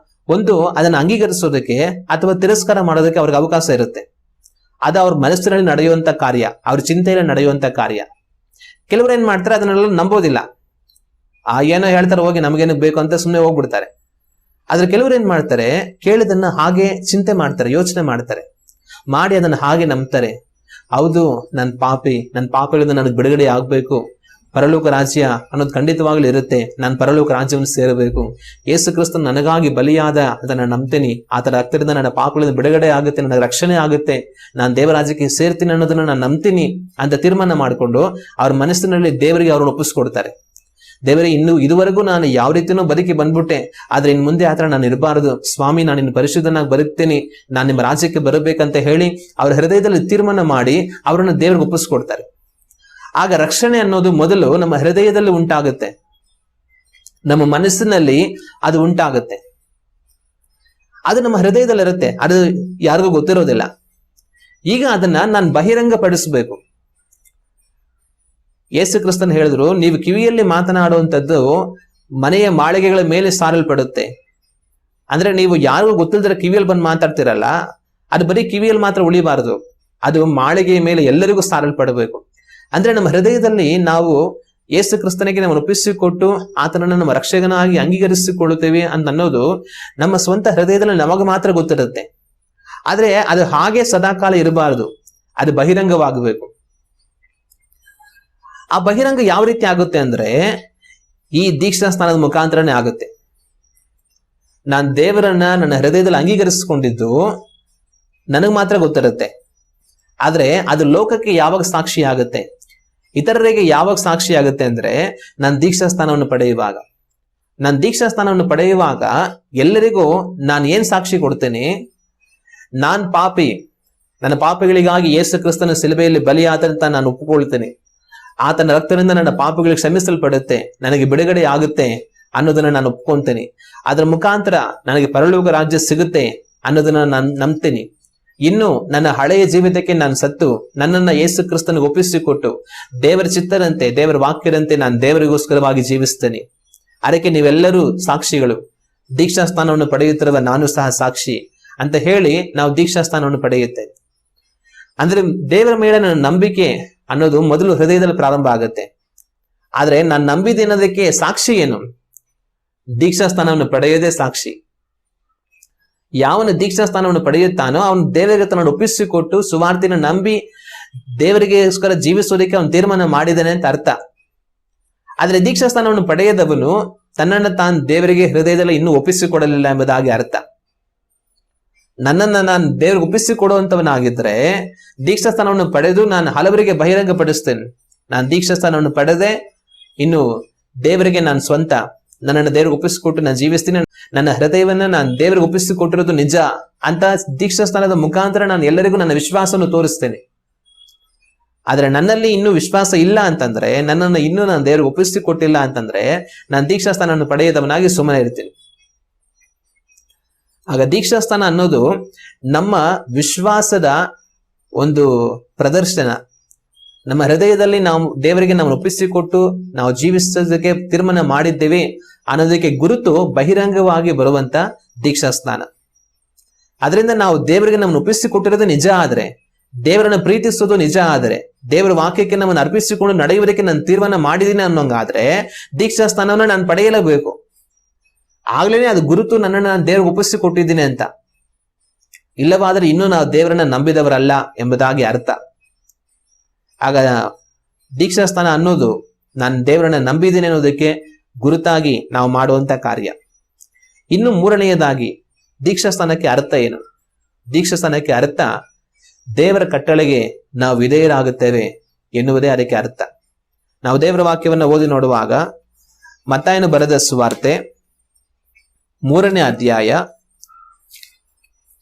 ಒಂದು ಅದನ್ನು ಅಂಗೀಕರಿಸೋದಕ್ಕೆ ಅಥವಾ ತಿರಸ್ಕಾರ ಮಾಡೋದಕ್ಕೆ ಅವ್ರಿಗೆ ಅವಕಾಶ ಇರುತ್ತೆ. ಅದು ಅವ್ರ ಮನಸ್ಸಿನಲ್ಲಿ ನಡೆಯುವಂತ ಕಾರ್ಯ, ಅವ್ರ ಚಿಂತೆಯಲ್ಲಿ ನಡೆಯುವಂತ ಕಾರ್ಯ. ಕೆಲವರು ಏನ್ ಮಾಡ್ತಾರೆ, ಅದನ್ನೆಲ್ಲ ನಂಬೋದಿಲ್ಲ. ಏನೋ ಹೇಳ್ತಾರೆ, ಹೋಗಿ ನಮಗೇನು ಬೇಕು ಅಂತ ಸುಮ್ಮನೆ ಹೋಗ್ಬಿಡ್ತಾರೆ. ಆದ್ರೆ ಕೆಲವರು ಏನ್ ಮಾಡ್ತಾರೆ, ಕೇಳಿದನ್ನ ಹಾಗೆ ಚಿಂತೆ ಮಾಡ್ತಾರೆ, ಯೋಚನೆ ಮಾಡ್ತಾರೆ, ಮಾಡಿ ಅದನ್ನ ಹಾಗೆ ನಂಬ್ತಾರೆ. ಹೌದು, ನನ್ನ ಪಾಪಗಳಿಂದ ನನಗೆ ಬಿಡುಗಡೆ ಆಗ್ಬೇಕು, ಪರಲೋಕ ರಾಜ್ಯ ಅನ್ನೋದು ಖಂಡಿತವಾಗ್ಲೂ ಇರುತ್ತೆ, ನಾನು ಪರಲೋಕ ರಾಜ್ಯವನ್ನು ಸೇರಬೇಕು, ಯೇಸು ಕ್ರಿಸ್ತ ನನಗಾಗಿ ಬಲಿಯಾದ, ಅದನ್ನ ನಂಬ್ತೀನಿ, ಆತರ ರಕ್ತದಿಂದ ನನ್ನ ಪಾಪಗಳಿಂದ ಬಿಡುಗಡೆ ಆಗುತ್ತೆ, ನನಗೆ ರಕ್ಷಣೆ ಆಗುತ್ತೆ, ನಾನು ದೇವರಾಜ್ಯಕ್ಕೆ ಸೇರ್ತೀನಿ ಅನ್ನೋದನ್ನ ನಾನು ನಂಬ್ತೀನಿ ಅಂತ ತೀರ್ಮಾನ ಮಾಡಿಕೊಂಡು ಅವ್ರ ಮನಸ್ಸಿನಲ್ಲಿ ದೇವರಿಗೆ ಅವ್ರನ್ನ ಒಪ್ಪಿಸ್ಕೊಡ್ತಾರೆ. ದೇವರೇ, ಇದುವರೆಗೂ ನಾನು ಯಾವ ರೀತಿನೂ ಬದುಕಿ ಬಂದ್ಬಿಟ್ಟೆ, ಆದ್ರೆ ಇನ್ ಮುಂದೆ ಆತರ ನಾನು ಇರಬಾರದು ಸ್ವಾಮಿ, ನಾನು ಇನ್ನು ಪರಿಶುದ್ಧನಾಗಿ ಬದುಕ್ತೀನಿ, ನಾನು ನಿಮ್ಮ ರಾಜ್ಯಕ್ಕೆ ಬರಬೇಕಂತ ಹೇಳಿ ಅವ್ರ ಹೃದಯದಲ್ಲಿ ತೀರ್ಮಾನ ಮಾಡಿ ಅವರನ್ನು ದೇವರಿಗೆ ಒಪ್ಪಿಸ್ಕೊಡ್ತಾರೆ. ಆಗ ರಕ್ಷಣೆ ಅನ್ನೋದು ಮೊದಲು ನಮ್ಮ ಹೃದಯದಲ್ಲಿ ಉಂಟಾಗುತ್ತೆ, ನಮ್ಮ ಮನಸ್ಸಿನಲ್ಲಿ ಅದು ಉಂಟಾಗುತ್ತೆ. ಅದು ನಮ್ಮ ಹೃದಯದಲ್ಲಿರುತ್ತೆ, ಅದು ಯಾರಿಗೂ ಗೊತ್ತಿರೋದಿಲ್ಲ. ಈಗ ಅದನ್ನ ನಾನು ಬಹಿರಂಗ ಪಡಿಸಬೇಕು. ಯೇಸು ಕ್ರಿಸ್ತನ್ ಹೇಳಿದ್ರು, ನೀವು ಕಿವಿಯಲ್ಲಿ ಮಾತನಾಡುವಂಥದ್ದು ಮನೆಯ ಮಾಳಿಗೆಗಳ ಮೇಲೆ ಸಾರಲ್ಪಡುತ್ತೆ. ಅಂದ್ರೆ ನೀವು ಯಾರಿಗೂ ಗೊತ್ತಿಲ್ಲದ್ರೆ ಕಿವಿಯಲ್ಲಿ ಬಂದು ಮಾತಾಡ್ತಿರಲ್ಲ, ಅದು ಬರೀ ಕಿವಿಯಲ್ಲಿ ಮಾತ್ರ ಉಳಿಬಾರದು, ಅದು ಮಾಳಿಗೆಯ ಮೇಲೆ ಎಲ್ಲರಿಗೂ ಸಾರಲ್ಪಡಬೇಕು. ಅಂದ್ರೆ ನಮ್ಮ ಹೃದಯದಲ್ಲಿ ನಾವು ಯೇಸು ಕ್ರಿಸ್ತನಿಗೆ ನಾವು ಒಪ್ಪಿಸಿಕೊಟ್ಟು ಆತನನ್ನು ನಮ್ಮ ರಕ್ಷಕನಾಗಿ ಅಂಗೀಕರಿಸಿಕೊಳ್ಳುತ್ತೇವೆ ಅಂತ ಅನ್ನೋದು ನಮ್ಮ ಸ್ವಂತ ಹೃದಯದಲ್ಲಿ ನಮಗೆ ಮಾತ್ರ ಗೊತ್ತಿರುತ್ತೆ. ಆದ್ರೆ ಅದು ಹಾಗೆ ಸದಾಕಾಲ ಇರಬಾರದು, ಅದು ಬಹಿರಂಗವಾಗಬೇಕು. ಆ ಬಹಿರಂಗ ಯಾವ ರೀತಿ ಆಗುತ್ತೆ ಅಂದ್ರೆ, ಈ ದೀಕ್ಷಾ ಸ್ಥಾನದ ಮುಖಾಂತರನೇ ಆಗುತ್ತೆ. ನಾನು ದೇವರನ್ನ ನನ್ನ ಹೃದಯದಲ್ಲಿ ಅಂಗೀಕರಿಸಿಕೊಂಡಿದ್ದು ನನಗೆ ಮಾತ್ರ ಗೊತ್ತಿರುತ್ತೆ. ಆದ್ರೆ ಅದು ಲೋಕಕ್ಕೆ ಯಾವಾಗ ಸಾಕ್ಷಿ ಆಗುತ್ತೆ, ಇತರರಿಗೆ ಯಾವಾಗ ಸಾಕ್ಷಿ ಆಗುತ್ತೆ ಅಂದ್ರೆ, ನಾನು ದೀಕ್ಷಾ ಸ್ಥಾನವನ್ನು ಪಡೆಯುವಾಗ. ನಾನು ದೀಕ್ಷಾ ಸ್ಥಾನವನ್ನು ಪಡೆಯುವಾಗ ಎಲ್ಲರಿಗೂ ನಾನು ಏನ್ ಸಾಕ್ಷಿ ಕೊಡ್ತೇನೆ, ನಾನ್ ಪಾಪಿ, ನನ್ನ ಪಾಪಗಳಿಗಾಗಿ ಯೇಸು ಕ್ರಿಸ್ತನ ಶಿಲುಬೆಯಲ್ಲಿ ಬಲಿಯಾದಂತ ನಾನು ಒಪ್ಪಿಕೊಳ್ತೇನೆ, ಆತನ ರಕ್ತದಿಂದ ನನ್ನ ಪಾಪಗಳಿಗೆ ಕ್ಷಮಿಸಲ್ಪಡುತ್ತೆ, ನನಗೆ ಬಿಡುಗಡೆ ಆಗುತ್ತೆ ಅನ್ನೋದನ್ನ ನಾನು ಒಪ್ಕೊಂತೇನೆ, ಅದರ ಮುಖಾಂತರ ನನಗೆ ಪರಲೋಕ ರಾಜ್ಯ ಸಿಗುತ್ತೆ ಅನ್ನೋದನ್ನ ನಾನು ನಂಬ್ತೀನಿ. ಇನ್ನು ನನ್ನ ಹಳೆಯ ಜೀವಿತಕ್ಕೆ ನಾನು ಸತ್ತು ನನ್ನನ್ನ ಯೇಸು ಕ್ರಿಸ್ತನಿಗೆ ಒಪ್ಪಿಸಿಕೊಟ್ಟು ದೇವರ ಚಿತ್ತರಂತೆ, ದೇವರ ವಾಕ್ಯರಂತೆ ನಾನು ದೇವರಿಗೋಸ್ಕರವಾಗಿ ಜೀವಿಸ್ತೇನೆ. ಅದಕ್ಕೆ ನೀವೆಲ್ಲರೂ ಸಾಕ್ಷಿಗಳು, ದೀಕ್ಷಾ ಸ್ಥಾನವನ್ನು ಪಡೆಯುತ್ತಿರುವ ನಾನು ಸಹ ಸಾಕ್ಷಿ ಅಂತ ಹೇಳಿ ನಾವು ದೀಕ್ಷಾ ಸ್ಥಾನವನ್ನು ಪಡೆಯುತ್ತೇವೆ. ಅಂದ್ರೆ ದೇವರ ಮೇಲೆ ನನ್ನ ನಂಬಿಕೆ ಅನ್ನೋದು ಮೊದಲು ಹೃದಯದಲ್ಲಿ ಪ್ರಾರಂಭ ಆಗುತ್ತೆ. ಆದ್ರೆ ನಾನು ನಂಬಿದ್ದೇನೋದಕ್ಕೆ ಸಾಕ್ಷಿ ಏನು? ದೀಕ್ಷಾ ಸ್ಥಾನವನ್ನು ಪಡೆಯೋದೇ ಸಾಕ್ಷಿ. ಯಾವನು ದೀಕ್ಷಾ ಸ್ಥಾನವನ್ನು ಪಡೆಯುತ್ತಾನೋ ಅವನು ದೇವರಿಗೆ ತನ್ನನ್ನು ಒಪ್ಪಿಸಿಕೊಟ್ಟು ಸುವಾರ್ತೆಯನ್ನು ನಂಬಿ ದೇವರಿಗೋಸ್ಕರ ಜೀವಿಸೋದಕ್ಕೆ ಅವನು ತೀರ್ಮಾನ ಮಾಡಿದ್ದಾನೆ ಅಂತ ಅರ್ಥ. ಆದ್ರೆ ದೀಕ್ಷಾ ಸ್ಥಾನವನ್ನು ಪಡೆಯದವನು ತನ್ನನ್ನು ತಾನು ದೇವರಿಗೆ ಹೃದಯದಲ್ಲಿ ಇನ್ನೂ ಒಪ್ಪಿಸಿಕೊಡಲಿಲ್ಲ ಎಂಬುದಾಗಿ ಅರ್ಥ. ನನ್ನನ್ನು ನಾನು ದೇವರಿಗೆ ಒಪ್ಪಿಸಿಕೊಡುವಂತವನಾಗಿದ್ರೆ ದೀಕ್ಷಾ ಸ್ಥಾನವನ್ನು ಪಡೆದು ನಾನು ಹಲವರಿಗೆ ಬಹಿರಂಗ ಪಡಿಸ್ತೇನೆ, ನಾನು ದೀಕ್ಷಾ ಸ್ಥಾನವನ್ನು ಪಡೆದೆ, ಇನ್ನು ದೇವರಿಗೆ ನಾನು ಸ್ವಂತ, ನನ್ನನ್ನು ದೇವರಿಗೆ ಒಪ್ಪಿಸಿಕೊಟ್ಟು ನಾನು ಜೀವಿಸ್ತೀನಿ, ನನ್ನ ಹೃದಯವನ್ನ ನಾನು ದೇವರಿಗೆ ಒಪ್ಪಿಸಿಕೊಟ್ಟಿರೋದು ನಿಜ ಅಂತ ದೀಕ್ಷಾ ಸ್ಥಾನದ ಮುಖಾಂತರ ನಾನು ಎಲ್ಲರಿಗೂ ನನ್ನ ವಿಶ್ವಾಸವನ್ನು ತೋರಿಸ್ತೇನೆ. ಆದ್ರೆ ನನ್ನಲ್ಲಿ ಇನ್ನೂ ವಿಶ್ವಾಸ ಇಲ್ಲ ಅಂತಂದ್ರೆ, ನನ್ನನ್ನು ಇನ್ನೂ ನಾನು ದೇವರಿಗೆ ಒಪ್ಪಿಸಿಕೊಟ್ಟಿಲ್ಲ ಅಂತಂದ್ರೆ ನಾನು ದೀಕ್ಷಾ ಸ್ಥಾನವನ್ನು ಪಡೆಯದವನಾಗಿ ಸುಮ್ಮನೆ ಇರ್ತೀನಿ. ಆಗ ದೀಕ್ಷಾ ಸ್ಥಾನ ಅನ್ನೋದು ನಮ್ಮ ವಿಶ್ವಾಸದ ಒಂದು ಪ್ರದರ್ಶನ. ನಮ್ಮ ಹೃದಯದಲ್ಲಿ ನಾವು ದೇವರಿಗೆ ನಾವು ಒಪ್ಪಿಸಿಕೊಟ್ಟು ನಾವು ಜೀವಿಸೋದಕ್ಕೆ ತೀರ್ಮಾನ ಮಾಡಿದ್ದೇವೆ ಅನ್ನೋದಕ್ಕೆ ಗುರುತು ಬಹಿರಂಗವಾಗಿ ಬರುವಂತ ದೀಕ್ಷಾ ಸ್ನಾನ. ಅದರಿಂದ ನಾವು ದೇವರಿಗೆ ನಮ್ಮನ್ನು ಒಪ್ಪಿಸಿಕೊಟ್ಟಿರೋದು ನಿಜ ಆದ್ರೆ, ದೇವರನ್ನು ಪ್ರೀತಿಸೋದು ನಿಜ ಆದ್ರೆ, ದೇವರ ವಾಕ್ಯಕ್ಕೆ ನಮ್ಮನ್ನು ಅರ್ಪಿಸಿಕೊಂಡು ನಡೆಯುವುದಕ್ಕೆ ನಾನು ತೀರ್ಮಾನ ಮಾಡಿದ್ದೀನಿ ಅನ್ನೋಂಗಾದ್ರೆ ದೀಕ್ಷಾ ಸ್ಥಾನವನ್ನು ನಾನು ಪಡೆಯಲೇಬೇಕು. ಆಗ್ಲೇನೆ ಅದು ಗುರುತು ನನ್ನನ್ನು ನಾನು ದೇವರಿಗೆ ಒಪ್ಪಿಸಿಕೊಟ್ಟಿದ್ದೀನಿ ಅಂತ. ಇಲ್ಲವಾದ್ರೆ ಇನ್ನೂ ನಾವು ದೇವರನ್ನ ನಂಬಿದವರಲ್ಲ ಎಂಬುದಾಗಿ ಅರ್ಥ. ಆಗ ದೀಕ್ಷಾ ಸ್ಥಾನ ಅನ್ನೋದು ನಾನು ದೇವರನ್ನ ನಂಬಿದ್ದೀನಿ ಅನ್ನೋದಕ್ಕೆ ಗುರುತಾಗಿ ನಾವು ಮಾಡುವಂತ ಕಾರ್ಯ. ಇನ್ನು ಮೂರನೆಯದಾಗಿ ದೀಕ್ಷಾ ಸ್ಥಾನಕ್ಕೆ ಅರ್ಥ ಏನು? ದೀಕ್ಷಾ ಸ್ಥಾನಕ್ಕೆ ಅರ್ಥ ದೇವರ ಕಟ್ಟಳೆಗೆ ನಾವು ವಿಧೇಯರಾಗುತ್ತೇವೆ ಎನ್ನುವುದೇ ಅದಕ್ಕೆ ಅರ್ಥ. ನಾವು ದೇವರ ವಾಕ್ಯವನ್ನು ಓದಿ ನೋಡುವಾಗ ಮತ್ತಾಯನು ಬರೆದ ಸುವಾರ್ತೆ 3ನೇ ಅಧ್ಯಾಯ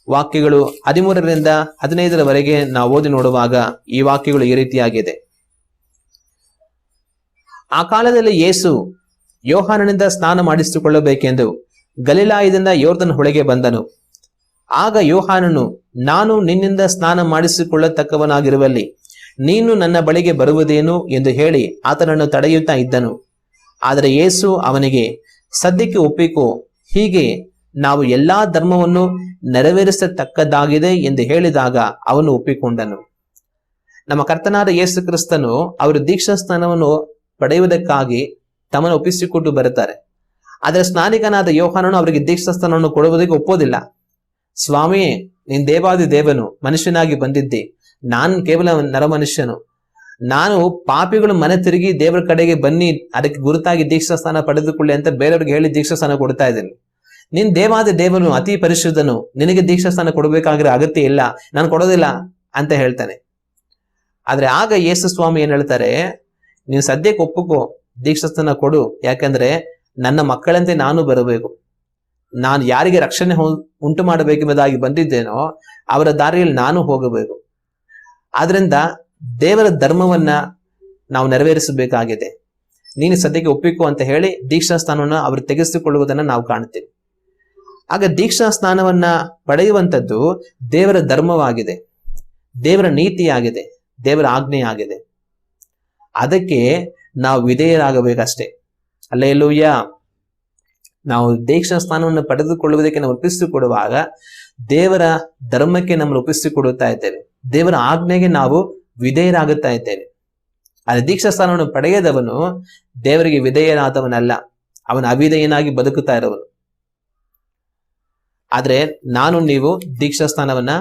ವಾಕ್ಯಗಳು 13ರಿಂದ 15ರವರೆಗೆ ನಾವು ಓದಿ ನೋಡುವಾಗ ಈ ವಾಕ್ಯಗಳು ಈ ರೀತಿಯಾಗಿದೆ. ಆ ಕಾಲದಲ್ಲಿ ಯೇಸು ಯೋಹಾನನಿಂದ ಸ್ನಾನ ಮಾಡಿಸಿಕೊಳ್ಳಬೇಕೆಂದು ಗಲಿಲಾಯದಿಂದ ಯೋರ್ದನ್ ಹೊಳೆಗೆ ಬಂದನು. ಆಗ ಯೋಹಾನನು, ನಾನು ನಿನ್ನಿಂದ ಸ್ನಾನ ಮಾಡಿಸಿಕೊಳ್ಳತಕ್ಕವನಾಗಿರುವಲ್ಲಿ ನೀನು ನನ್ನ ಬಳಿಗೆ ಬರುವುದೇನು ಎಂದು ಹೇಳಿ ಆತನನ್ನು ತಡೆಯುತ್ತಾ ಇದ್ದನು. ಆದರೆ ಯೇಸು ಅವನಿಗೆ, ಸದ್ಯಕ್ಕೆ ಒಪ್ಪಿಕೋ, ಹೀಗೆ ನಾವು ಎಲ್ಲಾ ಧರ್ಮವನ್ನು ನೆರವೇರಿಸತಕ್ಕದ್ದಾಗಿದೆ ಎಂದು ಹೇಳಿದಾಗ ಅವನು ಒಪ್ಪಿಕೊಂಡನು. ನಮ್ಮ ಕರ್ತನಾದ ಯೇಸು ಕ್ರಿಸ್ತನು ಅವರು ದೀಕ್ಷಾ ಸ್ನಾನವನ್ನು ಪಡೆಯುವುದಕ್ಕಾಗಿ ತಮ್ಮನ್ನು ಒಪ್ಪಿಸಿಕೊಟ್ಟು ಬರುತ್ತಾರೆ. ಆದರೆ ಸ್ನಾನಿಕನಾದ ಯೋಹಾನನು ಅವರಿಗೆ ದೀಕ್ಷಾ ಸ್ನಾನವನ್ನು ಕೊಡುವುದಕ್ಕೆ ಒಪ್ಪೋದಿಲ್ಲ. ಸ್ವಾಮಿಯೇ, ನೀನ್ ದೇವಾದಿ ದೇವನು, ಮನುಷ್ಯನಾಗಿ ಬಂದಿದ್ದೆ, ನಾನು ಕೇವಲ ನರಮನುಷ್ಯನು, ನಾನು ಪಾಪಿಗಳು ಮನೆ ತಿರುಗಿ ದೇವರ ಕಡೆಗೆ ಬನ್ನಿ, ಅದಕ್ಕೆ ಗುರುತಾಗಿ ದೀಕ್ಷಾ ಸ್ನಾನ ಪಡೆದುಕೊಳ್ಳಿ ಅಂತ ಬೇರೆಯವ್ರಿಗೆ ಹೇಳಿ ದೀಕ್ಷಾ ಸ್ನಾನ ಕೊಡ್ತಾ ಇದ್ದೀನಿ. ನೀನ್ ದೇವಾದಿ ದೇವನು, ಅತಿ ಪರಿಶುದ್ಧನು, ನಿನಗೆ ದೀಕ್ಷಾ ಸ್ನಾನ ಕೊಡಬೇಕಾಗಿರೋ ಅಗತ್ಯ ಇಲ್ಲ, ನಾನು ಕೊಡೋದಿಲ್ಲ ಅಂತ ಹೇಳ್ತಾನೆ. ಆದ್ರೆ ಆಗ ಯೇಸು ಸ್ವಾಮಿ ಏನ್ ಹೇಳ್ತಾರೆ, ನೀನು ಸದ್ಯಕ್ಕೆ ಒಪ್ಪುಕೋ, ದೀಕ್ಷಾ ಸ್ನಾನ ಕೊಡು, ಯಾಕಂದ್ರೆ ನನ್ನ ಮಕ್ಕಳಂತೆ ನಾನು ಬರಬೇಕು, ನಾನು ಯಾರಿಗೆ ರಕ್ಷಣೆ ಉಂಟು ಮಾಡಬೇಕೆಂಬುದಾಗಿ ಬಂದಿದ್ದೇನೋ ಅವರ ದಾರಿಯಲ್ಲಿ ನಾನು ಹೋಗಬೇಕು. ಆದ್ರಿಂದ ದೇವರ ಧರ್ಮವನ್ನ ನಾವು ನೆರವೇರಿಸಬೇಕಾಗಿದೆ, ನೀನು ಸದ್ಯಕ್ಕೆ ಒಪ್ಪಿಕೋ ಅಂತ ಹೇಳಿ ದೀಕ್ಷಾ ಸ್ನಾನವನ್ನ ಅವರು ತೆಗೆಸಿಕೊಳ್ಳುವುದನ್ನ ನಾವು ಕಾಣ್ತೀವಿ. ಆಗ ದೀಕ್ಷಾ ಸ್ನಾನವನ್ನ ಪಡೆಯುವಂಥದ್ದು ದೇವರ ಧರ್ಮವಾಗಿದೆ, ದೇವರ ನೀತಿಯಾಗಿದೆ, ದೇವರ ಆಜ್ಞೆಯಾಗಿದೆ. ಅದಕ್ಕೆ ನಾವು ವಿಧೇಯರಾಗಬೇಕಷ್ಟೇ. ಹಲ್ಲೆಲೂಯಾ. ನಾವು ದೀಕ್ಷಾ ಸ್ನಾನವನ್ನು ಪಡೆದುಕೊಳ್ಳುವುದಕ್ಕೆ ನಾವು ಒಪ್ಪಿಸಿಕೊಡುವಾಗ ದೇವರ ಧರ್ಮಕ್ಕೆ ನಮ್ಮನ್ನು ಒಪ್ಪಿಸಿಕೊಡುತ್ತಾ ಇದ್ದೇವೆ, ದೇವರ ಆಜ್ಞೆಗೆ ನಾವು ವಿಧೇಯರಾಗುತ್ತಾ ಇದ್ದೇವೆ. ಆದರೆ ದೀಕ್ಷಾ ಸ್ಥಾನವನ್ನು ಪಡೆಯದವನು ದೇವರಿಗೆ ವಿಧೇಯನಾದವನಲ್ಲ, ಅವನ ಅವಿಧೇಯನಾಗಿ ಬದುಕುತ್ತಾ ಇರುವನು. ಆದ್ರೆ ನಾನು ನೀವು ದೀಕ್ಷಾ ಸ್ಥಾನವನ್ನ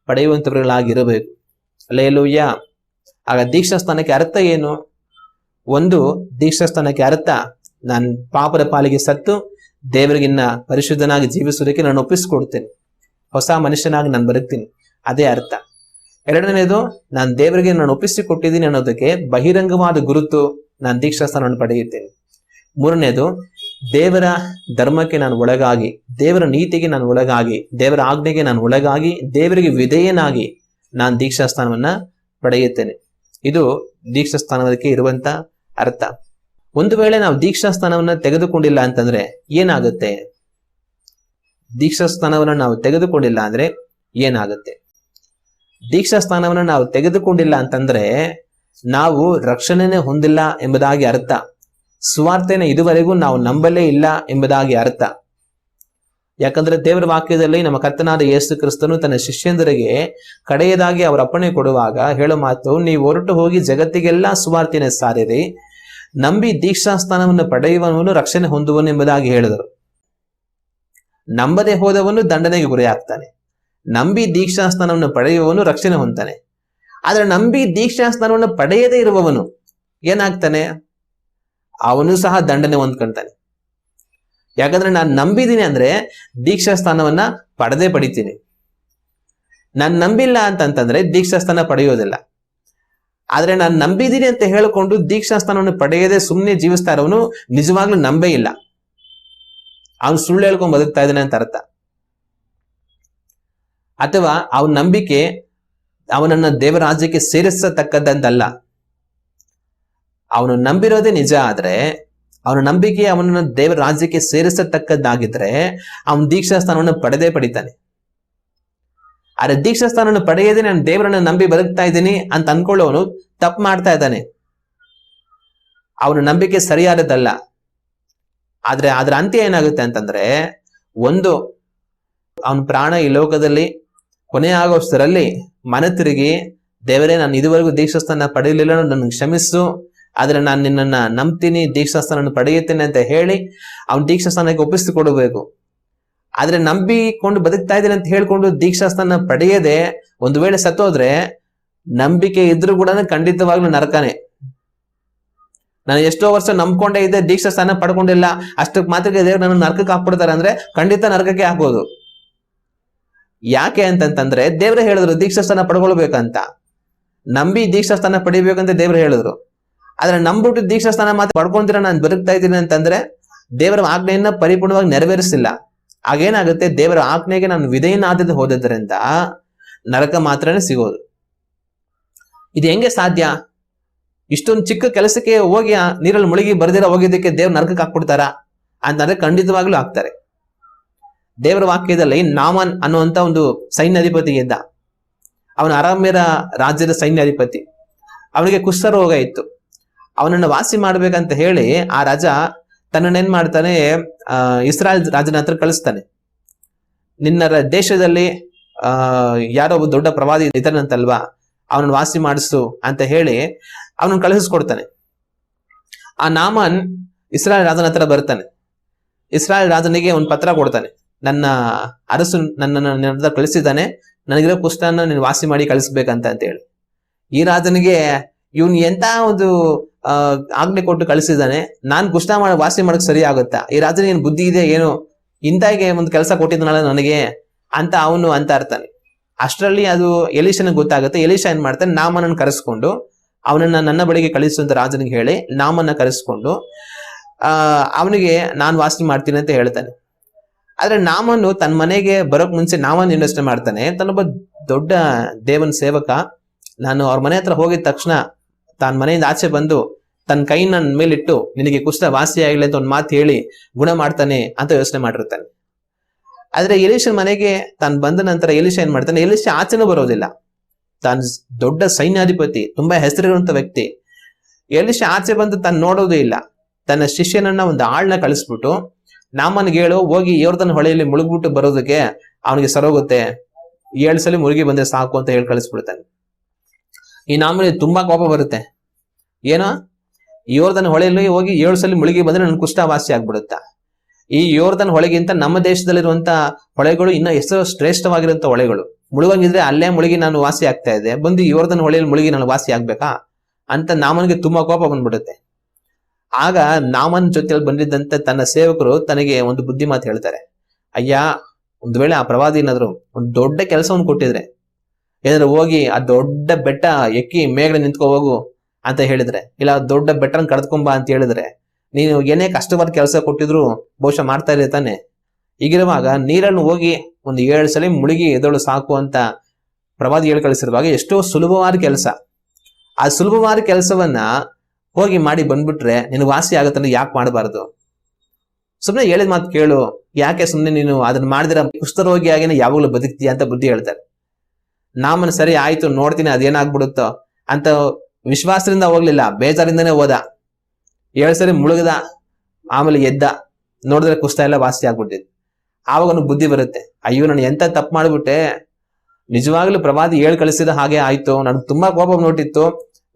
ಪಡೆಯುವಂತವர்களಾಗಿರಬೇಕು. ಹಲ್ಲೆಲೂಯಾ. ಆಗ ದೀಕ್ಷಾ ಸ್ಥಾನಕ್ಕೆ ಅರ್ಥ ಏನು? ಒಂದು, ದೀಕ್ಷಾ ಸ್ಥಾನಕ್ಕೆ ಅರ್ಥ ನಾನು ಪಾಪದ ಪಾಲಿಗೆ ಸತ್ತು ದೇವರಿಗಿನ್ನ ಪರಿಶುದ್ಧನಾಗಿ ಜೀವಿಸುವುದಕ್ಕೆ ನಾನು ಒಪ್ಪಿಸಿಕೊಡ್ತೇನೆ, ಹೊಸ ಮನುಷ್ಯನಾಗಿ ನಾನು ಬದುಕ್ತೀನಿ, ಅದೇ ಅರ್ಥ. ಎರಡನೇದು, ನಾನು ದೇವರಿಗೆ ನಾನು ಒಪ್ಪಿಸಿಕೊಟ್ಟಿದ್ದೀನಿ ಅನ್ನೋದಕ್ಕೆ ಬಹಿರಂಗವಾದ ಗುರುತು, ನಾನು ದೀಕ್ಷಾ ಸ್ಥಾನವನ್ನು ಪಡೆಯುತ್ತೇನೆ. ಮೂರನೇದು, ದೇವರ ಧರ್ಮಕ್ಕೆ ನಾನು ಒಳಗಾಗಿ, ದೇವರ ನೀತಿಗೆ ನಾನು ಒಳಗಾಗಿ, ದೇವರ ಆಜ್ಞೆಗೆ ನಾನು ಒಳಗಾಗಿ, ದೇವರಿಗೆ ವಿಧೇಯನಾಗಿ ನಾನು ದೀಕ್ಷಾ ಸ್ಥಾನವನ್ನ ಪಡೆಯುತ್ತೇನೆ. ಇದು ದೀಕ್ಷಾ ಸ್ಥಾನಕ್ಕೆ ಇರುವಂತ ಅರ್ಥ. ಒಂದು ವೇಳೆ ನಾವು ದೀಕ್ಷಾ ಸ್ಥಾನವನ್ನ ತೆಗೆದುಕೊಂಡಿಲ್ಲ ಅಂತಂದ್ರೆ ಏನಾಗುತ್ತೆ? ದೀಕ್ಷಾ ಸ್ಥಾನವನ್ನ ನಾವು ತೆಗೆದುಕೊಂಡಿಲ್ಲ ಅಂದ್ರೆ ಏನಾಗುತ್ತೆ? ದೀಕ್ಷಾ ಸ್ಥಾನವನ್ನ ನಾವು ತೆಗೆದುಕೊಂಡಿಲ್ಲ ಅಂತಂದ್ರೆ ನಾವು ರಕ್ಷಣೆನೇ ಹೊಂದಿಲ್ಲ ಎಂಬುದಾಗಿ ಅರ್ಥ. ಸುವಾರ್ತೆನ ಇದುವರೆಗೂ ನಾವು ನಂಬಲೇ ಇಲ್ಲ ಎಂಬುದಾಗಿ ಅರ್ಥ. ಯಾಕಂದ್ರೆ ದೇವರ ವಾಕ್ಯದಲ್ಲಿ ನಮ್ಮ ಕರ್ತನಾದ ಯೇಸು ಕ್ರಿಸ್ತನು ತನ್ನ ಶಿಷ್ಯಂದರಿಗೆ ಕಡೆಯದಾಗಿ ಅವರ ಅಪ್ಪಣೆ ಕೊಡುವಾಗ ಹೇಳೋ ಮಾತು, ನೀವು ಹೊರಟು ಹೋಗಿ ಜಗತ್ತಿಗೆಲ್ಲ ಸುವಾರ್ತೆನ ಸಾರಿರಿ, ನಂಬಿ ದೀಕ್ಷಾ ಸ್ಥಾನವನ್ನು ಪಡೆಯುವವನು ರಕ್ಷಣೆ ಹೊಂದುವನು ಎಂಬುದಾಗಿ ಹೇಳಿದರು. ನಂಬದೆ ಹೋದವನು ದಂಡನೆಗೆ ಗುರಿಯಾಗ್ತಾನೆ, ನಂಬಿ ದೀಕ್ಷಾ ಸ್ಥಾನವನ್ನು ಪಡೆಯುವವನು ರಕ್ಷಣೆ ಹೊಂದ್ತಾನೆ. ಆದ್ರೆ ನಂಬಿ ದೀಕ್ಷಾ ಸ್ಥಾನವನ್ನು ಪಡೆಯದೇ ಇರುವವನು ಏನಾಗ್ತಾನೆ? ಅವನು ಸಹ ದಂಡನೆ ಹೊಂದ್ಕೊಳ್ತಾನೆ. ಯಾಕಂದ್ರೆ ನಾನು ನಂಬಿದ್ದೀನಿ ಅಂದ್ರೆ ದೀಕ್ಷಾ ಸ್ಥಾನವನ್ನ ಪಡಿತೀನಿ. ನಾನು ನಂಬಿಲ್ಲ ಅಂತಂತಂದ್ರೆ ದೀಕ್ಷಾ ಸ್ಥಾನ ಪಡೆಯೋದಿಲ್ಲ. ಆದ್ರೆ ನಾನು ನಂಬಿದ್ದೀನಿ ಅಂತ ಹೇಳಿಕೊಂಡು ದೀಕ್ಷಾ ಸ್ಥಾನವನ್ನು ಪಡೆಯದೆ ಸುಮ್ಮನೆ ಜೀವಿಸ್ತಾ ಇರೋವನು ನಿಜವಾಗ್ಲೂ ನಂಬೇ ಇಲ್ಲ, ಅವನು ಸುಳ್ಳು ಹೇಳ್ಕೊಂಡು ಬದುಕ್ತಾ ಇದ್ದಾನೆ ಅಂತ ಅರ್ಥ. ಅಥವಾ ಅವನ ನಂಬಿಕೆ ಅವನನ್ನ ದೇವರ ರಾಜ್ಯಕ್ಕೆ ಸೇರಿಸತಕ್ಕದ್ದಂತಲ್ಲ. ಅವನು ನಂಬಿರೋದೇ ನಿಜ ಆದ್ರೆ, ಅವನ ನಂಬಿಕೆ ಅವನನ್ನು ದೇವರ ರಾಜ್ಯಕ್ಕೆ ಸೇರಿಸತಕ್ಕದ್ದಾಗಿದ್ರೆ ಅವನು ದೀಕ್ಷಾ ಸ್ಥಾನವನ್ನು ಪಡಿತಾನೆ. ಆದ್ರೆ ದೀಕ್ಷಾ ಸ್ಥಾನವನ್ನು ಪಡೆಯದೆ ನಾನು ದೇವರನ್ನ ನಂಬಿ ಬದುಕ್ತಾ ಇದ್ದೀನಿ ಅಂತ ಅನ್ಕೊಳ್ಳೋನು ತಪ್ಪು ಮಾಡ್ತಾ ಇದ್ದಾನೆ. ಅವನ ನಂಬಿಕೆ ಸರಿಯಾದದ್ದಲ್ಲ. ಆದ್ರೆ ಅದರ ಅಂತ್ಯ ಏನಾಗುತ್ತೆ ಅಂತಂದ್ರೆ, ಒಂದು, ಅವನ ಪ್ರಾಣ ಈ ಲೋಕದಲ್ಲಿ ಕೊನೆ ಆಗೋಷ್ಟರಲ್ಲಿ ಮನೆ ತಿರುಗಿ, ದೇವರೇ ನಾನು ಇದುವರೆಗೂ ದೀಕ್ಷಾಸ್ಥಾನ ಪಡೆಯಲಿಲ್ಲ, ನನ್ನ ಕ್ಷಮಿಸು, ಆದ್ರೆ ನಾನು ನಿನ್ನನ್ನ ನಂಬ್ತೀನಿ, ದೀಕ್ಷಾಸ್ಥಾನ ಪಡೆಯುತ್ತೇನೆ ಅಂತ ಹೇಳಿ ಅವನ ದೀಕ್ಷಾಸ್ಥಾನಕ್ಕೆ ಒಪ್ಪಿಸಿಕೊಡಬೇಕು. ಆದ್ರೆ ನಂಬಿಕೊಂಡು ಬದುಕ್ತಾ ಇದ್ದೇನೆ ಅಂತ ಹೇಳ್ಕೊಂಡು ದೀಕ್ಷಾಸ್ಥಾನ ಪಡೆಯದೆ ಒಂದು ವೇಳೆ ಸತ್ತೋದ್ರೆ ನಂಬಿಕೆ ಇದ್ರೂ ಕೂಡ ಖಂಡಿತವಾಗ್ಲೂ ನರಕನೇ. ನಾನು ಎಷ್ಟೋ ವರ್ಷ ನಂಬ್ಕೊಂಡೇ ಇದ್ದೆ, ದೀಕ್ಷಾಸ್ಥಾನ ಪಡ್ಕೊಂಡಿಲ್ಲ, ಅಷ್ಟಕ್ಕೆ ಮಾತ್ರಕ್ಕೆ ದೇವ್ರು ನನ್ನ ನರಕಕ್ಕೆ ಹಾಕ್ಬಿಡ್ತಾರೆ ಅಂದ್ರೆ ಖಂಡಿತ ನರಕಕ್ಕೆ ಹಾಕೋದು. ಯಾಕೆ ಅಂತಂತಂದ್ರೆ ದೇವ್ರೆ ಹೇಳಿದ್ರು ದೀಕ್ಷಾಸ್ಥಾನ ಪಡ್ಕೊಳ್ಬೇಕಂತ, ನಂಬಿ ದೀಕ್ಷಾಸ್ಥಾನ ಪಡಿಬೇಕಂತ ದೇವ್ರು ಹೇಳಿದ್ರು. ಆದ್ರೆ ನಂಬಿಟ್ಟು ದೀಕ್ಷಾಸ್ಥಾನ ಮಾತ್ರ ಪಡ್ಕೊಂತೀರ ನಾನು ಬದುಕ್ತಾ ಇದ್ದೀನಿ ಅಂತಂದ್ರೆ ದೇವರ ಆಜ್ಞೆಯನ್ನ ಪರಿಪೂರ್ಣವಾಗಿ ನೆರವೇರಿಸಿಲ್ಲ. ಆಗೇನಾಗುತ್ತೆ, ದೇವರ ಆಜ್ಞೆಗೆ ನಾನು ವಿಧೇಯನಾದದ್ದು ಹೋದದ್ರಿಂದ ನರಕ ಮಾತ್ರನೇ ಸಿಗೋದು. ಇದು ಹೆಂಗೆ ಸಾಧ್ಯ? ಇಷ್ಟೊಂದು ಚಿಕ್ಕ ಕೆಲಸಕ್ಕೆ ಹೋಗಿ ನೀರಲ್ಲಿ ಮುಳುಗಿ ಬರ್ದಿರ ಹೋಗಿದ್ದಕ್ಕೆ ದೇವ್ರ ನರಕಕ್ಕೆ ಹಾಕ್ಬಿಡ್ತಾರ ಅಂತಂದ್ರೆ ಖಂಡಿತವಾಗ್ಲೂ ಹಾಕ್ತಾರೆ. ದೇವರ ವಾಕ್ಯದಲ್ಲಿ ನಾಮನ್ ಅನ್ನುವಂತ ಒಂದು ಸೈನ್ಯಾಧಿಪತಿ ಇದ್ದ. ಅವನ ಅರಾಮ್ಯರ ರಾಜ್ಯದ ಸೈನ್ಯಾಧಿಪತಿ. ಅವನಿಗೆ ಕುಷ್ಠರೋಗ ಇತ್ತು. ಅವನನ್ನು ವಾಸಿ ಮಾಡ್ಬೇಕಂತ ಹೇಳಿ ಆ ರಾಜ ತನ್ನನ್ನೇನ್ ಮಾಡ್ತಾನೆ, ಇಸ್ರಾಯೇಲ್ ರಾಜನ ಹತ್ರ ಕಳಿಸ್ತಾನೆ. ನಿನ್ನ ದೇಶದಲ್ಲಿ ಯಾರೋ ಒಬ್ಬ ದೊಡ್ಡ ಪ್ರವಾದಿ ಇದ್ದಾನಂತಲ್ವಾ, ಅವನನ್ನು ವಾಸಿ ಮಾಡಿಸು ಅಂತ ಹೇಳಿ ಅವನನ್ನು ಕಳಿಸ್ಕೊಡ್ತಾನೆ. ಆ ನಾಮನ್ ಇಸ್ರಾಯೇಲ್ ರಾಜನ ಹತ್ರ ಬರ್ತಾನೆ. ಇಸ್ರಾಯೇಲ್ ರಾಜನಿಗೆ ಒಂದು ಪತ್ರ ಕೊಡ್ತಾನೆ, ನನ್ನ ಅರಸು ನನ್ನನ್ನು ಕಳಿಸಿದ್ದಾನೆ, ನನಗಿರೋ ಕುಷ್ಠನ ನೀನು ವಾಸಿ ಮಾಡಿ ಕಳಿಸ್ಬೇಕಂತ ಹೇಳಿ. ಈ ರಾಜನಿಗೆ ಇವನ್ ಎಂತ ಒಂದು ಆಜ್ಞೆ ಕೊಟ್ಟು ಕಳಿಸಿದ್ದಾನೆ, ನಾನ್ ಕುಷ್ಠ ಮಾಡಿ ವಾಸಿ ಮಾಡಕ್ ಸರಿ ಆಗುತ್ತಾ? ಈ ರಾಜನಿಗೆ ಏನ್ ಬುದ್ಧಿ ಇದೆ ಏನೋ, ಇಂತಾಗೆ ಒಂದು ಕೆಲಸ ಕೊಟ್ಟಿದ್ದನಲ್ಲ ನನಗೆ ಅಂತ ಅವನು ಅಂತ ಇರ್ತಾನೆ. ಅಷ್ಟರಲ್ಲಿ ಅದು ಎಲೀಷನಿಗೆ ಗೊತ್ತಾಗುತ್ತೆ. ಎಲೀಷ ಏನ್ ಮಾಡ್ತಾನೆ, ನಾಮನನ್ನು ಕರೆಸ್ಕೊಂಡು ಅವನನ್ನ ನನ್ನ ಬಳಿಗೆ ಕಳಿಸುವಂತ ರಾಜನಿಗೆ ಹೇಳಿ ನಾಮನ್ನ ಕರೆಸ್ಕೊಂಡು ಅವನಿಗೆ ನಾನ್ ವಾಸಿ ಮಾಡ್ತೀನಿ ಅಂತ ಹೇಳ್ತಾನೆ. ಆದ್ರೆ ನಾಮನು ತನ್ನ ಮನೆಗೆ ಬರೋಕ್ ಮುಂಚೆ ನಾಮನ್ ಯೋಚನೆ ಮಾಡ್ತಾನೆ, ತನ್ನೊಬ್ಬ ದೊಡ್ಡ ದೇವನ ಸೇವಕ, ನಾನು ಅವ್ರ ಮನೆ ಹತ್ರ ಹೋಗಿದ ತಕ್ಷಣ ತಾನ್ ಮನೆಯಿಂದ ಆಚೆ ಬಂದು ತನ್ನ ಕೈ ನನ್ನ ಮೇಲಿಟ್ಟು ನಿನಗೆ ಕುಷ್ಠ ವಾಸಿ ಆಗಿಲ್ಲ ಅಂತ ಒಂದು ಮಾತು ಹೇಳಿ ಗುಣ ಮಾಡ್ತಾನೆ ಅಂತ ಯೋಚನೆ ಮಾಡಿರ್ತಾನೆ. ಆದ್ರೆ ಎಲೀಷನ್ ಮನೆಗೆ ತಾನು ಬಂದ ನಂತರ ಎಲೀಷ ಏನ್ ಮಾಡ್ತಾನೆ, ಎಲೀಷ ಆಚೆನೂ ಬರೋದಿಲ್ಲ. ತಾನು ದೊಡ್ಡ ಸೈನ್ಯಾಧಿಪತಿ, ತುಂಬಾ ಹೆಸರಿರುವಂತ ವ್ಯಕ್ತಿ. ಎಲೀಷ ಆಚೆ ಬಂದು ತಾನು ನೋಡೋದು ಇಲ್ಲ. ತನ್ನ ಶಿಷ್ಯನನ್ನ ಒಂದು ಆಳ್ನ ಕಳಿಸ್ಬಿಟ್ಟು ನಾಮನ್ಗೆ ಹೇಳು, ಹೋಗಿ ಯೋರ್ದನ್ ಹೊಳೆಯಲ್ಲಿ ಮುಳುಗ್ಬಿಟ್ಟು ಬರೋದಕ್ಕೆ ಅವನಿಗೆ ಸರೋಗುತ್ತೆ, 7 ಸಲ ಮುಳುಗಿ ಬಂದ್ರೆ ಸಾಕು ಅಂತ ಹೇಳಿ ಕಳಿಸ್ಬಿಡ್ತಾನೆ. ಈ ನಾಮನಿಗೆ ತುಂಬಾ ಕೋಪ ಬರುತ್ತೆ. ಏನೋ ಯೋರ್ದನ್ ಹೊಳೆಯಲ್ಲಿ ಹೋಗಿ 7 ಸಲ ಮುಳುಗಿ ಬಂದ್ರೆ ನನ್ ಕುಷ್ಠ ವಾಸಿ ಆಗ್ಬಿಡುತ್ತಾ? ಈ ಯೋರ್ದನ್ ಹೊಳೆಗಿಂತ ನಮ್ಮ ದೇಶದಲ್ಲಿರುವಂತ ಹೊಳೆಗಳು ಇನ್ನ ಎಷ್ಟು ಶ್ರೇಷ್ಠವಾಗಿರುವಂತ ಹೊಳೆಗಳು. ಮುಳುಗಂಗಿದ್ರೆ ಅಲ್ಲೇ ಮುಳುಗಿ ನಾನು ವಾಸಿ ಆಗ್ತಾ ಇದ್ದೆ, ಬಂದು ಯೋರ್ದನ್ ಹೊಳೆಯಲ್ಲಿ ಮುಳುಗಿ ನಾನು ವಾಸಿ ಆಗ್ಬೇಕಾ ಅಂತ ನಾಮನ್ಗೆ ತುಂಬಾ ಕೋಪ ಬಂದ್ಬಿಡುತ್ತೆ. ಆಗ ನಾಮನ್ ಜೊತೆಯಲ್ಲಿ ಬಂದಿದ್ದಂತ ತನ್ನ ಸೇವಕರು ತನಗೆ ಒಂದು ಬುದ್ಧಿ ಮಾತು ಹೇಳ್ತಾರೆ, ಅಯ್ಯ, ಒಂದ್ ವೇಳೆ ಆ ಪ್ರವಾದಿ ಏನಾದ್ರು ಒಂದು ದೊಡ್ಡ ಕೆಲಸವನ್ನು ಕೊಟ್ಟಿದ್ರೆ, ಏನಾದ್ರು ಹೋಗಿ ಆ ದೊಡ್ಡ ಬೆಟ್ಟ ಎಕ್ಕಿ ಮೇಘ ನಿಂತ್ಕೊ ಹೋಗು ಅಂತ ಹೇಳಿದ್ರೆ, ಇಲ್ಲ ದೊಡ್ಡ ಬೆಟ್ಟನ ಕಡ್ಕೊಂಬ ಅಂತ ಹೇಳಿದ್ರೆ, ನೀನು ಏನೇ ಕಷ್ಟವಾದ ಕೆಲಸ ಕೊಟ್ಟಿದ್ರು ಬಹುಶಃ ಮಾಡ್ತಾ ಇರೇ ತಾನೆ. ಈಗಿರುವಾಗ ನೀರನ್ನು ಹೋಗಿ ಒಂದು 7 ಸಲ ಮುಳುಗಿ ಎದಳು ಸಾಕು ಅಂತ ಪ್ರವಾದಿ ಹೇಳಿ ಕಳಿಸಿರುವಾಗ ಎಷ್ಟೋ ಸುಲಭವಾದ ಕೆಲಸ. ಆ ಸುಲಭವಾದ ಕೆಲಸವನ್ನ ಹೋಗಿ ಮಾಡಿ ಬಂದ್ಬಿಟ್ರೆ ನಿನಗೆ ವಾಸಿ ಆಗತ್ತಂದ್ರೆ ಯಾಕೆ ಮಾಡಬಾರ್ದು? ಸುಮ್ಮನೆ ಹೇಳಿದ ಮಾತು ಕೇಳು, ಯಾಕೆ ಸುಮ್ಮನೆ ನೀನು ಅದನ್ನ ಮಾಡಿದಿರ ಕುಷ್ಠರೋಗಿ ಆಗಿನ ಯಾವಾಗಲೂ ಬದುಕ್ತೀಯ ಅಂತ ಬುದ್ಧಿ ಹೇಳ್ತಾರೆ. ನಾಮನ್ ಸರಿ ಆಯ್ತು ನೋಡ್ತೀನಿ ಅದೇನಾಗ್ಬಿಡುತ್ತೋ ಅಂತ ವಿಶ್ವಾಸದಿಂದ ಹೋಗ್ಲಿಲ್ಲ, ಬೇಜಾರಿಂದನೇ ಹೋದ. 7 ಸರಿ ಮುಳುಗದ, ಆಮೇಲೆ ಎದ್ದ, ನೋಡಿದ್ರೆ ಕುಷ್ಠ ಎಲ್ಲ ವಾಸಿ ಆಗ್ಬಿಟ್ಟಿದ್. ಆವಾಗ ಅವ್ನಿಗೆ ಬುದ್ಧಿ ಬರುತ್ತೆ, ಅಯ್ಯೋ ನಾನು ಎಂತ ತಪ್ಪು ಮಾಡ್ಬಿಟ್ಟೆ, ನಿಜವಾಗ್ಲೂ ಪ್ರವಾದಿ ಹೇಳಿ ಕಳಿಸಿದ ಹಾಗೆ ಆಯ್ತು, ನನ್ಗೆ ತುಂಬಾ ಕೋಪ ನೋಟಿತ್ತು,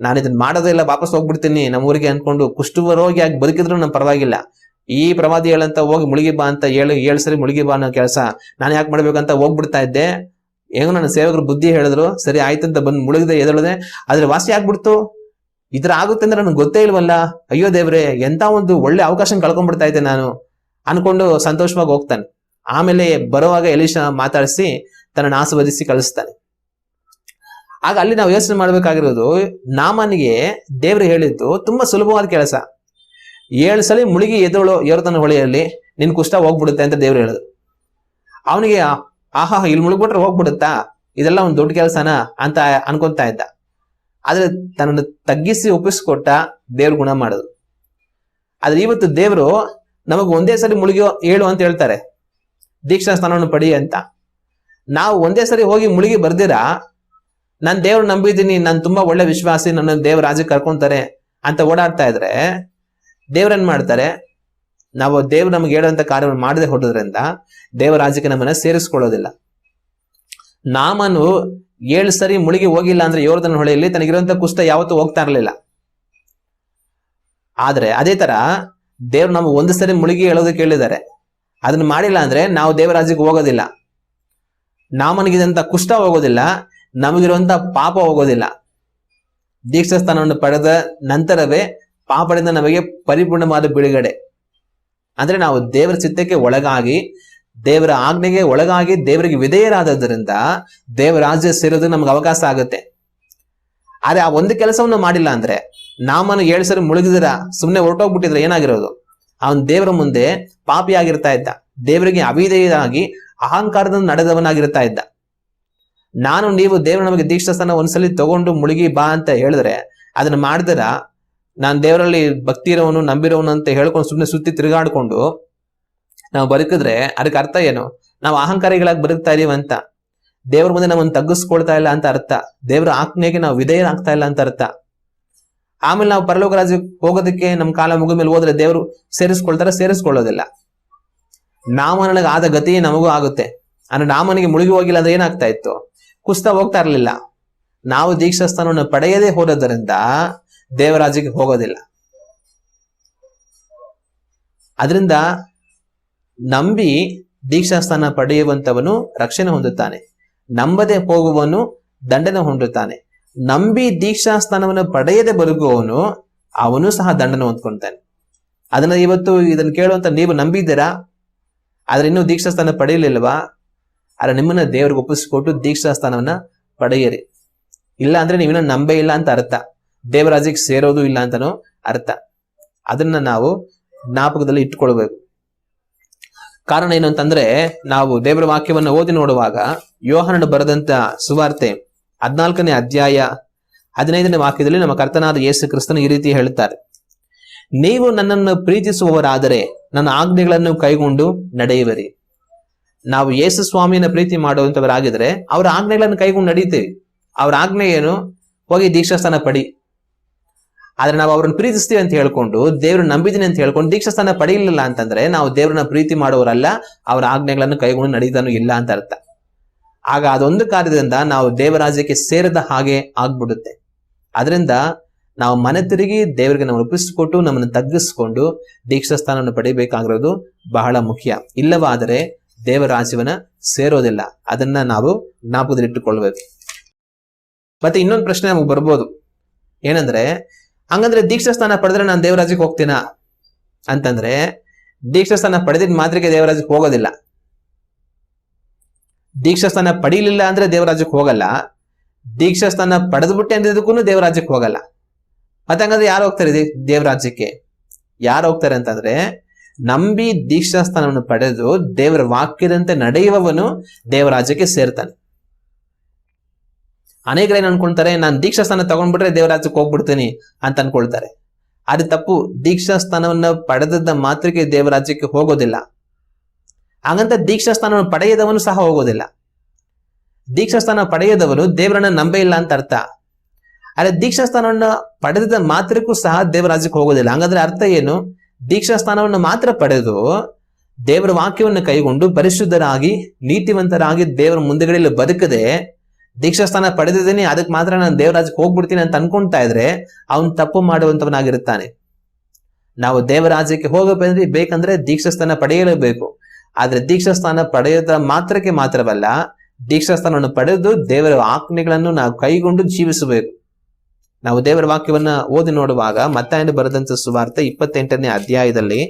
ನಾನು ಇದನ್ನ ಮಾಡೋದೇ ಇಲ್ಲ, ವಾಪಸ್ ಹೋಗ್ಬಿಡ್ತೀನಿ ನಮ್ಮೂರಿಗೆ ಅನ್ಕೊಂಡು ಕುಷ್ಠರೋಗಿ ಆಗಿ ಬದುಕಿದ್ರು ನನ್ ಪರವಾಗಿಲ್ಲ. ಈ ಪ್ರವಾದಿ ಹೇಳಂತ ಹೋಗಿ ಮುಳುಗಿ ಬಾ ಅಂತ 7 ಸರಿ ಮುಳುಗಿ ಬಾ ಅನ್ನೋ ಕೆಲಸ ನಾನು ಯಾಕೆ ಮಾಡ್ಬೇಕಂತ ಹೋಗ್ಬಿಡ್ತಾ ಇದ್ದೆ. ಏನೋ ನನ್ನ ಸೇವಕರು ಬುದ್ಧಿ ಹೇಳಿದ್ರು, ಸರಿ ಆಯ್ತು ಅಂತ ಬಂದು ಮುಳುಗಿದೆ ಎದಳದೆ, ಆದ್ರೆ ವಾಸಿ ಆಗ್ಬಿಡ್ತು. ಇದ್ರ ಆಗುತ್ತೆ ಅಂದ್ರೆ ನನಗೆ ಗೊತ್ತೇ ಇಲ್ವಲ್ಲ, ಅಯ್ಯೋ ದೇವ್ರೆ, ಎಂತ ಒಂದು ಒಳ್ಳೆ ಅವಕಾಶ ಕಳ್ಕೊಂಡ್ಬಿಡ್ತಾ ಇದ್ದೆ ನಾನು ಅನ್ಕೊಂಡು ಸಂತೋಷವಾಗಿ ಹೋಗ್ತಾನೆ. ಆಮೇಲೆ ಬರುವಾಗ ಎಲೀಷ ಮಾತಾಡಿಸಿ ತನ್ನ ಆಶೀರ್ವದಿಸಿ ಕಳಿಸ್ತಾನೆ. ಆಗ ಅಲ್ಲಿ ನಾವು ಯೋಚನೆ ಮಾಡ್ಬೇಕಾಗಿರೋದು, ನಾಮನಿಗೆ ದೇವ್ರು ಹೇಳಿದ್ದು ತುಂಬಾ ಸುಲಭವಾದ ಕೆಲಸ. 7 ಸಲ ಮುಳುಗಿ ಎದೋಳು ಯೋರ್ದನ್ ಹೊಳೆಯಲ್ಲಿ ನಿನ್ ಕುಷ್ಠ ಹೋಗ್ಬಿಡುತ್ತೆ ಅಂತ ದೇವ್ರು ಹೇಳಿದ್ರು. ಅವನಿಗೆ ಆಹಾ ಇಲ್ಲಿ ಮುಳುಗ್ಬಿಟ್ರೆ ಹೋಗ್ಬಿಡುತ್ತಾ, ಇದೆಲ್ಲ ಒಂದು ದೊಡ್ಡ ಕೆಲಸನ ಅಂತ ಅನ್ಕೊಂತಾ ಇದ್ದ. ಆದ್ರೆ ತನ್ನನ್ನು ತಗ್ಗಿಸಿ ಒಪ್ಪಿಸ್ಕೊಟ್ಟ ದೇವ್ರು ಗುಣ ಮಾಡಿದ್ರು. ಆದ್ರೆ ಇವತ್ತು ದೇವ್ರು ನಮಗ್ ಒಂದೇ ಸರಿ ಹೇಳು ಅಂತ ಹೇಳ್ತಾರೆ, ದೀಕ್ಷಾ ಸ್ಥಾನವನ್ನು ಪಡಿ ಅಂತ. ನಾವು ಒಂದೇ ಸರಿ ಹೋಗಿ ಮುಳುಗಿ ಬರ್ದಿರಾ, ನಾನ್ ದೇವ್ರು ನಂಬಿದ್ದೀನಿ, ನಾನು ತುಂಬಾ ಒಳ್ಳೆ ವಿಶ್ವಾಸಿ, ನನ್ನ ದೇವ್ರ ರಾಜ್ಯಕ್ಕೆ ಕರ್ಕೊಂತಾರೆ ಅಂತ ಓಡಾಡ್ತಾ ಇದ್ರೆ ದೇವ್ರನ್ ಮಾಡ್ತಾರೆ, ನಾವು ದೇವ್ರು ನಮ್ಗೆ ಹೇಳುವಂತ ಕಾರ್ಯವನ್ನು ಮಾಡದೆ ಹೊಡೋದ್ರಿಂದ ದೇವರ ರಾಜ್ಯಕ್ಕೆ ನಮ್ಮನ್ನ ಸೇರಿಸ್ಕೊಳ್ಳೋದಿಲ್ಲ. ನಾಮನು 7 ಸರಿ ಮುಳುಗಿ ಹೋಗಿಲ್ಲ ಅಂದ್ರೆ ಯೋರ್ದನ್ ಹೊಳೆಯಲ್ಲಿ ತನಗಿರುವಂತ ಕುಷ್ಠ ಯಾವತ್ತೂ ಹೋಗ್ತಾ ಇರಲಿಲ್ಲ. ಆದ್ರೆ ಅದೇ ತರ ದೇವ್ರು ನಮ್ಗೆ 1 ಸರಿ ಮುಳುಗಿ ಹೇಳೋದಕ್ಕೆ ಹೇಳಿದ್ದಾರೆ, ಅದನ್ನ ಮಾಡಿಲ್ಲ ಅಂದ್ರೆ ನಾವು ದೇವರ ರಾಜ್ಯಕ್ಕೆ ಹೋಗೋದಿಲ್ಲ. ನಾಮನಿಗಿದಂತ ಕುಷ್ಠ ಹೋಗೋದಿಲ್ಲ, ನಮಗಿರುವಂತ ಪಾಪ ಹೋಗೋದಿಲ್ಲ. ದೀಕ್ಷಾ ಸ್ಥಾನವನ್ನು ಪಡೆದ ನಂತರವೇ ಪಾಪದಿಂದ ನಮಗೆ ಪರಿಪೂರ್ಣವಾದ ಬಿಡುಗಡೆ. ಅಂದ್ರೆ ನಾವು ದೇವರ ಚಿತ್ತಕ್ಕೆ ಒಳಗಾಗಿ ದೇವರ ಆಜ್ಞೆಗೆ ಒಳಗಾಗಿ ದೇವರಿಗೆ ವಿಧೇಯರಾದದ್ದರಿಂದ ದೇವರ ರಾಜ್ಯ ಸೇರೋದಕ್ಕೆ ನಮ್ಗೆ ಅವಕಾಶ ಆಗುತ್ತೆ. ಆದ್ರೆ ಆ ಒಂದು ಕೆಲಸವನ್ನು ಮಾಡಿಲ್ಲ ಅಂದ್ರೆ, ನಾಮನ್ನು 7 ಸರಿ ಮುಳುಗಿದ್ರ ಸುಮ್ಮನೆ ಹೊರಟೋಗ್ಬಿಟ್ಟಿದ್ರೆ ಏನಾಗಿರೋದು? ಅವನ್ ದೇವರ ಮುಂದೆ ಪಾಪಿಯಾಗಿರ್ತಾ ಇದ್ದ, ದೇವರಿಗೆ ಅವಿಧೇಯರಾಗಿ ಅಹಂಕಾರದಿಂದ ನಡೆದವನಾಗಿರ್ತಾ ಇದ್ದ. ನೀವು ದೇವರು ನಮಗೆ ದೀಕ್ಷಾಸ್ಥಾನ ಒಂದ್ಸಲಿ ತಗೊಂಡು ಮುಳುಗಿ ಬಾ ಅಂತ ಹೇಳಿದ್ರೆ ಅದನ್ನ ಮಾಡಿದ್ರ, ನಾನ್ ದೇವರಲ್ಲಿ ಭಕ್ತಿ ಇರೋವನು ನಂಬಿರೋವನು ಅಂತ ಹೇಳ್ಕೊಂಡು ಸುಮ್ಮನೆ ಸುತ್ತಿ ತಿರುಗಾಡ್ಕೊಂಡು ನಾವು ಬದುಕಿದ್ರೆ ಅದಕ್ಕೆ ಅರ್ಥ ಏನು? ನಾವು ಅಹಂಕಾರಿಗಳಾಗಿ ಬದುಕ್ತಾ ಇದೀವಿ ಅಂತ, ದೇವ್ರ ಮುಂದೆ ನಮ್ಮನ್ನು ತಗ್ಗಿಸ್ಕೊಳ್ತಾ ಇಲ್ಲ ಅಂತ ಅರ್ಥ, ದೇವರ ಆಜ್ಞೆಗೆ ನಾವು ವಿಧೇಯರಾಗ್ತಾ ಇಲ್ಲ ಅಂತ ಅರ್ಥ. ಆಮೇಲೆ ನಾವು ಪರಲೋಕ ರಾಜ್ಯಕ್ಕೆ ಹೋಗೋದಕ್ಕೆ ನಮ್ಮ ಕಾಲ ಮುಗಿದ ಮೇಲೆ ಹೋದ್ರೆ ದೇವರು ಸೇರಿಸ್ಕೊಳ್ಳೋದಿಲ್ಲ. ನಾಮನಿಗೆ ಆದ ಗತಿ ನಮಗೂ ಆಗುತ್ತೆ. ಅಂದ್ರೆ ನಾಮನಿಗೆ ಮುಳುಗಿ ಹೋಗಿಲ್ಲ ಅಂದ್ರೆ ಏನಾಗ್ತಾ ಇತ್ತು? ಕುಸ್ತಾ ಹೋಗ್ತಾ ಇರ್ಲಿಲ್ಲ. ನಾವು ದೀಕ್ಷಾಸ್ಥಾನವನ್ನು ಪಡೆಯದೇ ಹೋದದ್ದರಿಂದ ದೇವರಾಜ್ಯಕ್ಕೆ ಹೋಗೋದಿಲ್ಲ. ಅದರಿಂದ ನಂಬಿ ದೀಕ್ಷಾಸ್ಥಾನ ಪಡೆಯುವಂತವನು ರಕ್ಷಣೆ ಹೊಂದುತ್ತಾನೆ, ನಂಬದೆ ಹೋಗುವವನು ದಂಡನೆ ಹೊಂದುತ್ತಾನೆ. ನಂಬಿ ದೀಕ್ಷಾಸ್ಥಾನವನ್ನು ಪಡೆಯದೆ ಬರುಗುವವನು ಅವನು ಸಹ ದಂಡನೆ ಹೊಂದ್ಕೊಂತಾನೆ. ಅದನ್ನ ಇವತ್ತು ಇದನ್ನು ಕೇಳುವಂತ ನೀವು ನಂಬಿದ್ದೀರಾ, ಆದ್ರೆ ಇನ್ನೂ ದೀಕ್ಷಾಸ್ಥಾನ ಪಡೆಯಲಿಲ್ವಾ? ಆದ್ರೆ ನಿಮ್ಮನ್ನ ದೇವ್ರಿಗೆ ಒಪ್ಪಿಸಿಕೊಟ್ಟು ದೀಕ್ಷಾಸ್ಥಾನವನ್ನ ಪಡೆಯಿರಿ. ಇಲ್ಲ ಅಂದ್ರೆ ನೀವಿನ್ನ ನಂಬೇ ಇಲ್ಲ ಅಂತ ಅರ್ಥ, ದೇವರಾಜ್ಯಕ್ಕೆ ಸೇರೋದು ಇಲ್ಲ ಅಂತನೋ ಅರ್ಥ. ಅದನ್ನ ನಾವು ಜ್ಞಾಪಕದಲ್ಲಿ ಇಟ್ಕೊಳ್ಬೇಕು. ಕಾರಣ ಏನು ಅಂತಂದ್ರೆ, ನಾವು ದೇವರ ವಾಕ್ಯವನ್ನ ಓದಿ ನೋಡುವಾಗ ಯೋಹಾನನು ಬರೆದಂತ ಸುವಾರ್ತೆ 14ನೇ ಅಧ್ಯಾಯ 15ನೇ ವಾಕ್ಯದಲ್ಲಿ ನಮ್ಮ ಕರ್ತನಾದ ಯೇಸು ಕ್ರಿಸ್ತನು ಈ ರೀತಿ ಹೇಳ್ತಾರೆ, ನೀವು ನನ್ನನ್ನು ಪ್ರೀತಿಸುವವರಾದರೆ ನನ್ನ ಆಜ್ಞೆಗಳನ್ನು ಕೈಗೊಂಡು ನಡೆಯುವರಿ. ನಾವು ಯೇಸು ಸ್ವಾಮಿಯನ್ನ ಪ್ರೀತಿ ಮಾಡುವಂತವರಾಗಿದ್ರೆ ಅವರ ಆಜ್ಞೆಗಳನ್ನು ಕೈಗೊಂಡು ನಡೀತೀವಿ. ಅವ್ರ ಆಜ್ಞೆ ಏನು? ಹೋಗಿ ದೀಕ್ಷಾಸ್ಥಾನ ಪಡಿ. ಆದ್ರೆ ನಾವು ಅವ್ರನ್ನ ಪ್ರೀತಿಸ್ತೀವಿ ಅಂತ ಹೇಳ್ಕೊಂಡು, ದೇವ್ರ ನಂಬಿದೀನಿ ಅಂತ ಹೇಳ್ಕೊಂಡು ದೀಕ್ಷಾಸ್ಥಾನ ಪಡೆಯಲಿಲ್ಲ ಅಂತಂದ್ರೆ ನಾವು ದೇವ್ರನ್ನ ಪ್ರೀತಿ ಮಾಡೋರಲ್ಲ, ಅವ್ರ ಆಜ್ಞೆಗಳನ್ನು ಕೈಗೊಂಡು ನಡೀತಾನು ಇಲ್ಲ ಅಂತ ಅರ್ಥ. ಆಗ ಅದೊಂದು ಕಾರ್ಯದಿಂದ ನಾವು ದೇವರಾಜ್ಯಕ್ಕೆ ಸೇರದ ಹಾಗೆ ಆಗ್ಬಿಡುತ್ತೆ. ಅದರಿಂದ ನಾವು ಮನೆ ತಿರುಗಿ ದೇವರಿಗೆ ನಾವು ಒಪ್ಪಿಸಿಕೊಟ್ಟು ನಮ್ಮನ್ನು ತಗ್ಗಿಸ್ಕೊಂಡು ದೀಕ್ಷಾಸ್ಥಾನವನ್ನು ಪಡಿಬೇಕಾಗಿರೋದು ಬಹಳ ಮುಖ್ಯ. ಇಲ್ಲವಾದರೆ ದೇವರಾಜ್ಯವನ್ನ ಸೇರೋದಿಲ್ಲ. ಅದನ್ನ ನಾವು ಜ್ಞಾಪಕದಲ್ಲಿಟ್ಟುಕೊಳ್ಬೇಕು. ಮತ್ತೆ ಇನ್ನೊಂದು ಪ್ರಶ್ನೆ ನಮಗೆ ಬರ್ಬೋದು, ಏನಂದ್ರೆ, ಹಂಗಂದ್ರೆ ದೀಕ್ಷಾಸ್ಥಾನ ಪಡೆದ್ರೆ ನಾನು ದೇವರಾಜ್ಯಕ್ಕೆ ಹೋಗ್ತೀನಾ ಅಂತಂದ್ರೆ, ದೀಕ್ಷಾಸ್ಥಾನ ಪಡೆದಿದ್ ಮಾತ್ರಕ್ಕೆ ದೇವರಾಜ್ಯಕ್ಕೆ ಹೋಗೋದಿಲ್ಲ. ದೀಕ್ಷಾಸ್ಥಾನ ಪಡೀಲಿಲ್ಲ ಅಂದ್ರೆ ದೇವರಾಜ್ಯಕ್ಕೆ ಹೋಗಲ್ಲ, ದೀಕ್ಷಾಸ್ಥಾನ ಪಡೆದ್ಬಿಟ್ಟೆ ಅಂದಿದ್ದಕ್ಕೂ ದೇವರಾಜ್ಯಕ್ಕೆ ಹೋಗಲ್ಲ. ಮತ್ತೆ ಹಂಗಂದ್ರೆ ಯಾರು ಹೋಗ್ತಾರೆ ದೇವರಾಜ್ಯಕ್ಕೆ? ಯಾರು ಹೋಗ್ತಾರೆ ಅಂತಂದ್ರೆ, ನಂಬಿ ದೀಕ್ಷಾಸ್ಥಾನವನ್ನು ಪಡೆದು ದೇವರ ವಾಕ್ಯದಂತೆ ನಡೆಯುವವನು ದೇವರಾಜ್ಯಕ್ಕೆ ಸೇರ್ತಾನೆ. ಅನೇಕರು ಏನ್ ಅನ್ಕೊಳ್ತಾರೆ, ನಾನು ದೀಕ್ಷಾಸ್ಥಾನ ತಗೊಂಡ್ಬಿಟ್ರೆ ದೇವರಾಜ್ಯಕ್ಕೆ ಹೋಗ್ಬಿಡ್ತೀನಿ ಅಂತ ಅನ್ಕೊಳ್ತಾರೆ. ಅದು ತಪ್ಪು. ದೀಕ್ಷಾಸ್ಥಾನವನ್ನ ಪಡೆದ ಮಾತ್ರಕ್ಕೆ ದೇವರಾಜ್ಯಕ್ಕೆ ಹೋಗೋದಿಲ್ಲ. ಹಾಗಂತ ದೀಕ್ಷಾಸ್ಥಾನವನ್ನು ಪಡೆಯದವನು ಸಹ ಹೋಗೋದಿಲ್ಲ. ದೀಕ್ಷಾಸ್ಥಾನ ಪಡೆಯದವನು ದೇವರನ್ನ ನಂಬೇ ಇಲ್ಲ ಅಂತ ಅರ್ಥ. ಆದ್ರೆ ದೀಕ್ಷಾಸ್ಥಾನವನ್ನ ಪಡೆದ ಮಾತ್ರಕ್ಕೂ ಸಹ ದೇವರಾಜ್ಯಕ್ಕೆ ಹೋಗೋದಿಲ್ಲ. ಹಂಗಂದ್ರೆ ಅರ್ಥ ಏನು? ದೀಕ್ಷಾಸ್ಥಾನವನ್ನು ಮಾತ್ರ ಪಡೆದು ದೇವರ ವಾಕ್ಯವನ್ನು ಕೈಗೊಂಡು ಪರಿಶುದ್ಧರಾಗಿ ನೀತಿವಂತರಾಗಿ ದೇವರ ಮುಂದೆಗಡೆಯಲ್ಲಿ ಬದುಕದೆ ದೀಕ್ಷಾಸ್ಥಾನ ಪಡೆದಿದ್ದೀನಿ ಅದಕ್ಕೆ ಮಾತ್ರ ನಾನು ದೇವರಾಜ್ಯಕ್ಕೆ ಹೋಗ್ಬಿಡ್ತೀನಿ ಅಂತ ಅನ್ಕೊಂತಾ ಇದ್ರೆ ಅವನು ತಪ್ಪು ಮಾಡುವಂತವನಾಗಿರುತ್ತಾನೆ. ನಾವು ದೇವರಾಜ್ಯಕ್ಕೆ ಹೋಗಬೇಕಂದ್ರೆ ದೀಕ್ಷಾಸ್ಥಾನ ಪಡೆಯಲೇಬೇಕು. ಆದ್ರೆ ದೀಕ್ಷಾಸ್ಥಾನ ಪಡೆಯದ ಮಾತ್ರವಲ್ಲ, ದೀಕ್ಷಾಸ್ಥಾನವನ್ನು ಪಡೆದು ದೇವರ ಆಜ್ಞೆಗಳನ್ನು ನಾವು ಕೈಗೊಂಡು ಜೀವಿಸಬೇಕು. ನಾವು ದೇವರ ವಾಕ್ಯವನ್ನ ಓದಿ ನೋಡುವಾಗ ಮತ್ತಾಯನು ಬರೆದಂತ ಸುವಾರ್ತೆ 28ನೇ ಅಧ್ಯಾಯದಲ್ಲಿ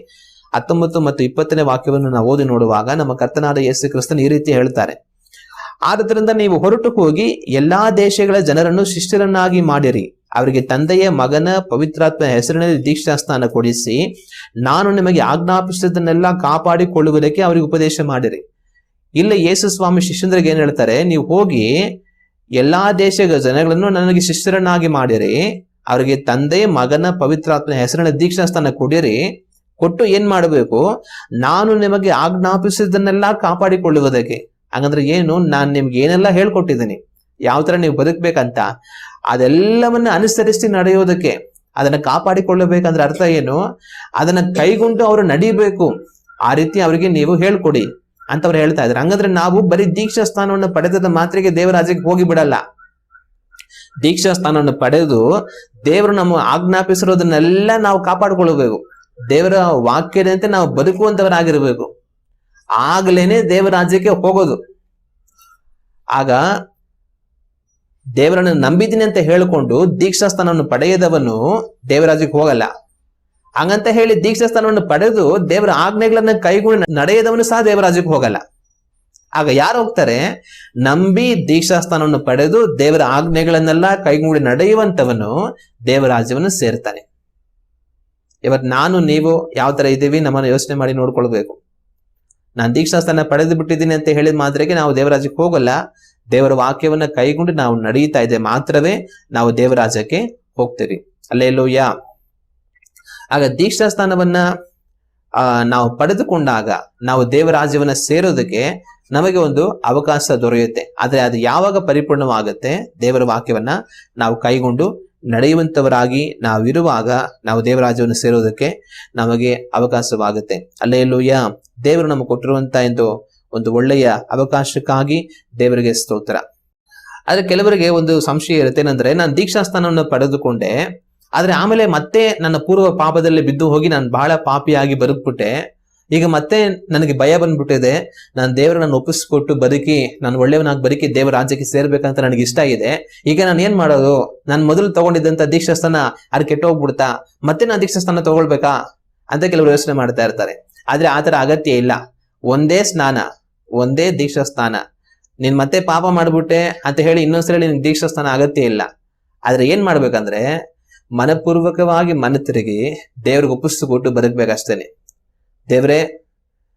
19 ಮತ್ತು 20ನೇ ವಾಕ್ಯವನ್ನು ನಾವು ಓದಿ ನೋಡುವಾಗ ನಮ್ಮ ಕರ್ತನಾದ ಯೇಸು ಕ್ರಿಸ್ತನು ಈ ರೀತಿ ಹೇಳ್ತಾರೆ, ಆದ್ದರಿಂದ ನೀವು ಹೊರಟು ಹೋಗಿ ಎಲ್ಲಾ ದೇಶಗಳ ಜನರನ್ನು ಶಿಷ್ಯರನ್ನಾಗಿ ಮಾಡಿರಿ, ಅವರಿಗೆ ತಂದೆಯ ಮಗನ ಪವಿತ್ರಾತ್ಮ ಹೆಸರಿನಲ್ಲಿ ದೀಕ್ಷಾಸ್ನಾನ ಕೊಡಿಸಿ ನಾನು ನಿಮಗೆ ಆಜ್ಞಾಪಿಸಿದ್ದನ್ನೆಲ್ಲ ಕಾಪಾಡಿಕೊಳ್ಳುವುದಕ್ಕೆ ಅವರಿಗೆ ಉಪದೇಶ ಮಾಡಿರಿ. ಇಲ್ಲ ಯೇಸು ಸ್ವಾಮಿ ಶಿಷ್ಯಂದ್ರಿಗೆ ಏನ್ ಹೇಳ್ತಾರೆ, ನೀವು ಹೋಗಿ ಎಲ್ಲಾ ದೇಶಗಳ ಜನಗಳನ್ನು ನನಗೆ ಶಿಷ್ಯರನ್ನಾಗಿ ಮಾಡಿರಿ, ಅವರಿಗೆ ತಂದೆ ಮಗನ ಪವಿತ್ರಾತ್ಮ ಹೆಸರಿನ ದೀಕ್ಷಾಸ್ಥಾನ ಕೊಡಿರಿ, ಕೊಟ್ಟು ಏನ್ ಮಾಡಬೇಕು, ನಾನು ನಿಮಗೆ ಆಜ್ಞಾಪಿಸಿದ್ದನ್ನೆಲ್ಲ ಕಾಪಾಡಿಕೊಳ್ಳುವುದಕ್ಕೆ. ಹಾಗಂದ್ರೆ ಏನು, ನಾನು ನಿಮ್ಗೆ ಏನೆಲ್ಲ ಹೇಳ್ಕೊಟ್ಟಿದ್ದೀನಿ, ಯಾವ ತರ ನೀವು ಬದುಕ್ಬೇಕಂತ ಅದೆಲ್ಲವನ್ನ ಅನುಸರಿಸಿ ನಡೆಯೋದಕ್ಕೆ, ಅದನ್ನ ಕಾಪಾಡಿಕೊಳ್ಳಬೇಕಂದ್ರೆ ಅರ್ಥ ಏನು, ಅದನ್ನ ಕೈಗೊಂಡು ಅವರು ನಡಿಬೇಕು, ಆ ರೀತಿ ಅವರಿಗೆ ನೀವು ಹೇಳ್ಕೊಡಿ ಅಂತವ್ರು ಹೇಳ್ತಾ ಇದ್ದಾರೆ. ಹಂಗಂದ್ರೆ ನಾವು ಬರೀ ದೀಕ್ಷಾ ಸ್ಥಾನವನ್ನು ಪಡೆದ ಮಾತ್ರೆಗೆ ದೇವರಾಜ್ಯಕ್ಕೆ ಹೋಗಿ ಬಿಡಲ್ಲ. ದೀಕ್ಷಾ ಸ್ಥಾನವನ್ನು ಪಡೆದು ದೇವರು ನಮ್ಮ ಆಜ್ಞಾಪಿಸಿರೋದನ್ನೆಲ್ಲ ನಾವು ಕಾಪಾಡಿಕೊಳ್ಳಬೇಕು, ದೇವರ ವಾಕ್ಯದಂತೆ ನಾವು ಬದುಕುವಂತವರಾಗಿರ್ಬೇಕು, ಆಗ್ಲೇನೆ ದೇವರಾಜ್ಯಕ್ಕೆ ಹೋಗೋದು. ಆಗ ದೇವರನ್ನು ನಂಬಿದ್ದೀನಿ ಅಂತ ಹೇಳಿಕೊಂಡು ದೀಕ್ಷಾ ಸ್ಥಾನವನ್ನು ಪಡೆಯದವನು ದೇವರಾಜ್ಯಕ್ಕೆ ಹೋಗಲ್ಲ. ಹಂಗಂತ ಹೇಳಿ ದೀಕ್ಷಾಸ್ಥಾನವನ್ನು ಪಡೆದು ದೇವರ ಆಜ್ಞೆಗಳನ್ನ ಕೈಗೊಂಡು ನಡೆಯದವನು ಸಹ ದೇವರ ರಾಜ್ಯಕ್ಕೆ ಹೋಗಲ್ಲ. ಆಗ ಯಾರು ಹೋಗ್ತಾರೆ? ನಂಬಿ ದೀಕ್ಷಾಸ್ಥಾನವನ್ನು ಪಡೆದು ದೇವರ ಆಜ್ಞೆಗಳನ್ನೆಲ್ಲ ಕೈಗೊಂಡು ನಡೆಯುವಂತವನು ದೇವರ ರಾಜ್ಯವನ್ನು ಸೇರ್ತಾನೆ. ಇವತ್ತು ನಾನು ನೀವು ಯಾವ ತರ ಇದ್ದೀವಿ ನಮ್ಮನ್ನು ಯೋಚನೆ ಮಾಡಿ ನೋಡ್ಕೊಳ್ಬೇಕು. ನಾನು ದೀಕ್ಷಾಸ್ಥಾನ ಪಡೆದು ಬಿಟ್ಟಿದ್ದೀನಿ ಅಂತ ಹೇಳಿದ ಮಾತ್ರಕ್ಕೆ ನಾವು ದೇವರಾಜ್ಯಕ್ಕೆ ಹೋಗಲ್ಲ. ದೇವರ ವಾಕ್ಯವನ್ನ ಕೈಗೊಂಡು ನಾವು ನಡೀತಾ ಇದೆ ಮಾತ್ರವೇ ನಾವು ದೇವರಾಜ್ಯಕ್ಕೆ ಹೋಗ್ತೀವಿ. ಹಲ್ಲೆಲೂಯಾ. ಆಗ ದೀಕ್ಷಾಸ್ಥಾನವನ್ನ ನಾವು ಪಡೆದುಕೊಂಡಾಗ ನಾವು ದೇವರಾಜ್ಯವನ್ನ ಸೇರೋದಕ್ಕೆ ನಮಗೆ ಒಂದು ಅವಕಾಶ ದೊರೆಯುತ್ತೆ. ಆದ್ರೆ ಅದು ಯಾವಾಗ ಪರಿಪೂರ್ಣವಾಗುತ್ತೆ? ದೇವರ ವಾಕ್ಯವನ್ನ ನಾವು ಕೈಗೊಂಡು ನಡೆಯುವಂತವರಾಗಿ ನಾವಿರುವಾಗ ನಾವು ದೇವರಾಜ್ಯವನ್ನು ಸೇರೋದಕ್ಕೆ ನಮಗೆ ಅವಕಾಶವಾಗುತ್ತೆ. ಹಲ್ಲೆಲೂಯಾ. ದೇವರು ನಮಗೆ ಕೊಟ್ಟಿರುವಂತ ಒಂದು ಒಳ್ಳೆಯ ಅವಕಾಶಕ್ಕಾಗಿ ದೇವರಿಗೆ ಸ್ತೋತ್ರ. ಆದ್ರೆ ಕೆಲವರಿಗೆ ಒಂದು ಸಂಶಯ ಇರುತ್ತೆ, ಏನಂದ್ರೆ ನಾನು ದೀಕ್ಷಾಸ್ಥಾನವನ್ನು ಪಡೆದುಕೊಂಡೆ, ಆದ್ರೆ ಆಮೇಲೆ ಮತ್ತೆ ನನ್ನ ಪೂರ್ವ ಪಾಪದಲ್ಲಿ ಬಿದ್ದು ಹೋಗಿ ನಾನು ಬಹಳ ಪಾಪಿಯಾಗಿ ಬದುಕ್ಬಿಟ್ಟೆ. ಈಗ ಮತ್ತೆ ನನಗೆ ಭಯ ಬಂದ್ಬಿಟ್ಟಿದೆ. ನಾನು ದೇವರನ್ನ ಒಪ್ಪಿಸ್ಕೊಟ್ಟು ಬದುಕಿ ನಾನು ಒಳ್ಳೆಯವನಾಗಿ ಬದುಕಿ ದೇವರ ರಾಜ್ಯಕ್ಕೆ ಸೇರ್ಬೇಕಂತ ನನಗೆ ಇಷ್ಟ ಇದೆ. ಈಗ ನಾನು ಏನ್ ಮಾಡೋದು? ನಾನು ಮೊದಲು ತಗೊಂಡಿದ್ದಂತ ದೀಕ್ಷಾಸ್ಥಾನ ಅದು ಕೆಟ್ಟೋಗ್ಬಿಡ್ತಾ, ಮತ್ತೆ ನಾನು ದೀಕ್ಷಾಸ್ಥಾನ ತಗೊಳ್ಬೇಕಾ ಅಂತ ಕೆಲವರು ಯೋಚನೆ ಮಾಡ್ತಾ ಇರ್ತಾರೆ. ಆದ್ರೆ ಆತರ ಅಗತ್ಯ ಇಲ್ಲ. ಒಂದೇ ಸ್ನಾನ, ಒಂದೇ ದೀಕ್ಷಾಸ್ಥಾನ. ನೀನ್ ಮತ್ತೆ ಪಾಪ ಮಾಡ್ಬಿಟ್ಟೆ ಅಂತ ಹೇಳಿ ಇನ್ನೊಂದ್ಸಲ ನಿನ್ ದೀಕ್ಷಾಸ್ಥಾನ ಅಗತ್ಯ ಇಲ್ಲ. ಆದ್ರೆ ಏನ್ ಮಾಡ್ಬೇಕಂದ್ರೆ ಮನಪೂರ್ವಕವಾಗಿ ಮನ ತಿರುಗಿ ದೇವ್ರಿಗೆ ಒಪ್ಪಿಸ್ಕೊಟ್ಟು ಬದುಕ್ಬೇಕಷ್ಟೇನೆ. ದೇವ್ರೇ,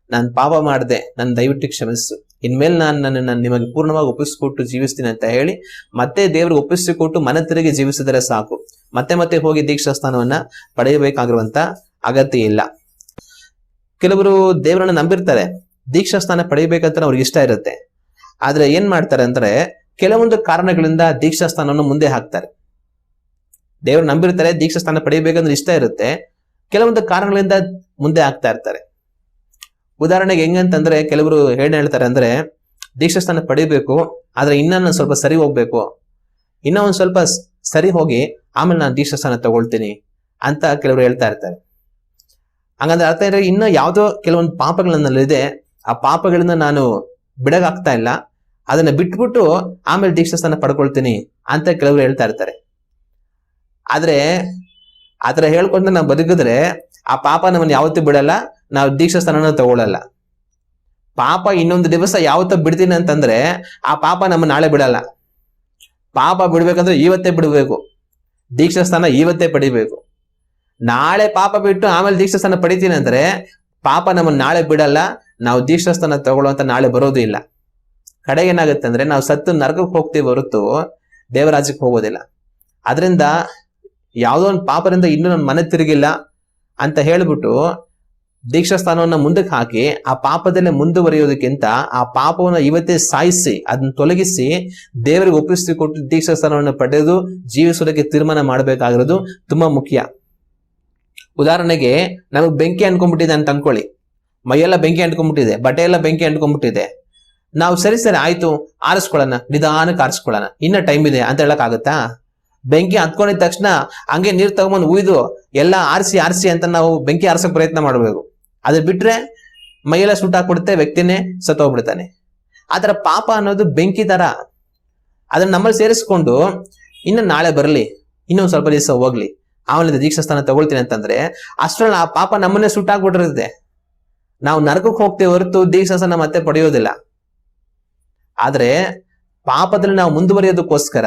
ನಾನು ಪಾಪ ಮಾಡಿದೆ, ನನ್ನ ದಯವಿಟ್ಟು ಕ್ಷಮಿಸು, ಇನ್ಮೇಲೆ ನಾನು ನಿಮಗೆ ಪೂರ್ಣವಾಗಿ ಒಪ್ಪಿಸ್ಕೊಟ್ಟು ಜೀವಿಸ್ತೀನಿ ಅಂತ ಹೇಳಿ ಮತ್ತೆ ದೇವ್ರಿಗೆ ಒಪ್ಪಿಸಿಕೊಟ್ಟು ಮನ ತಿರುಗಿ ಜೀವಿಸಿದರೆ ಸಾಕು. ಮತ್ತೆ ಮತ್ತೆ ಹೋಗಿ ದೀಕ್ಷಾಸ್ಥಾನವನ್ನ ಪಡೆಯಬೇಕಾಗಿರುವಂತ ಅಗತ್ಯ ಇಲ್ಲ. ಕೆಲವರು ದೇವರನ್ನ ನಂಬಿರ್ತಾರೆ, ದೀಕ್ಷಾಸ್ಥಾನ ಪಡೆಯಬೇಕಂತ ಅವ್ರಿಗೆ ಇಷ್ಟ ಇರುತ್ತೆ. ಆದ್ರೆ ಏನ್ ಮಾಡ್ತಾರೆ ಅಂದ್ರೆ ಕೆಲವೊಂದು ಕಾರಣಗಳಿಂದ ದೀಕ್ಷಾಸ್ಥಾನವನ್ನು ಮುಂದೆ ಹಾಕ್ತಾರೆ. ದೇವ್ರು ನಂಬಿರ್ತಾರೆ, ದೀಕ್ಷಾಸ್ಥಾನ ಪಡೆಯಬೇಕಂದ್ರೆ ಇಷ್ಟ ಇರುತ್ತೆ, ಕೆಲವೊಂದು ಕಾರಣಗಳಿಂದ ಮುಂದೆ ಆಗ್ತಾ ಇರ್ತಾರೆ. ಉದಾಹರಣೆಗೆ ಹೆಂಗಂತಂದ್ರೆ ಕೆಲವರು ಹೇಳ್ತಾರೆ ಅಂದ್ರೆ ದೀಕ್ಷಾಸ್ಥಾನ ಪಡಿಬೇಕು, ಆದ್ರೆ ಇನ್ನೂ ಸ್ವಲ್ಪ ಸರಿ ಹೋಗ್ಬೇಕು, ಇನ್ನೂ ಒಂದ್ ಸ್ವಲ್ಪ ಸರಿ ಹೋಗಿ ಆಮೇಲೆ ನಾನು ದೀಕ್ಷಾಸ್ಥಾನ ತಗೊಳ್ತೀನಿ ಅಂತ ಕೆಲವರು ಹೇಳ್ತಾ ಇರ್ತಾರೆ. ಹಂಗಂದ್ರೆ ಅರ್ಥ ಇದ್ರೆ ಇನ್ನೂ ಯಾವ್ದೋ ಕೆಲವೊಂದು ಪಾಪಗಳನ್ನಲ್ಲಿದೆ, ಆ ಪಾಪಗಳನ್ನ ನಾನು ಬಿಡಗಾಗ್ತಾ ಇಲ್ಲ, ಅದನ್ನ ಬಿಟ್ಬಿಟ್ಟು ಆಮೇಲೆ ದೀಕ್ಷಾಸ್ಥಾನ ಪಡ್ಕೊಳ್ತೀನಿ ಅಂತ ಕೆಲವರು ಹೇಳ್ತಾ ಇರ್ತಾರೆ. ಆದ್ರೆ ಆತರ ಹೇಳ್ಕೊಂಡು ನಾವು ಬದುಕಿದ್ರೆ ಆ ಪಾಪ ನಮ್ಮನ್ನ ಯಾವತ್ತೂ ಬಿಡಲ್ಲ, ನಾವು ದೀಕ್ಷಾಸ್ಥಾನನ ತಗೊಳ್ಳಲ್ಲ. ಪಾಪ ಇನ್ನೊಂದು ದಿವಸ ಯಾವತ್ತೂ ಬಿಡ್ತೀನಿ ಅಂತಂದ್ರೆ ಆ ಪಾಪ ನಮ್ಮ ನಾಳೆ ಬಿಡಲ್ಲ. ಪಾಪ ಬಿಡ್ಬೇಕಂದ್ರೆ ಇವತ್ತೇ ಬಿಡ್ಬೇಕು, ದೀಕ್ಷಾಸ್ಥಾನ ಇವತ್ತೇ ಪಡಿಬೇಕು. ನಾಳೆ ಪಾಪ ಬಿಟ್ಟು ಆಮೇಲೆ ದೀಕ್ಷಾಸ್ಥಾನ ಪಡಿತೀನಿ ಅಂದ್ರೆ ಪಾಪ ನಮ್ಮನ್ನ ನಾಳೆ ಬಿಡಲ್ಲ, ನಾವು ದೀಕ್ಷಾಸ್ಥಾನ ತಗೊಳ್ಳುವಂತ ನಾಳೆ ಬರೋದು ಇಲ್ಲ. ಕಡೆಗೆ ಏನಾಗುತ್ತೆ ಅಂದ್ರೆ ನಾವು ಸತ್ತು ನರಕಕ್ಕೆ ಹೋಗ್ತೀವಿ ಹೊರತು ದೇವರಾಜ್ಯಕ್ಕೆ ಹೋಗೋದಿಲ್ಲ. ಅದರಿಂದ ಯಾವುದೋ ಒಂದು ಪಾಪದಿಂದ ಇನ್ನೂ ನನ್ನ ಮನೆ ತಿರುಗಿಲ್ಲ ಅಂತ ಹೇಳ್ಬಿಟ್ಟು ದೀಕ್ಷಾಸ್ಥಾನವನ್ನ ಮುಂದಕ್ಕೆ ಹಾಕಿ ಆ ಪಾಪದಲ್ಲೇ ಮುಂದುವರಿಯೋದಕ್ಕಿಂತ ಆ ಪಾಪವನ್ನ ಇವತ್ತೇ ಸಾಯಿಸಿ ಅದನ್ನ ತೊಲಗಿಸಿ ದೇವರಿಗೆ ಒಪ್ಪಿಸಿಕೊಟ್ಟು ದೀಕ್ಷಾಸ್ಥಾನವನ್ನು ಪಡೆದು ಜೀವಿಸೋದಕ್ಕೆ ತೀರ್ಮಾನ ಮಾಡಬೇಕಾಗಿರೋದು ತುಂಬಾ ಮುಖ್ಯ. ಉದಾಹರಣೆಗೆ ನಮಗ್ ಬೆಂಕಿ ಅಂಟ್ಕೊಂಡ್ಬಿಟ್ಟಿದೆ ಅಂತ ಅನ್ಕೊಳ್ಳಿ, ಮೈಯೆಲ್ಲ ಬೆಂಕಿ ಅಂಟ್ಕೊಂಡ್ಬಿಟ್ಟಿದೆ, ಬಟ್ಟೆ ಎಲ್ಲ ಬೆಂಕಿ ಅಂಟ್ಕೊಂಡ್ಬಿಟ್ಟಿದೆ. ನಾವು ಸರಿ ಆಯ್ತು ಆರಿಸ್ಕೊಳ್ಳೋಣ, ನಿಧಾನಕ್ಕೆ ಆರಿಸ್ಕೊಳ್ಳೋಣ, ಇನ್ನ ಟೈಮ್ ಇದೆ ಅಂತ ಹೇಳಕ್ ಆಗುತ್ತಾ? ಬೆಂಕಿ ಹತ್ಕೊಂಡಿದ ತಕ್ಷಣ ಹಂಗೆ ನೀರ್ ತಗೊಂಡ್ ಉಯ್ದು ಎಲ್ಲ ಆರಿಸಿ ಅಂತ ನಾವು ಬೆಂಕಿ ಆರಿಸಕ್ ಪ್ರಯತ್ನ ಮಾಡ್ಬೇಕು. ಅದ್ ಬಿಟ್ರೆ ಮೈಯೆಲ್ಲ ಸುಟ್ಟಾಕ್ಬಿಡುತ್ತೆ, ವ್ಯಕ್ತಿನೇ ಸತ್ತೋಗ್ಬಿಡ್ತಾನೆ. ಆತರ ಪಾಪ ಅನ್ನೋದು ಬೆಂಕಿ ತರ, ಅದನ್ನ ನಮ್ಮಲ್ಲಿ ಸೇರಿಸ್ಕೊಂಡು ಇನ್ನು ನಾಳೆ ಬರಲಿ, ಇನ್ನೊಂದ್ ಸ್ವಲ್ಪ ದಿವಸ ಹೋಗ್ಲಿ, ಆಮೇಲೆ ದೀಕ್ಷಾಸ್ಥಾನ ತಗೊಳ್ತೀನಿ ಅಂತಂದ್ರೆ ಅಷ್ಟ್ರಲ್ಲಿ ಆ ಪಾಪ ನಮ್ಮನ್ನೇ ಸುಟ್ಟಾಕ್ಬಿಟ್ಟಿರುತ್ತೆ. ನಾವು ನರಕಕ್ಕೆ ಹೋಗ್ತೇವೆ ಹೊರತು ದೀಕ್ಷಾಸ್ಥಾನ ಮತ್ತೆ ಪಡೆಯೋದಿಲ್ಲ. ಆದ್ರೆ ಪಾಪದಲ್ಲಿ ನಾವು ಮುಂದುವರಿಯೋದಕ್ಕೋಸ್ಕರ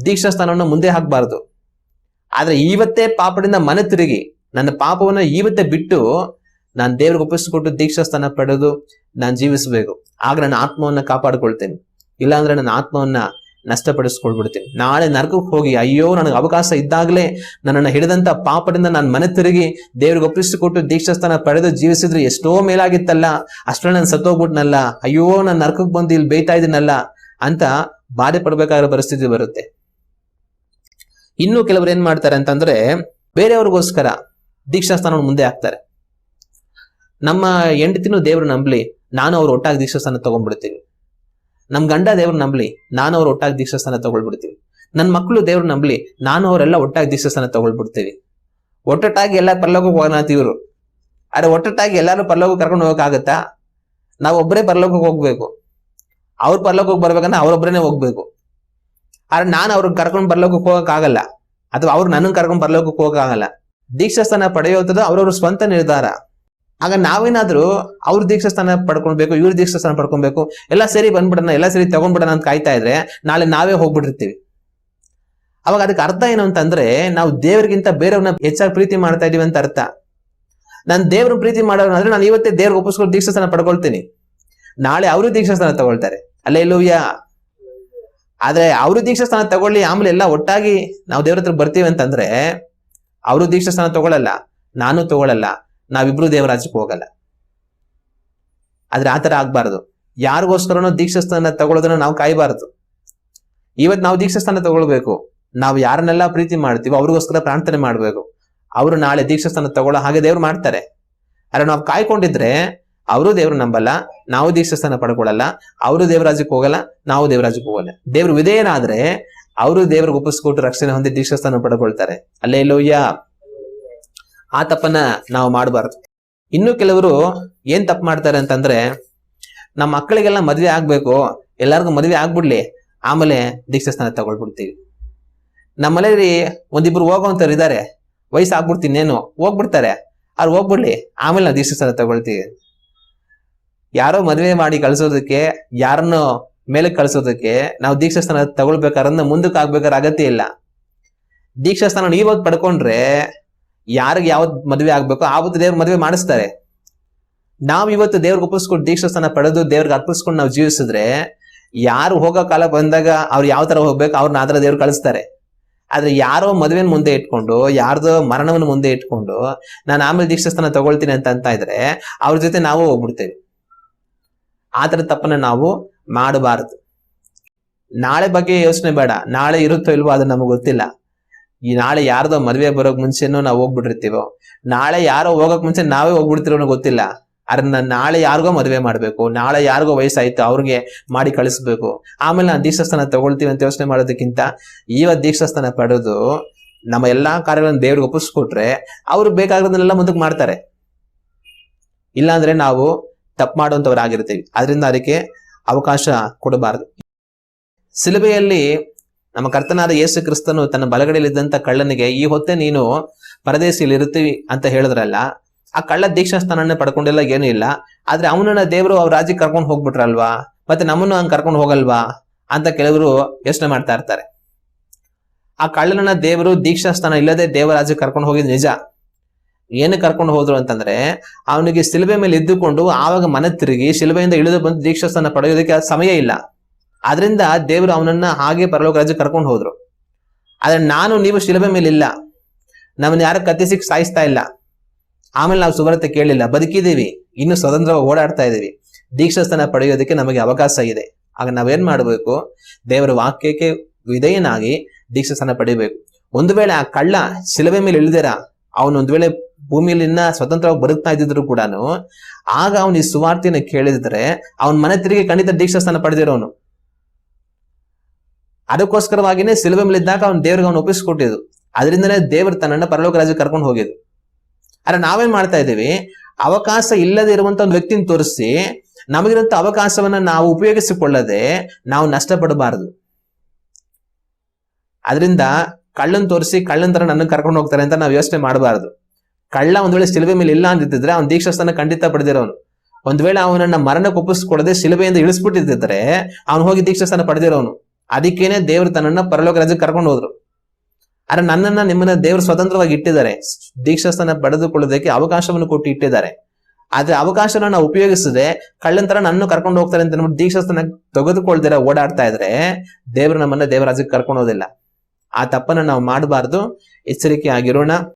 ದೀಕ್ಷಾಸ್ಥಾನವನ್ನು ಮುಂದೆ ಹಾಕಬಾರದು. ಆದ್ರೆ ಇವತ್ತೇ ಪಾಪದಿಂದ ಮನೆ ತಿರುಗಿ ನನ್ನ ಪಾಪವನ್ನ ಇವತ್ತೇ ಬಿಟ್ಟು ನಾನು ದೇವ್ರಿಗೆ ಒಪ್ಪಿಸಿಕೊಟ್ಟು ದೀಕ್ಷಾಸ್ಥಾನ ಪಡೆದು ನಾನು ಜೀವಿಸಬೇಕು. ಆಗ ನನ್ನ ಆತ್ಮವನ್ನ ಕಾಪಾಡ್ಕೊಳ್ತೇನೆ, ಇಲ್ಲಾಂದ್ರೆ ನನ್ನ ಆತ್ಮವನ್ನ ನಷ್ಟಪಡಿಸ್ಕೊಳ್ಬಿಡ್ತೀನಿ. ನಾಳೆ ನರಕಕ್ಕೆ ಹೋಗಿ ಅಯ್ಯೋ ನನಗೆ ಅವಕಾಶ ಇದ್ದಾಗಲೇ ನನ್ನನ್ನು ಹಿಡಿದಂತ ಪಾಪದಿಂದ ನಾನು ಮನೆ ತಿರುಗಿ ದೇವ್ರಿಗೆ ಒಪ್ಪಿಸಿಕೊಟ್ಟು ದೀಕ್ಷಾಸ್ಥಾನ ಪಡೆದು ಜೀವಿಸಿದ್ರೆ ಎಷ್ಟೋ ಮೇಲಾಗಿತ್ತಲ್ಲ, ಅಷ್ಟರಲ್ಲಿ ನಾನು ಸತ್ತೋಗ್ಬಿಟ್ನಲ್ಲ, ಅಯ್ಯೋ ನಾನು ನರಕಕ್ಕೆ ಬಂದು ಇಲ್ಲಿ ಬೇಯ್ತಾ ಇದೀನಲ್ಲ ಅಂತ ಬಾಧೆ ಪಡ್ಬೇಕಾಗಿರೋ ಪರಿಸ್ಥಿತಿ ಬರುತ್ತೆ. ಇನ್ನು ಕೆಲವರು ಏನ್ ಮಾಡ್ತಾರೆ ಅಂತಂದ್ರೆ ಬೇರೆಯವ್ರಿಗೋಸ್ಕರ ದೀಕ್ಷಾಸ್ಥಾನವನ್ನು ಮುಂದೆ ಹಾಕ್ತಾರೆ. ನಮ್ಮ ಹೆಂಡತಿನೂ ದೇವ್ರು ನಂಬಲಿ, ನಾನು ಅವ್ರು ಒಟ್ಟಾಗಿ ದೀಕ್ಷಾಸ್ಥಾನ ತಗೊಂಡ್ಬಿಡ್ತೀವಿ. ನಮ್ ಗಂಡ ದೇವ್ರು ನಂಬಲಿ, ನಾನು ಅವ್ರು ಒಟ್ಟಾಗಿ ದೀಕ್ಷಾಸ್ಥಾನ ತಗೊಳ್ಬಿಡ್ತೀವಿ. ನನ್ನ ಮಕ್ಕಳು ದೇವ್ರು ನಂಬಲಿ, ನಾನು ಅವರೆಲ್ಲ ಒಟ್ಟಾಗಿ ದೀಕ್ಷಾಸ್ಥಾನ ತಗೊಳ್ಬಿಡ್ತೀವಿ. ಒಟ್ಟೊಟ್ಟಾಗಿ ಎಲ್ಲ ಪರಲೋಕಕ್ಕೆ ಹೋಗೋಣ ಇವ್ರು. ಆದ್ರೆ ಒಟ್ಟೊಟ್ಟಾಗಿ ಎಲ್ಲಾರು ಪರಲೋಕಕ್ಕೆ ಕರ್ಕೊಂಡು ಹೋಗಕ್ಕಾಗತ್ತಾ? ನಾವು ಒಬ್ಬರೇ ಪರಲೋಕಕ್ಕೆ ಹೋಗ್ಬೇಕು. ಅವ್ರ ಪರಲೋಕಕ್ಕೆ ಬರ್ಬೇಕಂದ್ರೆ ಅವ್ರೊಬ್ಬರೇ ಹೋಗ್ಬೇಕು. ಆದ್ರೆ ನಾನು ಅವ್ರನ್ನ ಕರ್ಕೊಂಡು ಪರಲೋಕಕ್ಕೆ ಹೋಗಕ್ ಆಗಲ್ಲ, ಅಥವಾ ಅವ್ರು ನನ್ನನ್ನು ಕರ್ಕೊಂಡು ಪರಲೋಕಕ್ಕೆ ಹೋಗಕ್ಕಾಗಲ್ಲ. ದೀಕ್ಷಾಸ್ಥಾನ ಪಡೆಯೋದು ಅವ್ರವ್ರ ಸ್ವಂತ ನಿರ್ಧಾರ. ಆಗ ನಾವೇನಾದ್ರೂ ಅವ್ರ ದೀಕ್ಷಾಸ್ಥಾನ ಪಡ್ಕೊಳ್ಬೇಕು, ಇವ್ರ ದೀಕ್ಷಾಸ್ಥಾನ ಪಡ್ಕೊಳ್ಬೇಕು, ಎಲ್ಲ ಸರಿ ಬಂದ್ಬಿಡೋಣ, ಎಲ್ಲ ಸರಿ ತಗೊಂಡ್ಬಿಡೋಣ ಅಂತ ಕಾಯ್ತಾ ಇದ್ರೆ ನಾಳೆ ನಾವೇ ಹೋಗ್ಬಿಟ್ಟಿರ್ತೀವಿ. ಅವಾಗ ಅದಕ್ಕೆ ಅರ್ಥ ಏನು ಅಂತಂದ್ರೆ, ನಾವು ದೇವರಿಗಿಂತ ಬೇರೆಯವ್ರನ್ನ ಹೆಚ್ಚಾಗಿ ಪ್ರೀತಿ ಮಾಡ್ತಾ ಇದೀವಿ ಅಂತ ಅರ್ಥ. ನಾನು ದೇವ್ರ ಪ್ರೀತಿ ಮಾಡೋನಾದ್ರೆ ನಾನು ಇವತ್ತೇ ದೇವ್ರಿಗೆ ಒಪ್ಪಿಸ್ಕೊಂಡು ದೀಕ್ಷಾಸ್ಥಾನ ಪಡ್ಕೊಳ್ತೀನಿ, ನಾಳೆ ಅವರು ದೀಕ್ಷಾಸ್ಥಾನ ತಗೊಳ್ತಾರೆ. ಅಲ್ಲೇಲೂಯ್ಯ. ಆದ್ರೆ ಅವರು ದೀಕ್ಷಾಸ್ಥಾನ ತಗೊಳ್ಳಿ, ಆಮೇಲೆ ಎಲ್ಲ ಒಟ್ಟಾಗಿ ನಾವು ದೇವ್ರ ಹತ್ರ ಬರ್ತೀವಿ ಅಂತಂದ್ರೆ ಅವರು ದೀಕ್ಷಾಸ್ಥಾನ ತಗೊಳ್ಳಲ್ಲ, ನಾನು ತಗೊಳ್ಳಲ್ಲ, ನಾವಿಬ್ರು ದೇವರಾಜ್ಯಕ್ಕೆ ಹೋಗಲ್ಲ. ಆದ್ರೆ ಆತರ ಆಗ್ಬಾರ್ದು. ಯಾರಿಗೋಸ್ಕರನೋ ದೀಕ್ಷಾಸ್ಥಾನ ತಗೊಳ್ಳೋದನ್ನ ನಾವು ಕಾಯಬಾರದು. ಇವತ್ತು ನಾವು ದೀಕ್ಷಾಸ್ಥಾನ ತಗೊಳ್ಬೇಕು. ನಾವು ಯಾರನ್ನೆಲ್ಲ ಪ್ರೀತಿ ಮಾಡ್ತೀವೋ ಅವ್ರಿಗೋಸ್ಕರ ಪ್ರಾರ್ಥನೆ ಮಾಡ್ಬೇಕು. ಅವರು ನಾಳೆ ದೀಕ್ಷಾಸ್ಥಾನ ತಗೊಳ್ಳೋ ಹಾಗೆ ದೇವ್ರು ಮಾಡ್ತಾರೆ. ಆದ್ರೆ ನಾವು ಕಾಯ್ಕೊಂಡಿದ್ರೆ ಅವರು ದೇವ್ರು ನಂಬಲ್ಲ, ನಾವು ದೀಕ್ಷಾಸ್ಥಾನ ಪಡ್ಕೊಳ್ಳಲ್ಲ, ಅವರು ದೇವರಾಜ್ಯಕ್ಕೆ ಹೋಗಲ್ಲ, ನಾವು ದೇವರಾಜ್ಯಕ್ಕೆ ಹೋಗಲ್ಲ. ದೇವ್ರು ವಿಧೇಯನಾದ್ರೆ ಅವರು ದೇವ್ರಿಗೆ ಒಪ್ಪಿಸ್ಕೊಟ್ಟು ರಕ್ಷಣೆ ಹೊಂದಿ ದೀಕ್ಷಾಸ್ಥಾನ ಪಡ್ಕೊಳ್ತಾರೆ. ಅಲ್ಲೇಲೂಯ್ಯ. ಆ ತಪ್ಪನ್ನ ನಾವು ಮಾಡಬಾರ್ದು. ಇನ್ನು ಕೆಲವರು ಏನ್ ತಪ್ಪು ಮಾಡ್ತಾರೆ ಅಂತಂದ್ರೆ, ನಮ್ಮ ಮಕ್ಕಳಿಗೆಲ್ಲ ಮದ್ವೆ ಆಗ್ಬೇಕು, ಎಲ್ಲಾರ್ಗು ಮದ್ವೆ ಆಗ್ಬಿಡ್ಲಿ, ಆಮೇಲೆ ದೀಕ್ಷಾಸ್ಥಾನ ತಗೊಳ್ಬಿಡ್ತೀವಿ. ನಮ್ಮನೇಲಿ ಒಂದಿಬ್ರು ಹೋಗೋಂಥವ್ರು ಇದಾರೆ, ವಯಸ್ಸು ಆಗ್ಬಿಡ್ತೀನೇನು ಹೋಗ್ಬಿಡ್ತಾರೆ, ಅವ್ರು ಹೋಗ್ಬಿಡ್ಲಿ, ಆಮೇಲೆ ನಾವು ದೀಕ್ಷಾಸ್ಥಾನ ತಗೊಳ್ತೀವಿ. ಯಾರೋ ಮದುವೆ ಮಾಡಿ ಕಳ್ಸೋದಕ್ಕೆ, ಯಾರನ್ನೋ ಮೇಲೆ ಕಳ್ಸೋದಕ್ಕೆ ನಾವು ದೀಕ್ಷಾಸ್ಥಾನ ತಗೊಳ್ಬೇಕಾದ್ರೆ ಮುಂದಕ್ಕೆ ಆಗ್ಬೇಕಾದ್ರೆ ಅಗತ್ಯ ಇಲ್ಲ. ದೀಕ್ಷಾಸ್ಥಾನ ಇವಾಗ ಪಡ್ಕೊಂಡ್ರೆ ಯಾರಿಗೆ ಯಾವತ್ ಮದುವೆ ಆಗ್ಬೇಕು ಆವತ್ತು ದೇವ್ರ ಮದುವೆ ಮಾಡಿಸ್ತಾರೆ. ನಾವ್ ಇವತ್ತು ದೇವ್ರಿಗೆ ಒಪ್ಪಿಸ್ಕೊಂಡು ದೀಕ್ಷಾಸ್ಥಾನ ಪಡೆದು ದೇವ್ರಿಗೆ ಅರ್ಪಿಸ್ಕೊಂಡು ನಾವು ಜೀವಿಸಿದ್ರೆ, ಯಾರು ಹೋಗೋ ಕಾಲ ಬಂದಾಗ ಅವ್ರು ಯಾವ ತರ ಹೋಗ್ಬೇಕು ಅವ್ರನ್ನ ಆತರ ದೇವ್ರು ಕಳಿಸ್ತಾರೆ. ಆದ್ರೆ ಯಾರೋ ಮದುವೆನ ಮುಂದೆ ಇಟ್ಕೊಂಡು, ಯಾರ್ದೋ ಮರಣವನ್ನು ಮುಂದೆ ಇಟ್ಕೊಂಡು ನಾನು ಆಮೇಲೆ ದೀಕ್ಷಾಸ್ಥಾನ ತಗೊಳ್ತೀನಿ ಅಂತ ಇದ್ರೆ ಅವ್ರ ಜೊತೆ ನಾವು ಹೋಗ್ಬಿಡ್ತೇವೆ. ಆತರ ತಪ್ಪನ್ನ ನಾವು ಮಾಡಬಾರದು. ನಾಳೆ ಬಗ್ಗೆ ಯೋಚನೆ ಬೇಡ, ನಾಳೆ ಇರುತ್ತೋ ಇಲ್ವೋ ಅದು ನಮಗೆ ಗೊತ್ತಿಲ್ಲ. ಈ ನಾಳೆ ಯಾರ್ದೋ ಮದ್ವೆ ಬರೋಕ್ ಮುಂಚೆನೋ ನಾವು ಹೋಗ್ಬಿಟ್ಟಿರ್ತೀವೋ, ನಾಳೆ ಯಾರೋ ಹೋಗಕ್ ಮುಂಚೆ ನಾವೇ ಹೋಗ್ಬಿಡ್ತಿರೋ ಗೊತ್ತಿಲ್ಲ. ಅದ್ರ ನಾಳೆ ಯಾರಿಗೋ ಮದುವೆ ಮಾಡ್ಬೇಕು, ನಾಳೆ ಯಾರಿಗೋ ವಯಸ್ಸಾಯ್ತು ಅವ್ರಿಗೆ ಮಾಡಿ ಕಳಿಸ್ಬೇಕು, ಆಮೇಲೆ ನಾವು ದೀಕ್ಷಾಸ್ಥಾನ ತಗೊಳ್ತೀವಿ ಅಂತ ಯೋಚನೆ ಮಾಡೋದಕ್ಕಿಂತ ಇವತ್ತು ದೀಕ್ಷಾಸ್ಥಾನ ಪಡೆದು ನಮ್ಮ ಎಲ್ಲಾ ಕಾರ್ಯಗಳನ್ನು ದೇವ್ರಿಗೆ ಒಪ್ಪಿಸ್ಕೊಟ್ರೆ ಅವ್ರು ಬೇಕಾಗಿರೋದನ್ನೆಲ್ಲ ಮುಂದಕ್ಕೆ ಮಾಡ್ತಾರೆ. ಇಲ್ಲಾಂದ್ರೆ ನಾವು ತಪ್ಪು ಮಾಡುವಂತವ್ರಾಗಿರ್ತೀವಿ. ಆದ್ರಿಂದ ಅದಕ್ಕೆ ಅವಕಾಶ ಕೊಡಬಾರದು. ಸಿಲುಬೆಯಲ್ಲಿ ನಮ್ಮ ಕರ್ತನಾದ ಯೇಸು ಕ್ರಿಸ್ತನು ತನ್ನ ಬಲಗಡೆಯಲ್ಲಿದ್ದಂತ ಕಳ್ಳನಿಗೆ, ಈ ಹೊತ್ತೆ ನೀನು ಪರದೇಶಿಯಲ್ಲಿ ಇರ್ತೀವಿ ಅಂತ ಹೇಳಿದ್ರಲ್ಲ, ಆ ಕಳ್ಳ ದೀಕ್ಷಾಸ್ಥಾನ ಪಡ್ಕೊಂಡಿಲ್ಲ, ಏನೂ ಇಲ್ಲ. ಆದ್ರೆ ಅವನನ್ನ ದೇವರು ಅವ್ರ ರಾಜ್ಯಕ್ಕೆ ಕರ್ಕೊಂಡು ಹೋಗ್ಬಿಟ್ರಲ್ವಾ, ಮತ್ತೆ ನಮ್ಮನ್ನು ಹಂಗೆ ಕರ್ಕೊಂಡು ಹೋಗಲ್ವಾ ಅಂತ ಕೆಲವರು ಯೋಚನೆ ಮಾಡ್ತಾ ಇರ್ತಾರೆ. ಆ ಕಳ್ಳನನ್ನ ದೇವರು ದೀಕ್ಷಾಸ್ಥಾನ ಇಲ್ಲದೆ ದೇವರಾಜ್ಯಕ್ಕೆ ಕರ್ಕೊಂಡು ಹೋಗಿದ್ ನಿಜ. ಏನು ಕರ್ಕೊಂಡು ಹೋದ್ರು ಅಂತಂದ್ರೆ, ಅವನಿಗೆ ಶಿಲುಬೆ ಮೇಲೆ ಇದ್ದುಕೊಂಡು ಆವಾಗ ಮನೆ ತಿರುಗಿ ಶಿಲುಬೆಯಿಂದ ಇಳಿದು ಬಂದು ದೀಕ್ಷಾಸ್ಥಾನ ಪಡೆಯೋದಕ್ಕೆ ಸಮಯ ಇಲ್ಲ. ಆದ್ರಿಂದ ದೇವರು ಅವನನ್ನ ಹಾಗೆ ಪರಲೋಕ ರಾಜ್ಯಕ್ಕೆ ಕರ್ಕೊಂಡು ಹೋದ್ರು. ಆದ್ರೆ ನಾನು ನೀವು ಶಿಲುಬೆ ಮೇಲೆ ಇಲ್ಲ, ನಮ್ಮನ್ನ ಯಾರು ಕತ್ತಿಸಿ ಸಾಯಿಸ್ತಾ ಇಲ್ಲ, ಆಮೇಲೆ ನಾವು ಸುವಾರ್ತೆ ಕೇಳಿಲ್ಲ, ಬದುಕಿದೀವಿ, ಇನ್ನು ಸ್ವತಂತ್ರವಾಗಿ ಓಡಾಡ್ತಾ ಇದೀವಿ, ದೀಕ್ಷಾಸ್ಥಾನ ಪಡೆಯೋದಕ್ಕೆ ನಮಗೆ ಅವಕಾಶ ಇದೆ. ಆಗ ನಾವೇನ್ ಮಾಡ್ಬೇಕು? ದೇವರ ವಾಕ್ಯಕ್ಕೆ ವಿಧೇಯನಾಗಿ ದೀಕ್ಷಾಸ್ಥಾನ ಪಡಿಬೇಕು. ಒಂದು ವೇಳೆ ಆ ಕಳ್ಳ ಶಿಲುಬೆ ಮೇಲೆ ಇಳಿದಿರ ಅವನು ಒಂದ್ ವೇಳೆ ಭೂಮಿಯಲ್ಲಿ ಸ್ವತಂತ್ರವಾಗಿ ಬದುಕ್ತಾ ಇದ್ದಿದ್ರು ಕೂಡ, ಆಗ ಅವನು ಈ ಸುವಾರ್ತೆಯನ್ನು ಕೇಳಿದ್ರೆ ಅವನ ಮನೆ ತಿರುಗಿ ಖಂಡಿತ ದೀಕ್ಷಾಸ್ಥಾನ ಪಡೆದಿರೋನು. ಅದಕ್ಕೋಸ್ಕರವಾಗಿನೇ ಶಿಲುಬೆ ಮೇಲೆ ಇದ್ದಾಗ ಅವ್ನು ದೇವ್ರಿಗೆ ಅವನು ಒಪ್ಪಿಸ್ಕೊಟ್ಟಿದ್ದು. ಅದರಿಂದನೇ ದೇವರು ತನ್ನನ್ನ ಪರಲೋಕ ರಾಜ್ಯಕ್ಕೆ ಕರ್ಕೊಂಡು ಹೋಗಿದ್ದು. ಆದ್ರೆ ನಾವೇನ್ ಮಾಡ್ತಾ ಇದ್ದೀವಿ? ಅವಕಾಶ ಇಲ್ಲದೆ ಇರುವಂತ ಒಂದು ವ್ಯಕ್ತಿನ ತೋರಿಸಿ ನಮಗಿರಂತ ಅವಕಾಶವನ್ನ ನಾವು ಉಪಯೋಗಿಸಿಕೊಳ್ಳದೆ ನಾವು ನಷ್ಟಪಡಬಾರದು. ಅದರಿಂದ ಕಳ್ಳನ್ ತೋರಿಸಿ ಕಳ್ಳನ್ ತರ ನನ್ನ ಕರ್ಕೊಂಡು ಹೋಗ್ತಾರೆ ಅಂತ ನಾವು ಯೋಚನೆ ಮಾಡಬಾರದು. ಕಳ್ಳ ಒಂದ್ ವೇಳೆ ಶಿಲುಬೆ ಮೇಲೆ ಇಲ್ಲ ಅಂದಿದ್ರೆ ಅವ್ನ ದೀಕ್ಷಾಸ್ಥಾನ ಖಂಡಿತ ಪಡೆದಿರೋನು. ಒಂದ್ ವೇಳೆ ಅವನನ್ನ ಮರಣಕ್ಕೆ ಒಪ್ಪಿಸ್ಕೊಡದೆ ಶಿಲುಬೆಯಿಂದ ಇಳಿಸ್ಬಿಟ್ಟಿದ್ರೆ ಅವ್ನು ಹೋಗಿ ದೀಕ್ಷಾಸ್ಥಾನ ಪಡೆದಿರೋನು. ಅದಕ್ಕೇನೆ ದೇವರು ತನ್ನನ್ನ ಪರಲೋಕ ರಾಜ್ಯಕ್ಕೆ ಕರ್ಕೊಂಡು ಹೋದ್ರು. ಆದ್ರೆ ನನ್ನನ್ನ ನಿಮ್ಮನ್ನ ದೇವರು ಸ್ವತಂತ್ರವಾಗಿ ಇಟ್ಟಿದ್ದಾರೆ, ದೀಕ್ಷಾಸ್ಥಾನ ಪಡೆದುಕೊಳ್ಳೋದಕ್ಕೆ ಅವಕಾಶವನ್ನು ಕೊಟ್ಟು ಇಟ್ಟಿದ್ದಾರೆ. ಆದ್ರೆ ಅವಕಾಶನ ನಾವು ಉಪಯೋಗಿಸದೆ ಕಳ್ಳನ್ ತರ ನನ್ನ ಕರ್ಕೊಂಡು ಹೋಗ್ತಾರೆ ಅಂತ ಅಂದ್ಬಿಟ್ಟು ದೀಕ್ಷಾಸ್ಥಾನ ತೆಗೆದುಕೊಳ್ದಿರ ಓಡಾಡ್ತಾ ಇದ್ರೆ ದೇವರು ನಮ್ಮನ್ನ ದೇವರಾಜ್ಯಕ್ಕೆ ಕರ್ಕೊಂಡು ಹೋದಿಲ್ಲ. ಆ ತಪ್ಪನ್ನ ನಾವು ಮಾಡಬಾರ್ದು. ಎಚ್ಚರಿಕೆ ಆಗಿರೋಣ.